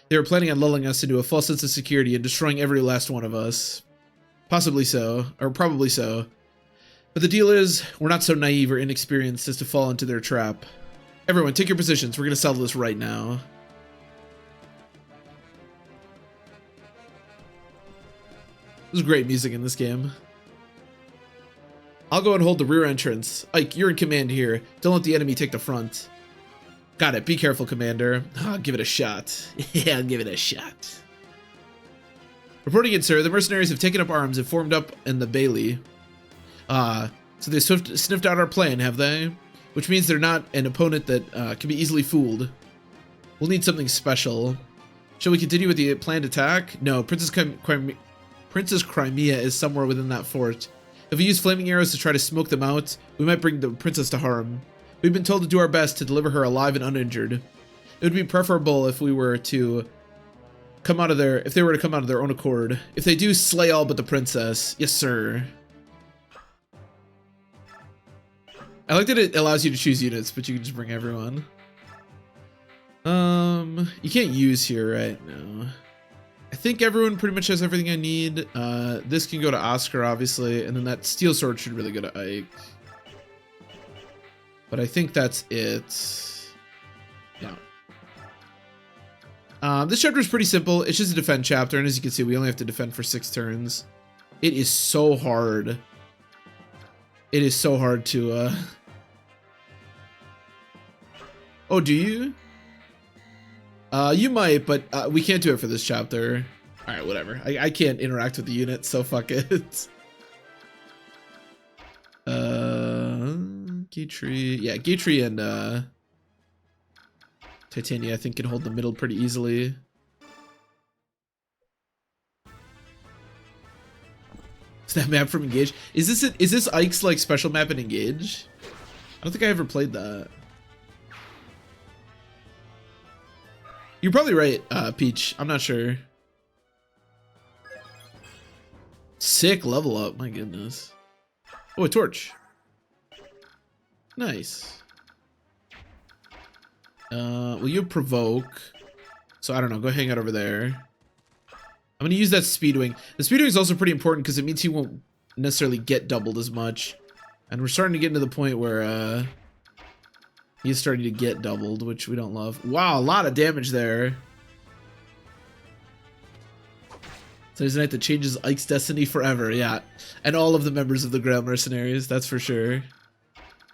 They were planning on lulling us into a false sense of security and destroying every last one of us. Possibly so, or probably so. But the deal is, we're not so naive or inexperienced as to fall into their trap. Everyone, take your positions. We're going to settle this right now. There's great music in this game. I'll go and hold the rear entrance. Ike, you're in command here. Don't let the enemy take the front. Got it. Be careful, Commander. I'll give it a shot. Yeah, I'll give it a shot. Reporting in, sir. The mercenaries have taken up arms and formed up in the Bailey. So they sniffed out our plan, have they? Which means they're not an opponent that can be easily fooled. We'll need something special. Shall we continue with the planned attack? No, Princess Crimea is somewhere within that fort. If we use flaming arrows to try to smoke them out, we might bring the princess to harm. We've been told to do our best to deliver her alive and uninjured. It would be preferable if we were to come out of their, if they were to come out of their own accord. If they do, slay all but the princess. Yes, sir. I like that it allows you to choose units, but you can just bring everyone. You can't use here, right? No. I think everyone pretty much has everything I need. This can go to Oscar, obviously, and then that steel sword should really go to Ike. But I think that's it. Yeah. This chapter is pretty simple. It's just a defend chapter, and as you can see, we only have to defend for 6 turns. It is so hard. It is so hard to, Oh, do you? You might, but we can't do it for this chapter. Alright, whatever. I can't interact with the unit, so fuck it. Gatry. Yeah, Gatry and, Titania, I think, can hold the middle pretty easily. Is that map from Engage? Is this Ike's like special map in Engage? I don't think I ever played that. You're probably right, Peach. I'm not sure. Sick level up, my goodness. Oh, a torch. Nice. Will you provoke? So I don't know, go hang out over there. I'm gonna use that speedwing. The speedwing is also pretty important because it means he won't necessarily get doubled as much. And we're starting to get into the point where he's starting to get doubled, which we don't love. Wow, a lot of damage there. So he's a knight that changes Ike's destiny forever, yeah. And all of the members of the Grail Mercenaries, that's for sure.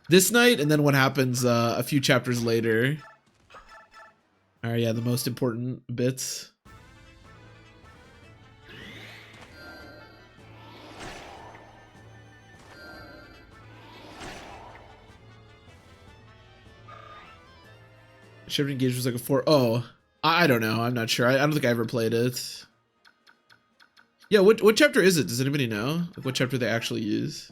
This night, and then what happens a few chapters later. Alright, yeah, the most important bits. Shift Engage was like a 4. Oh, I don't know. I'm not sure. I don't think I ever played it. Yeah, what chapter is it? Does anybody know? Like what chapter they actually use?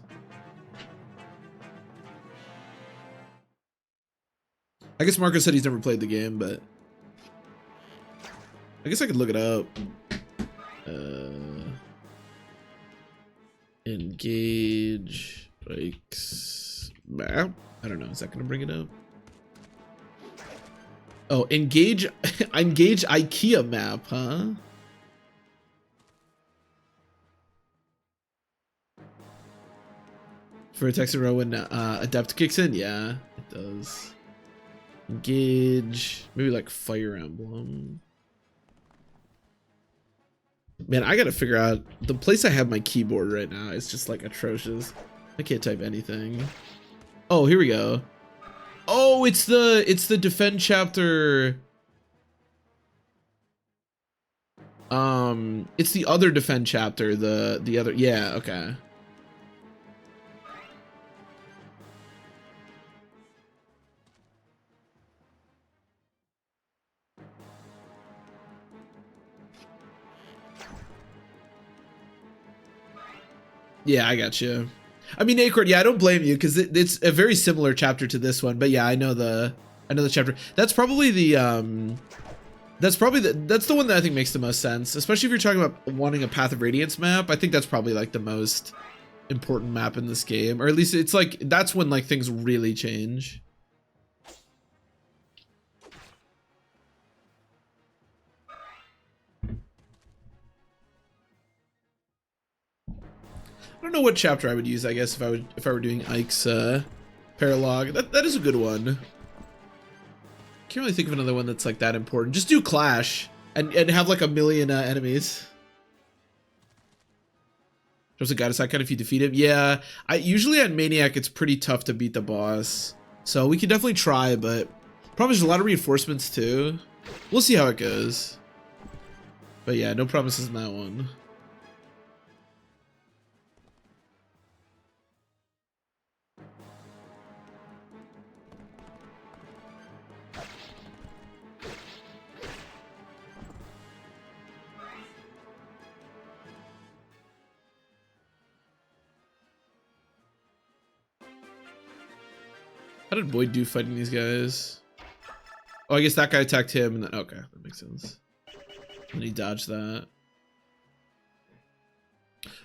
I guess Marco said he's never played the game, but I guess I could look it up. Engage Ike's map. I don't know. Is that gonna bring it up? Oh, engage IKEA map, huh? For a text in row when Adept kicks in? Yeah, it does. Engage, maybe like Fire Emblem. Man, I gotta figure out, the place I have my keyboard right now is just like atrocious. I can't type anything. Oh, here we go. Oh, it's the defend chapter. It's the other defend chapter, the other, yeah, okay. Yeah, I got you. I mean, Acorn, yeah, I don't blame you because it's a very similar chapter to this one. But yeah, I know the chapter. That's probably the that's the one that I think makes the most sense, especially if you're talking about wanting a Path of Radiance map. I think that's probably like the most important map in this game, or at least it's like that's when like things really change. I don't know what chapter I would use, I guess, if I were doing Ike's Prologue. That is a good one. Can't really think of another one that's like that important. Just do Clash and have like a million enemies. There's a goddess icon if you defeat him. Yeah, usually on Maniac it's pretty tough to beat the boss, so we can definitely try. But probably there's a lot of reinforcements too. We'll see how it goes. But yeah, no promises in that one. How did Boyd do fighting these guys? Oh, I guess that guy attacked him, and then okay, that makes sense. And he dodged that.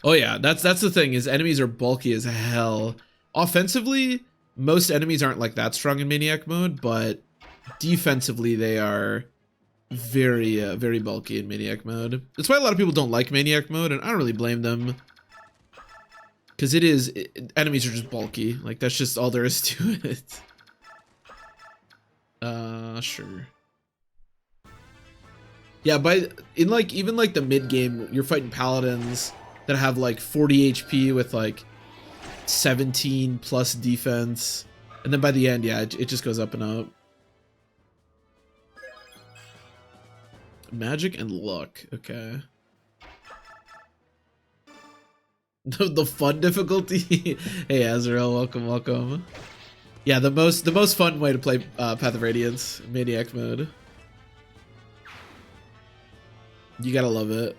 Oh yeah, that's the thing, is enemies are bulky as hell. Offensively, most enemies aren't like that strong in Maniac mode, but defensively they are very very bulky in Maniac mode. That's why a lot of people don't like Maniac mode, and I don't really blame them. Because enemies are just bulky. Like, that's just all there is to it. Sure. Yeah, in like even like the mid game, you're fighting paladins that have like 40 HP with like 17 plus defense, and then by the end, yeah, it just goes up and up. Magic and luck. Okay. The fun difficulty. Hey Azrael, welcome, welcome. Yeah, the most fun way to play Path of Radiance, Maniac mode. You gotta love it.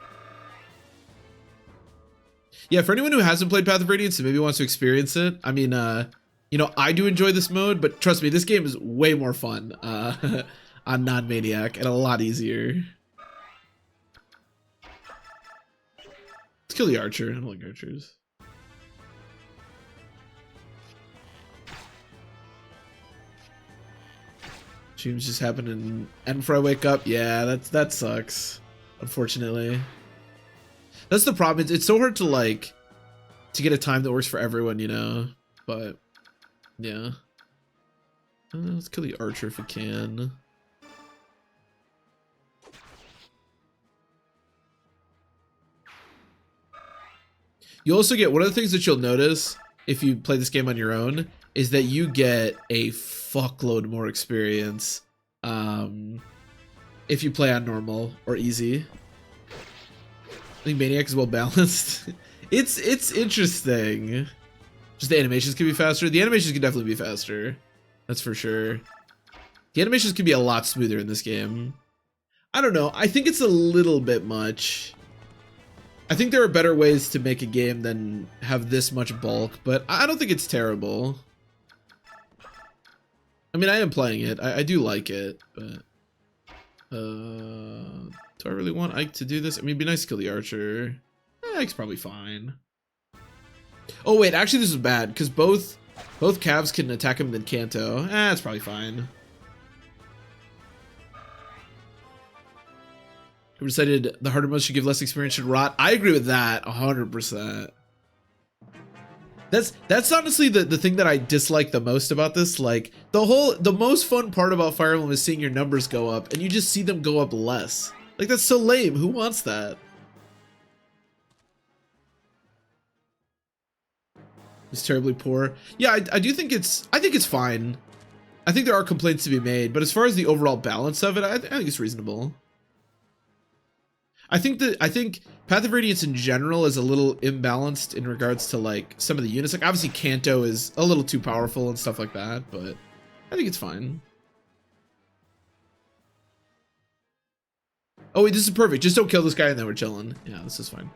Yeah, for anyone who hasn't played Path of Radiance and maybe wants to experience it, I mean, you know, I do enjoy this mode, but trust me, this game is way more fun on non-Maniac and a lot easier. Let's kill the archer. I don't like archers. Dreams just happening and before I wake up. Yeah, that sucks. Unfortunately. That's the problem. It's so hard to like to get a time that works for everyone, you know. But yeah. Let's kill the archer if we can. You also get, one of the things that you'll notice if you play this game on your own is that you get a fuckload more experience if you play on normal or easy. I think Maniac is well balanced. It's interesting. Just the animations can be faster. The animations can definitely be faster. That's for sure. The animations can be a lot smoother in this game. I don't know. I think it's a little bit much. I think there are better ways to make a game than have this much bulk, but I don't think it's terrible. I mean, I am playing it. I do like it, but... do I really want Ike to do this? I mean, it'd be nice to kill the archer. Ike's probably fine. Oh, wait, actually this is bad, because both calves can attack him, then Kanto. That's probably fine. Who decided the harder modes should give less experience should rot? I agree with that 100%. That's honestly the thing that I dislike the most about this. Like the most fun part about Fire Emblem is seeing your numbers go up and you just see them go up less. Like that's so lame. Who wants that? It's terribly poor. Yeah, I do think it's fine. I think there are complaints to be made, but as far as the overall balance of it, I think it's reasonable. I think Path of Radiance in general is a little imbalanced in regards to like some of the units. Like obviously Kanto is a little too powerful and stuff like that, but I think it's fine. Oh wait, this is perfect. Just don't kill this guy and then we're chilling. Yeah, this is fine.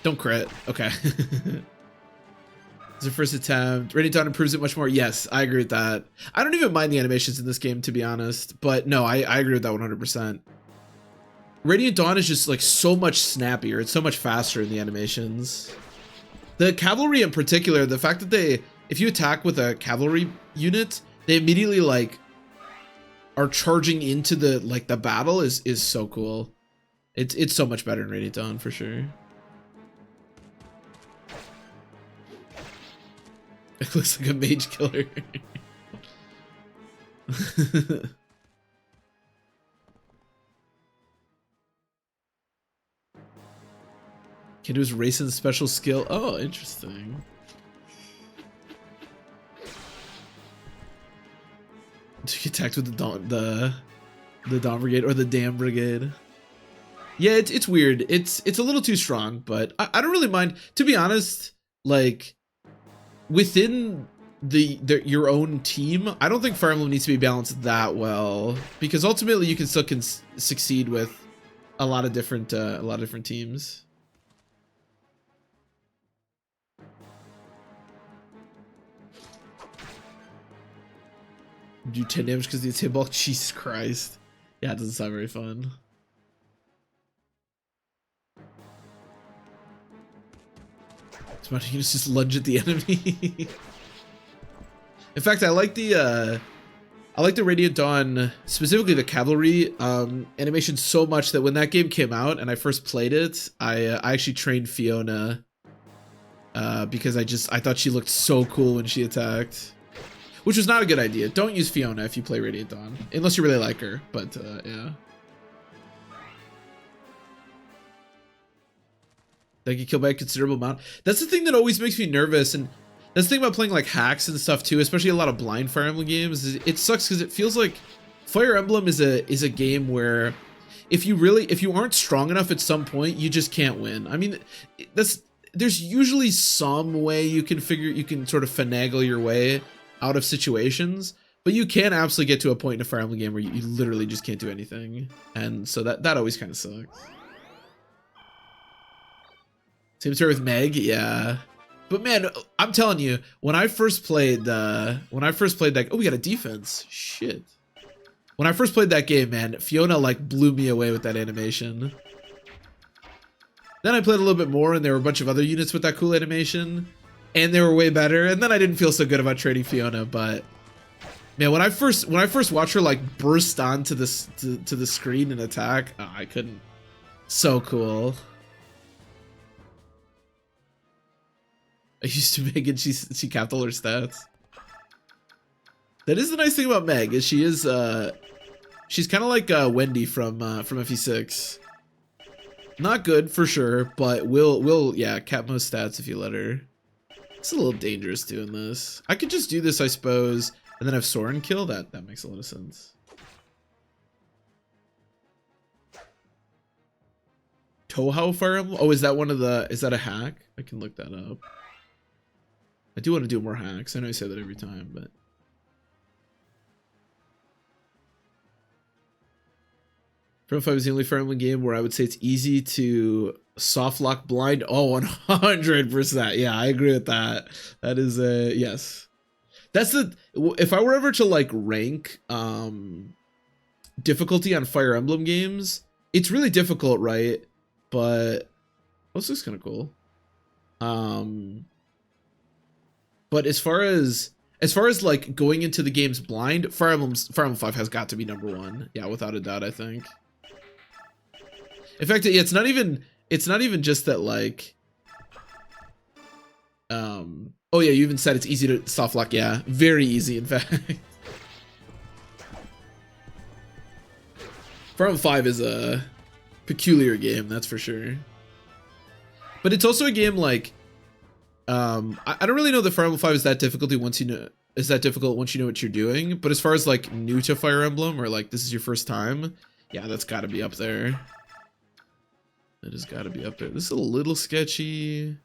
Don't crit. Okay. It's the first attempt. Radiant Dawn improves it much more. Yes, I agree with that. I don't even mind the animations in this game, to be honest. But no, I agree with that 100%. Radiant Dawn is just like so much snappier. It's so much faster in the animations. The cavalry in particular, the fact that if you attack with a cavalry unit, they immediately like are charging into the battle is so cool. It's so much better in Radiant Dawn for sure. It looks like a mage killer. Can do his racing special skill. Oh, interesting. To get attacked with the Dawn Brigade or the Damn Brigade. Yeah, it's weird. It's a little too strong, but I don't really mind. To be honest, like within your own team, I don't think Fire Emblem needs to be balanced that well because ultimately you can still succeed with a lot of different teams. Do 10 damage because it's hit bulk. Jesus Christ. Yeah, it doesn't sound very fun. So you can just lunge at the enemy. In fact, I like the Radiant Dawn, specifically the cavalry animation so much that when that game came out and I first played it, I actually trained Fiona because I thought she looked so cool when she attacked. Which was not a good idea. Don't use Fiona if you play Radiant Dawn. Unless you really like her, but yeah. That get killed by a considerable amount. That's the thing that always makes me nervous, and that's the thing about playing like hacks and stuff too, especially a lot of blind Fire Emblem games. Is it sucks because it feels like Fire Emblem is a game where if you aren't strong enough at some point, you just can't win. I mean, there's usually some way you can sort of finagle your way out of situations, but you can absolutely get to a point in a Fire Emblem game where you literally just can't do anything, and so that always kind of sucks. Same story with Meg, yeah. But man, I'm telling you, when I first played that, oh, we got a defense. Shit. When I first played that game, man, Fiona like blew me away with that animation. Then I played a little bit more, and there were a bunch of other units with that cool animation, and they were way better. And then I didn't feel so good about trading Fiona, but man, when I first watched her like burst onto this to the screen and attack, oh, I couldn't. So cool. I used to Meg, and she capped all her stats. That is the nice thing about Meg, is she's kind of like Wendy from FE6. Not good for sure, but will yeah, cap most stats if you let her. It's a little dangerous doing this. I could just do this, I suppose, and then have Soren kill. That makes a lot of sense. Touhou Fire Emblem? Oh, is that a hack? I can look that up. I do want to do more hacks. I know I say that every time, but Fire Emblem 5 is the only Fire Emblem game where I would say it's easy to soft lock blind. Oh, 100%. Yeah, I agree with that. That is a yes. That's if I were ever to like rank difficulty on Fire Emblem games, it's really difficult, right? But this looks kind of cool. But as far as like going into the games blind, Fire Emblem 5 has got to be #1. Yeah, without a doubt, I think. In fact, it's not even just that like oh yeah, you even said it's easy to soft lock. Yeah, very easy, in fact. Fire Emblem 5 is a peculiar game, that's for sure. But it's also a game like I don't really know that Fire Emblem 5 is that difficult once you know what you're doing, but as far as like new to Fire Emblem, or like this is your first time, yeah, that's got to be up there. That has got to be up there. This is a little sketchy.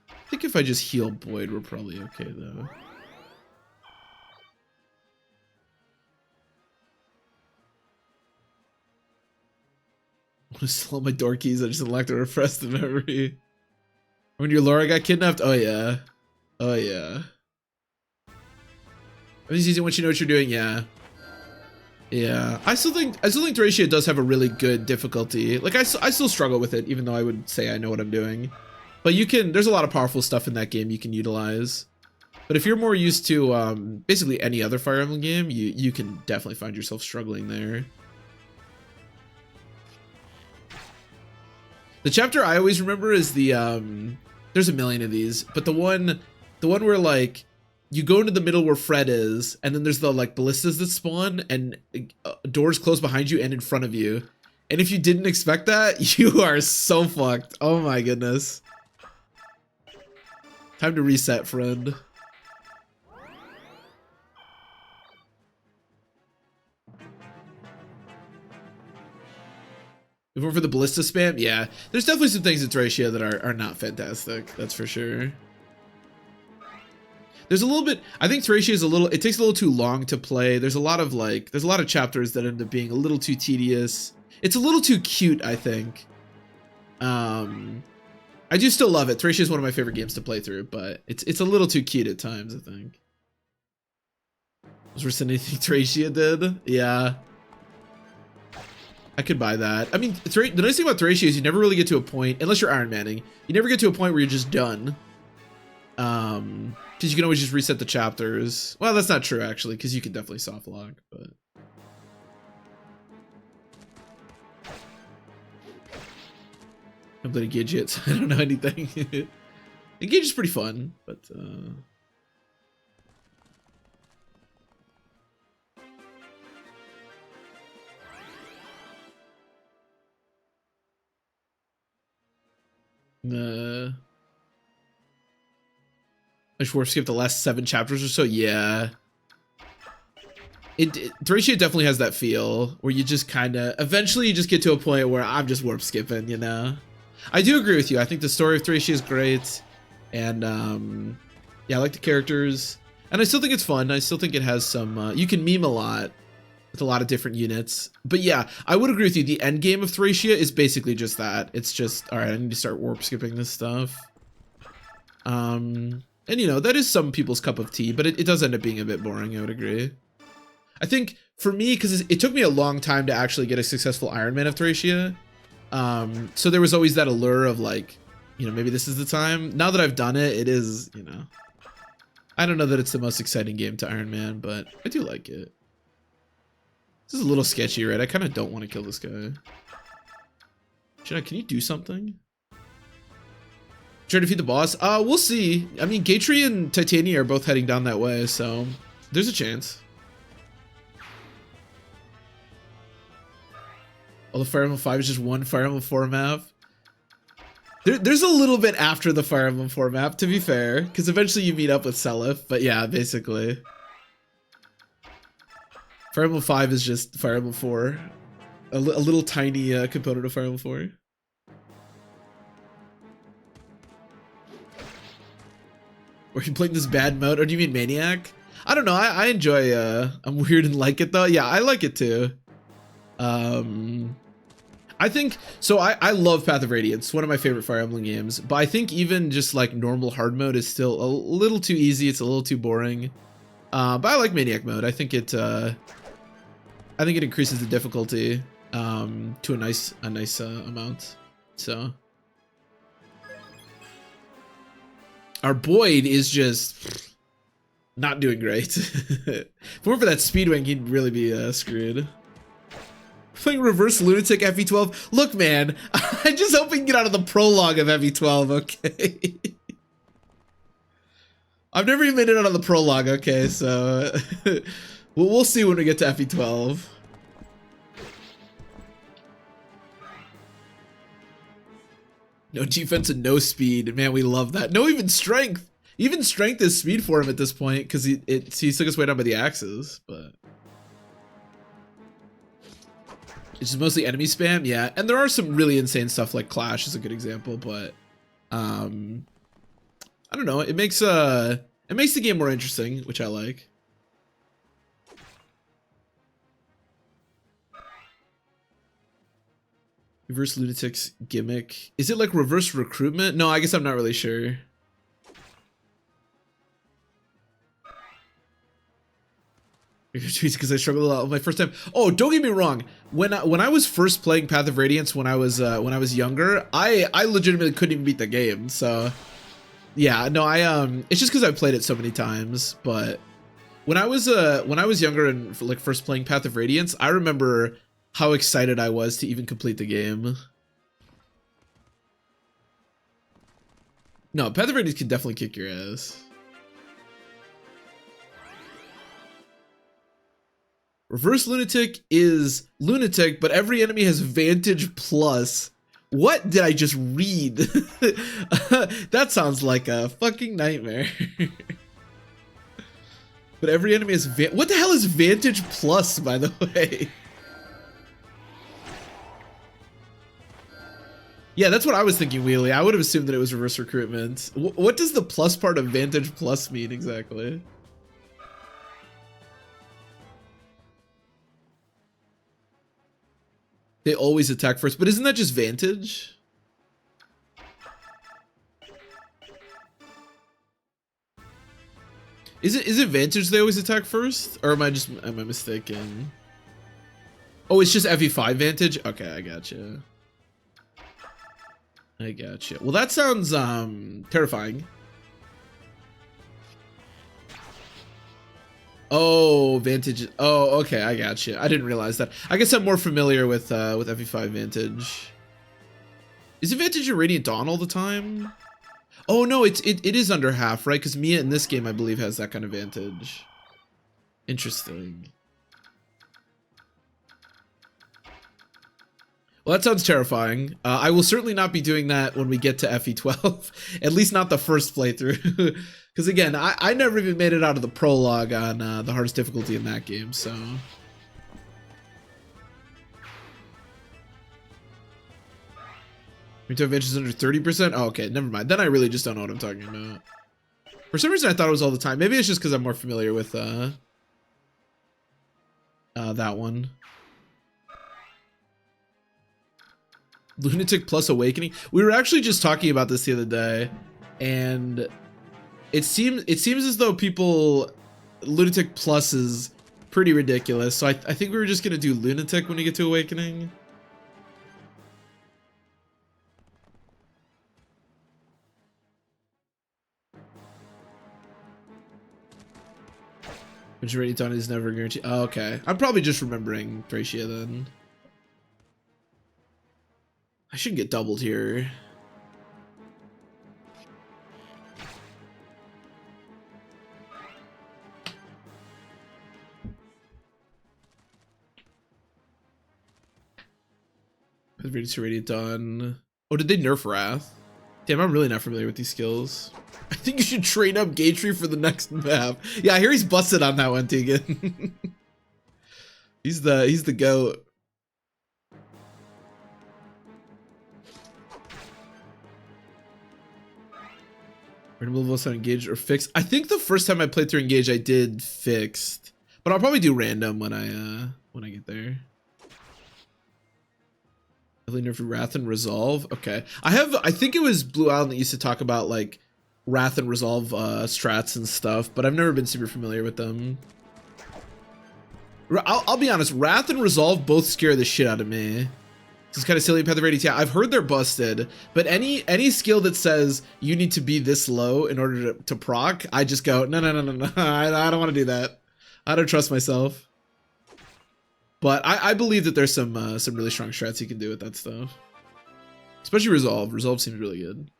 I think if I just heal Boyd, we're probably okay though. I want to slow my door keys. I just unlocked a refresh the memory. When your Laura got kidnapped? Oh yeah. Oh yeah. It's easy once you know what you're doing, yeah. Yeah. I still think Thracia does have a really good difficulty. Like I still struggle with it, even though I would say I know what I'm doing. But there's a lot of powerful stuff in that game you can utilize. But if you're more used to basically any other Fire Emblem game, you can definitely find yourself struggling there. The chapter I always remember is the there's a million of these, but the one where like you go into the middle where Fred is, and then there's the like ballistas that spawn, and doors close behind you and in front of you. And if you didn't expect that, you are so fucked. Oh my goodness. Time to reset, friend. Going for the ballista spam? Yeah. There's definitely some things in Thracia that are not fantastic. That's for sure. There's a little bit, I think Thracia is it takes a little too long to play. There's a lot of chapters that end up being a little too tedious. It's a little too cute, I think. I do still love it. Thracia is one of my favorite games to play through, but it's a little too cute at times, I think. Was worse than anything Thracia did? Yeah. I could buy that. I mean, the nice thing about Thracia is you never really get to a point, unless you're Iron Manning, you never get to a point where you're just done. Because you can always just reset the chapters. Well, that's not true, actually, because you can definitely soft lock, but... I'm playing Gidget, so I don't know anything. Engage is pretty fun, but... I just warp skipped the last 7 chapters or so. Yeah. Thracia definitely has that feel where you just kind of eventually you just get to a point where I'm just warp skipping, you know. I do agree with you. I think the story of Thracia is great, and yeah, I like the characters, and I still think it's fun. I still think it has some. You can meme a lot with a lot of different units, but yeah, I would agree with you. The end game of Thracia is basically just that. It's just all right. I need to start warp skipping this stuff. And you know that is some people's cup of tea, but it does end up being a bit boring. I would agree. I think for me, because it took me a long time to actually get a successful Iron Man of Thracia, so there was always that allure of like, you know, maybe this is the time. Now that I've done it, it is, you know, I don't know that it's the most exciting game to Iron Man, but I do like it. This is a little sketchy, right? I kind of don't want to kill this guy. Jenna, can you do something? Try to defeat the boss? We'll see. I mean, Gatry and Titania are both heading down that way, so there's a chance. Oh, the Fire Emblem 5 is just one Fire Emblem 4 map. There's a little bit after the Fire Emblem 4 map, to be fair, because eventually you meet up with Seliph, but yeah, basically. Fire Emblem 5 is just Fire Emblem 4. A little tiny component of Fire Emblem 4. Or you playing this bad mode? Or do you mean Maniac? I don't know, I enjoy, I'm weird and like it though. Yeah, I like it too. I think so. I love Path of Radiance, one of my favorite Fire Emblem games, but I think even just like normal hard mode is still a little too easy. It's a little too boring. But I like Maniac mode. I think it increases the difficulty to a nice amount. So our Boyd is just not doing great. If it weren't for that Speedwing, he'd really be screwed. Playing reverse lunatic FE12. Look, man, I just hope we can get out of the prologue of FE12, okay? I've never even made it out of the prologue, okay? So we'll see when we get to FE12. No defense and no speed. Man, we love that. No, even strength. Even strength is speed for him at this point because he took us way down by the axes, but it's just mostly enemy spam, yeah. And there are some really insane stuff like Clash is a good example, but I don't know. It makes the game more interesting, which I like. Reverse Lunatic's gimmick. Is it like reverse recruitment? No, I guess I'm not really sure. Because I struggled a lot with my first time. Oh, don't get me wrong. When I was first playing Path of Radiance when I was younger, I legitimately couldn't even beat the game. So yeah, no, it's just because I've played it so many times. But when I was younger and like first playing Path of Radiance, I remember how excited I was to even complete the game. No, Path of Radiance can definitely kick your ass. Reverse Lunatic is Lunatic, but every enemy has Vantage Plus. What did I just read? That sounds like a fucking nightmare. But every enemy has what the hell is Vantage Plus, by the way? Yeah, that's what I was thinking, Wheelie. I would have assumed that it was reverse recruitment. What does the plus part of Vantage Plus mean exactly? They always attack first, but isn't that just Vantage? Is it Vantage they always attack first? Or am I mistaken? Oh, it's just FE5 Vantage? Okay, I gotcha. I gotcha. Well, that sounds terrifying. Oh, Vantage. Oh, okay, I gotcha. I didn't realize that. I guess I'm more familiar with FE5 Vantage. Is it Vantage or Radiant Dawn all the time? Oh no, it is under half, right? Because Mia in this game, I believe, has that kind of Vantage. Interesting. Well, that sounds terrifying. I will certainly not be doing that when we get to FE12. At least not the first playthrough. Because again, I never even made it out of the prologue on the hardest difficulty in that game, so... Rate of advantage is under 30%? Oh, okay, never mind. Then I really just don't know what I'm talking about. For some reason, I thought it was all the time. Maybe it's just because I'm more familiar with that one. Lunatic plus Awakening. We were actually just talking about this the other day, and it seems as though Lunatic plus is pretty ridiculous. So I think we were just gonna do Lunatic when we get to Awakening. Majority done is never guaranteed. Oh, okay. I'm probably just remembering Thracia then. I should get doubled here. Radiance already done. Oh, did they nerf Wrath? Damn, I'm really not familiar with these skills. I think you should train up Gatry for the next map. Yeah, I hear he's busted on that one, Tegan. he's the goat. Random levels on Engage or Fixed. I think the first time I played through Engage, I did Fixed, but I'll probably do random when I get there. Nerf Wrath and Resolve. Okay, I think it was Blue Island that used to talk about like Wrath and Resolve strats and stuff, but I've never been super familiar with them. I'll be honest, Wrath and Resolve both scare the shit out of me. This is kind of silly. Path of Radiance. Yeah, I've heard they're busted, but any skill that says you need to be this low in order to proc, I just go no. I don't want to do that. I don't trust myself. But I believe that there's some really strong strats you can do with that stuff, especially Resolve. Resolve seems really good.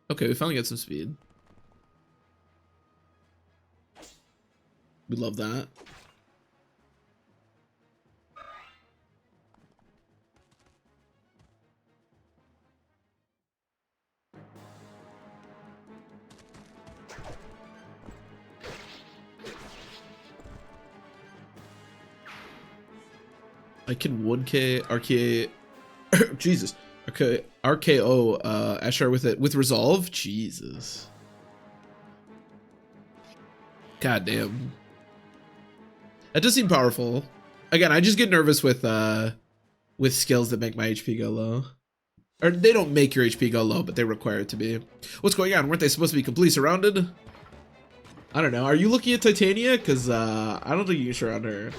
Okay, we finally got some speed. We love that. I can 1K RKA Jesus. Okay, RKO Ashar with Resolve. Jesus. God damn. That does seem powerful. Again, I just get nervous with skills that make my HP go low. Or they don't make your HP go low, but they require it to be. What's going on? Weren't they supposed to be completely surrounded? I don't know. Are you looking at Titania? Because I don't think you can surround her.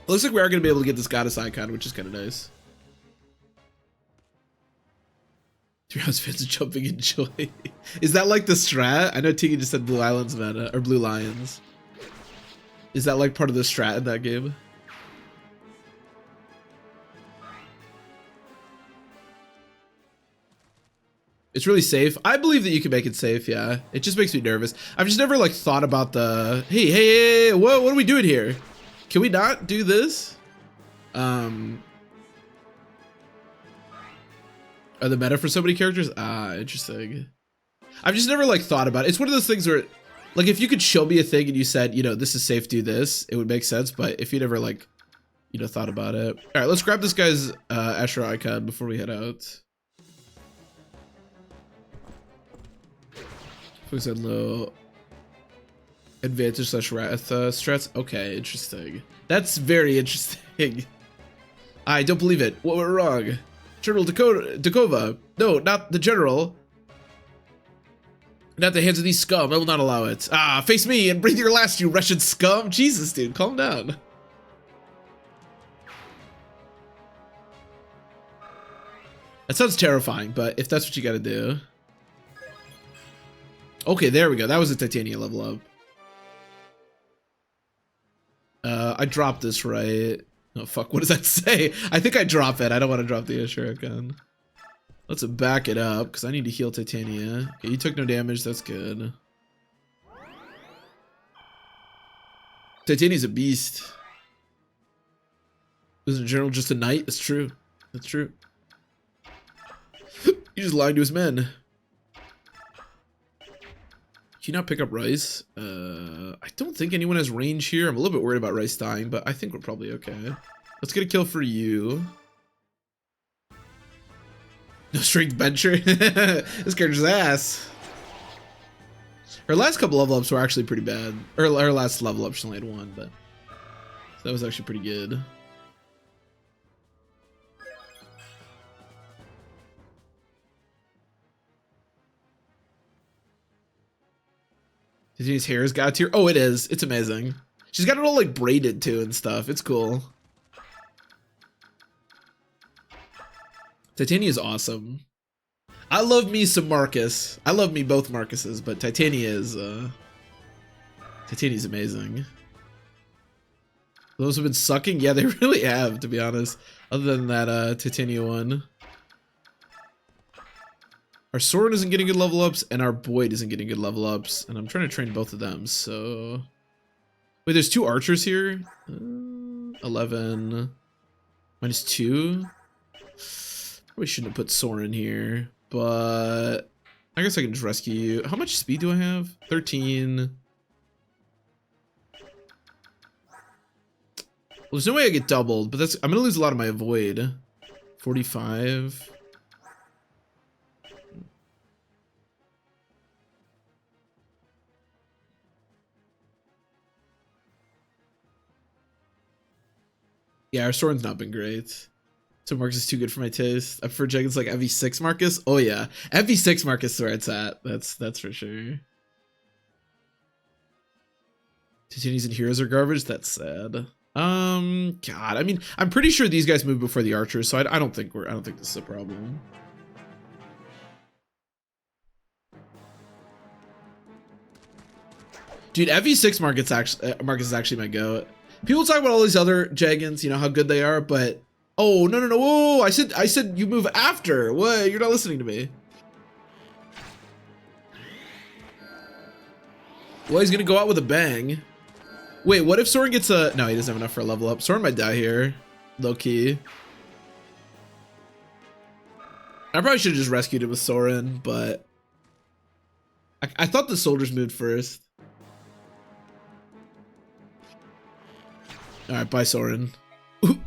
It looks like we are going to be able to get this goddess icon, which is kind of nice. 3 house fans jumping in joy. Is that like the strat? I know Tegan just said Blue Islands meta, or Blue Lions. Is that like part of the strat in that game? It's really safe. I believe that you can make it safe, yeah. It just makes me nervous. I've just never like thought about the, hey, whoa, what are we doing here? Can we not do this? Are the meta for so many characters? Ah, interesting. I've just never like thought about it. It's one of those things where, like, if you could show me a thing and you said, you know, this is safe, do this, it would make sense. But if you never like, you know, thought about it. All right, let's grab this guy's Asher icon before we head out. Focus on low. Advantage slash Wrath strats. Okay, interesting. That's very interesting. I don't believe it. What went wrong? General Dakova. No, not the general. Not the hands of these scum. I will not allow it. Ah, face me and breathe your last, you Russian scum. Jesus, dude, calm down. That sounds terrifying, but if that's what you gotta do. Okay, there we go. That was a Titania level up. I dropped this, right? Oh, fuck. What does that say? I think I drop it. I don't want to drop the Asher gun. Let's back it up, because I need to heal Titania. Okay, you took no damage. That's good. Titania's a beast. Was in general just a knight? That's true. That's true. He just lied to his men. Can you not pick up Rice? I don't think anyone has range here. I'm a little bit worried about Rice dying, but I think we're probably okay. Let's get a kill for you. No strength bencher. This character's ass. Her last couple level ups were actually pretty bad. Her last level up, she only had one, but so that was actually pretty good. His hair has got tier. Oh, it is. It's amazing. She's got it all like braided too and stuff. It's cool. Titania is awesome. I love me some Marcus. I love me both Marcuses, but Titania is Titania's amazing. Those have been sucking? Yeah, they really have, to be honest. Other than that Titania one. Our Soren isn't getting good level ups, and our Boyd isn't getting good level ups, and I'm trying to train both of them, so... Wait, there's 2 archers here? 11... Minus 2? Probably shouldn't have put Soren here, but... I guess I can just rescue you. How much speed do I have? 13... Well, there's no way I get doubled, but I'm gonna lose a lot of my avoid. 45... Yeah, our Soren's not been great. So Marcus is too good for my taste. I prefer Jenkins like FV6 Marcus. Oh yeah, FV6 Marcus is where it's at. That's for sure. Titanias and heroes are garbage. That's sad. God, I mean, I'm pretty sure these guys move before the archers, so I don't think this is a problem. Dude, FV6 Marcus is actually my goat. People talk about all these other Jaggins, you know, how good they are, but oh no, whoa, I said you move after. What? You're not listening to me. Well, he's gonna go out with a bang. Wait, what if Soren gets a... No, he doesn't have enough for a level up. Soren might die here, low key. I probably should have just rescued him with Soren, but I thought the soldiers moved first. Alright, bye Soren.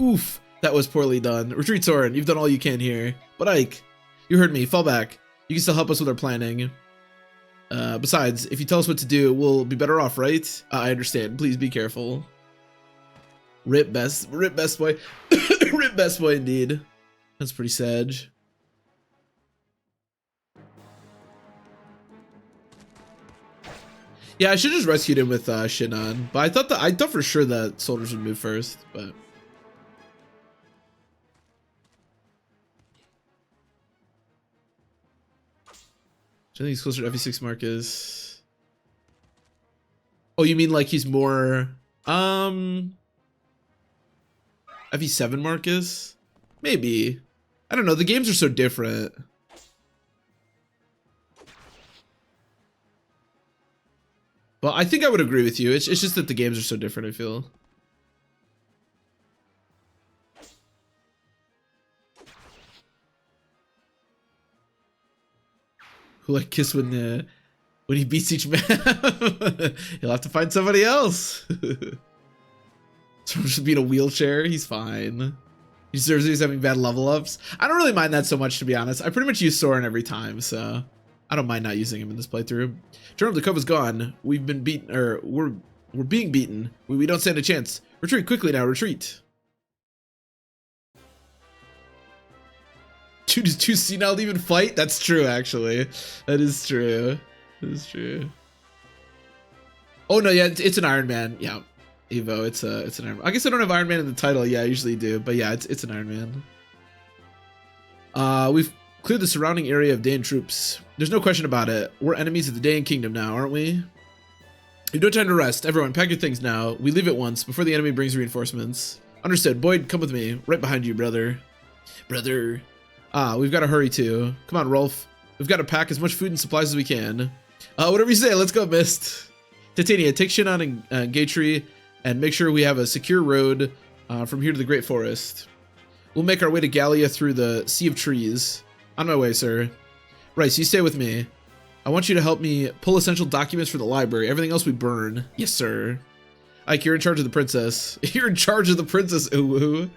Oof, that was poorly done. Retreat Soren, you've done all you can here. But Ike, you heard me, fall back. You can still help us with our planning. Besides, if you tell us what to do, we'll be better off, right? I understand, please be careful. Rip best boy. Rip best boy indeed. That's pretty sad. Yeah, I should just rescued him with Shinon, but I thought for sure that soldiers would move first, but I think he's closer to FE6 Marcus. Oh, you mean like he's more FE7 Marcus? Maybe. I don't know, the games are so different. Well, I think I would agree with you. It's just that the games are so different, I feel. Who like kiss when he beats each man? He'll have to find somebody else. So just be in a wheelchair. He's fine. He deserves he's having bad level ups. I don't really mind that so much, to be honest. I pretty much use Soren every time, so I don't mind not using him in this playthrough. General, the cova's gone. We've been beaten, or we're being beaten. We don't stand a chance. Retreat quickly now. Retreat. Dude is too senile to even fight. That's true, actually. That is true. That is true. Oh no, yeah, it's an Iron Man. Yeah, Evo. It's an Iron Man. I guess I don't have Iron Man in the title. Yeah, I usually do, but yeah, it's an Iron Man. We've cleared the surrounding area of Daean troops. There's no question about it. We're enemies of the Daean kingdom now, aren't we? You've no time to rest. Everyone, pack your things now. We leave at once before the enemy brings reinforcements. Understood. Boyd, come with me. Right behind you, brother. Brother. We've got to hurry too. Come on, Rolf. We've got to pack as much food and supplies as we can. Whatever you say. Let's go, Mist. Titania, take Shinon and Gatry and make sure we have a secure road from here to the Great Forest. We'll make our way to Gallia through the Sea of Trees. On my way, sir. Rice, you stay with me. I want you to help me pull essential documents for the library. Everything else we burn. Yes, sir. Ike, you're in charge of the princess. You're in charge of the princess, ooh.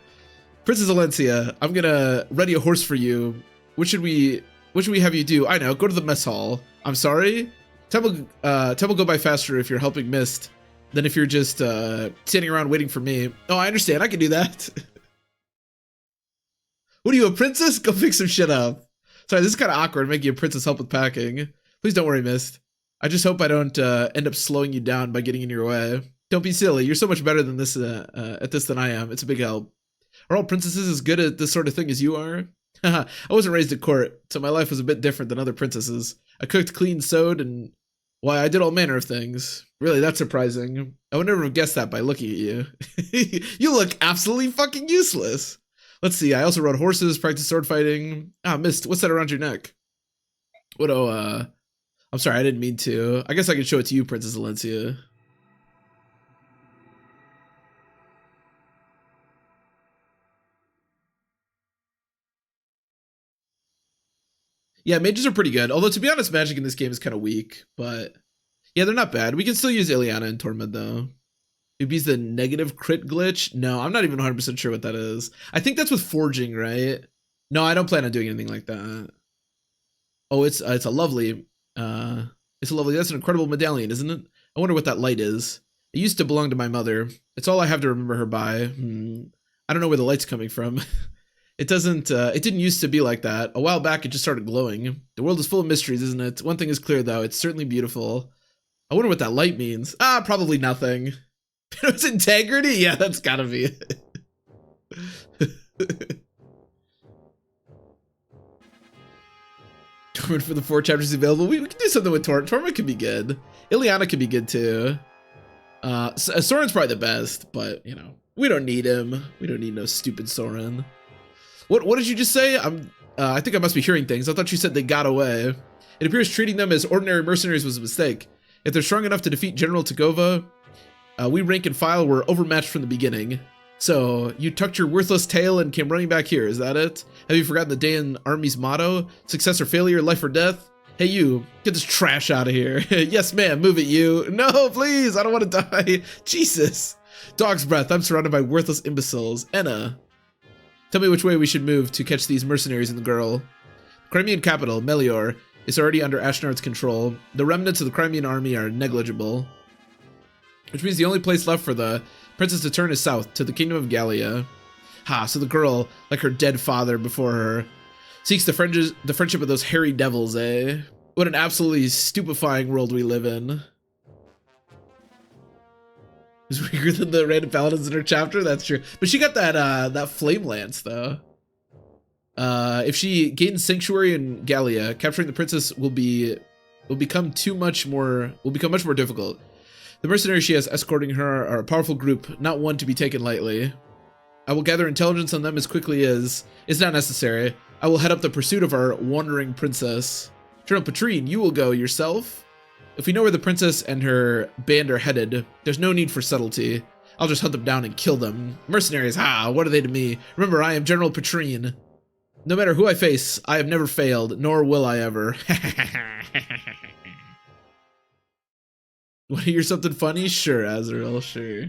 Princess Valencia, I'm gonna ready a horse for you. What should we have you do? I know, go to the mess hall. I'm sorry? Temple go by faster if you're helping Mist than if you're just standing around waiting for me. Oh, I understand, I can do that. What are you, a princess? Go pick some shit up. Sorry, this is kind of awkward, making a princess help with packing. Please don't worry, Mist. I just hope I don't end up slowing you down by getting in your way. Don't be silly. You're so much better than this at this than I am. It's a big help. Are all princesses as good at this sort of thing as you are? I wasn't raised at court, so my life was a bit different than other princesses. I cooked, cleaned, sewed, and why, I did all manner of things. Really, that's surprising. I would never have guessed that by looking at you. You look absolutely fucking useless. Let's see, I also rode horses, practiced sword fighting. Ah, Mist, what's that around your neck? What, I'm sorry, I didn't mean to. I guess I could show it to you, Princess Valencia. Yeah, mages are pretty good. Although, to be honest, magic in this game is kind of weak. But, yeah, they're not bad. We can still use Ileana and Tormund, though. Maybe the negative crit glitch? No, I'm not even 100% sure what that is. I think that's with forging, right? No, I don't plan on doing anything like that. Oh, it's a lovely... that's an incredible medallion, isn't it? I wonder what that light is. It used to belong to my mother. It's all I have to remember her by. I don't know where the light's coming from. It didn't used to be like that. A while back, it just started glowing. The world is full of mysteries, isn't it? One thing is clear, though. It's certainly beautiful. I wonder what that light means. Ah, probably nothing. It's integrity? Yeah, that's gotta be it. Tormund for the 4 chapters available. We can do something with Tormund. Tormund could be good. Ileana could be good, too. Soren's probably the best, but, you know, we don't need him. We don't need no stupid Soren. What did you just say? I think I must be hearing things. I thought you said they got away. It appears treating them as ordinary mercenaries was a mistake. If they're strong enough to defeat General Tagova, we rank and file were overmatched from the beginning. So, you tucked your worthless tail and came running back here, is that it? Have you forgotten the Daean Army's motto? Success or failure, life or death? Hey you, get this trash out of here. Yes ma'am, move it you. No, please, I don't want to die. Jesus. Dog's breath, I'm surrounded by worthless imbeciles. Enna. Tell me which way we should move to catch these mercenaries and the girl. The Crimean capital, Melior, is already under Ashnard's control. The remnants of the Crimean army are negligible. Which means the only place left for the princess to turn is south, to the kingdom of Gallia. Ha, so the girl, like her dead father before her, seeks the friendship of those hairy devils, eh? What an absolutely stupefying world we live in. Is weaker than the random paladins in her chapter? That's true. But she got that flame lance though. If she gains sanctuary in Gallia, capturing the princess will become much more difficult. The mercenaries she has escorting her are a powerful group, not one to be taken lightly. I will gather intelligence on them as quickly as is not necessary. I will head up the pursuit of our wandering princess. General Patrine, you will go yourself? If we know where the princess and her band are headed, there's no need for subtlety. I'll just hunt them down and kill them. Mercenaries, what are they to me? Remember, I am General Patrine. No matter who I face, I have never failed, nor will I ever. Want to hear something funny? Sure, Azrael, sure.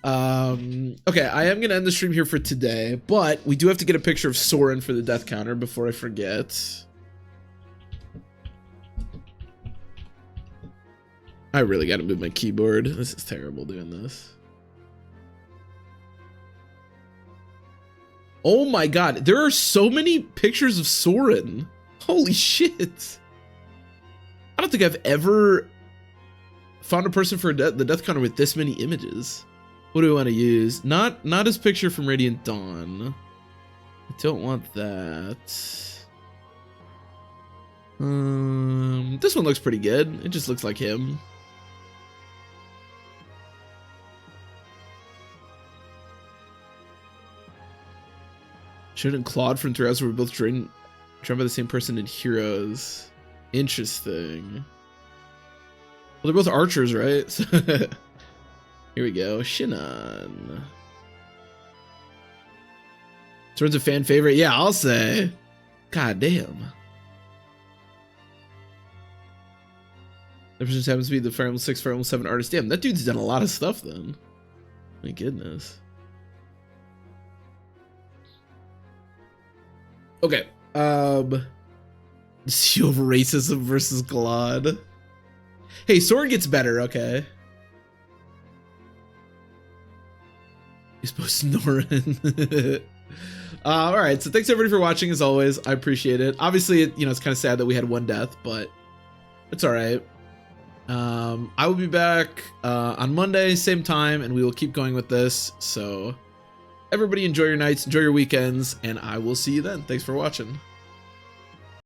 Okay, I am gonna end the stream here for today, but we do have to get a picture of Soren for the death counter before I forget. I really gotta move my keyboard. This is terrible doing this. Oh my god, there are so many pictures of Soren. Holy shit. I don't think I've ever found a person for the death counter with this many images. What do we want to use? Not his picture from Radiant Dawn. I don't want that. This one looks pretty good. It just looks like him. Shouldn't Claude from 3 Hours were both trained by the same person in Heroes. Interesting. Well, they're both archers, right? Here we go. Shinon. Sword's a fan favorite? Yeah, I'll say. God damn. That just happens to be the Fire Emblem 6, Fire Emblem 7 artist. Damn, that dude's done a lot of stuff then. My goodness. Okay. Seal of racism versus Glad. Hey, Sword gets better, okay. He's supposed to Norin. Alright, so thanks everybody for watching as always. I appreciate it. Obviously, it's kind of sad that we had one death, but it's alright. I will be back on Monday, same time, and we will keep going with this. So everybody enjoy your nights, enjoy your weekends, and I will see you then. Thanks for watching.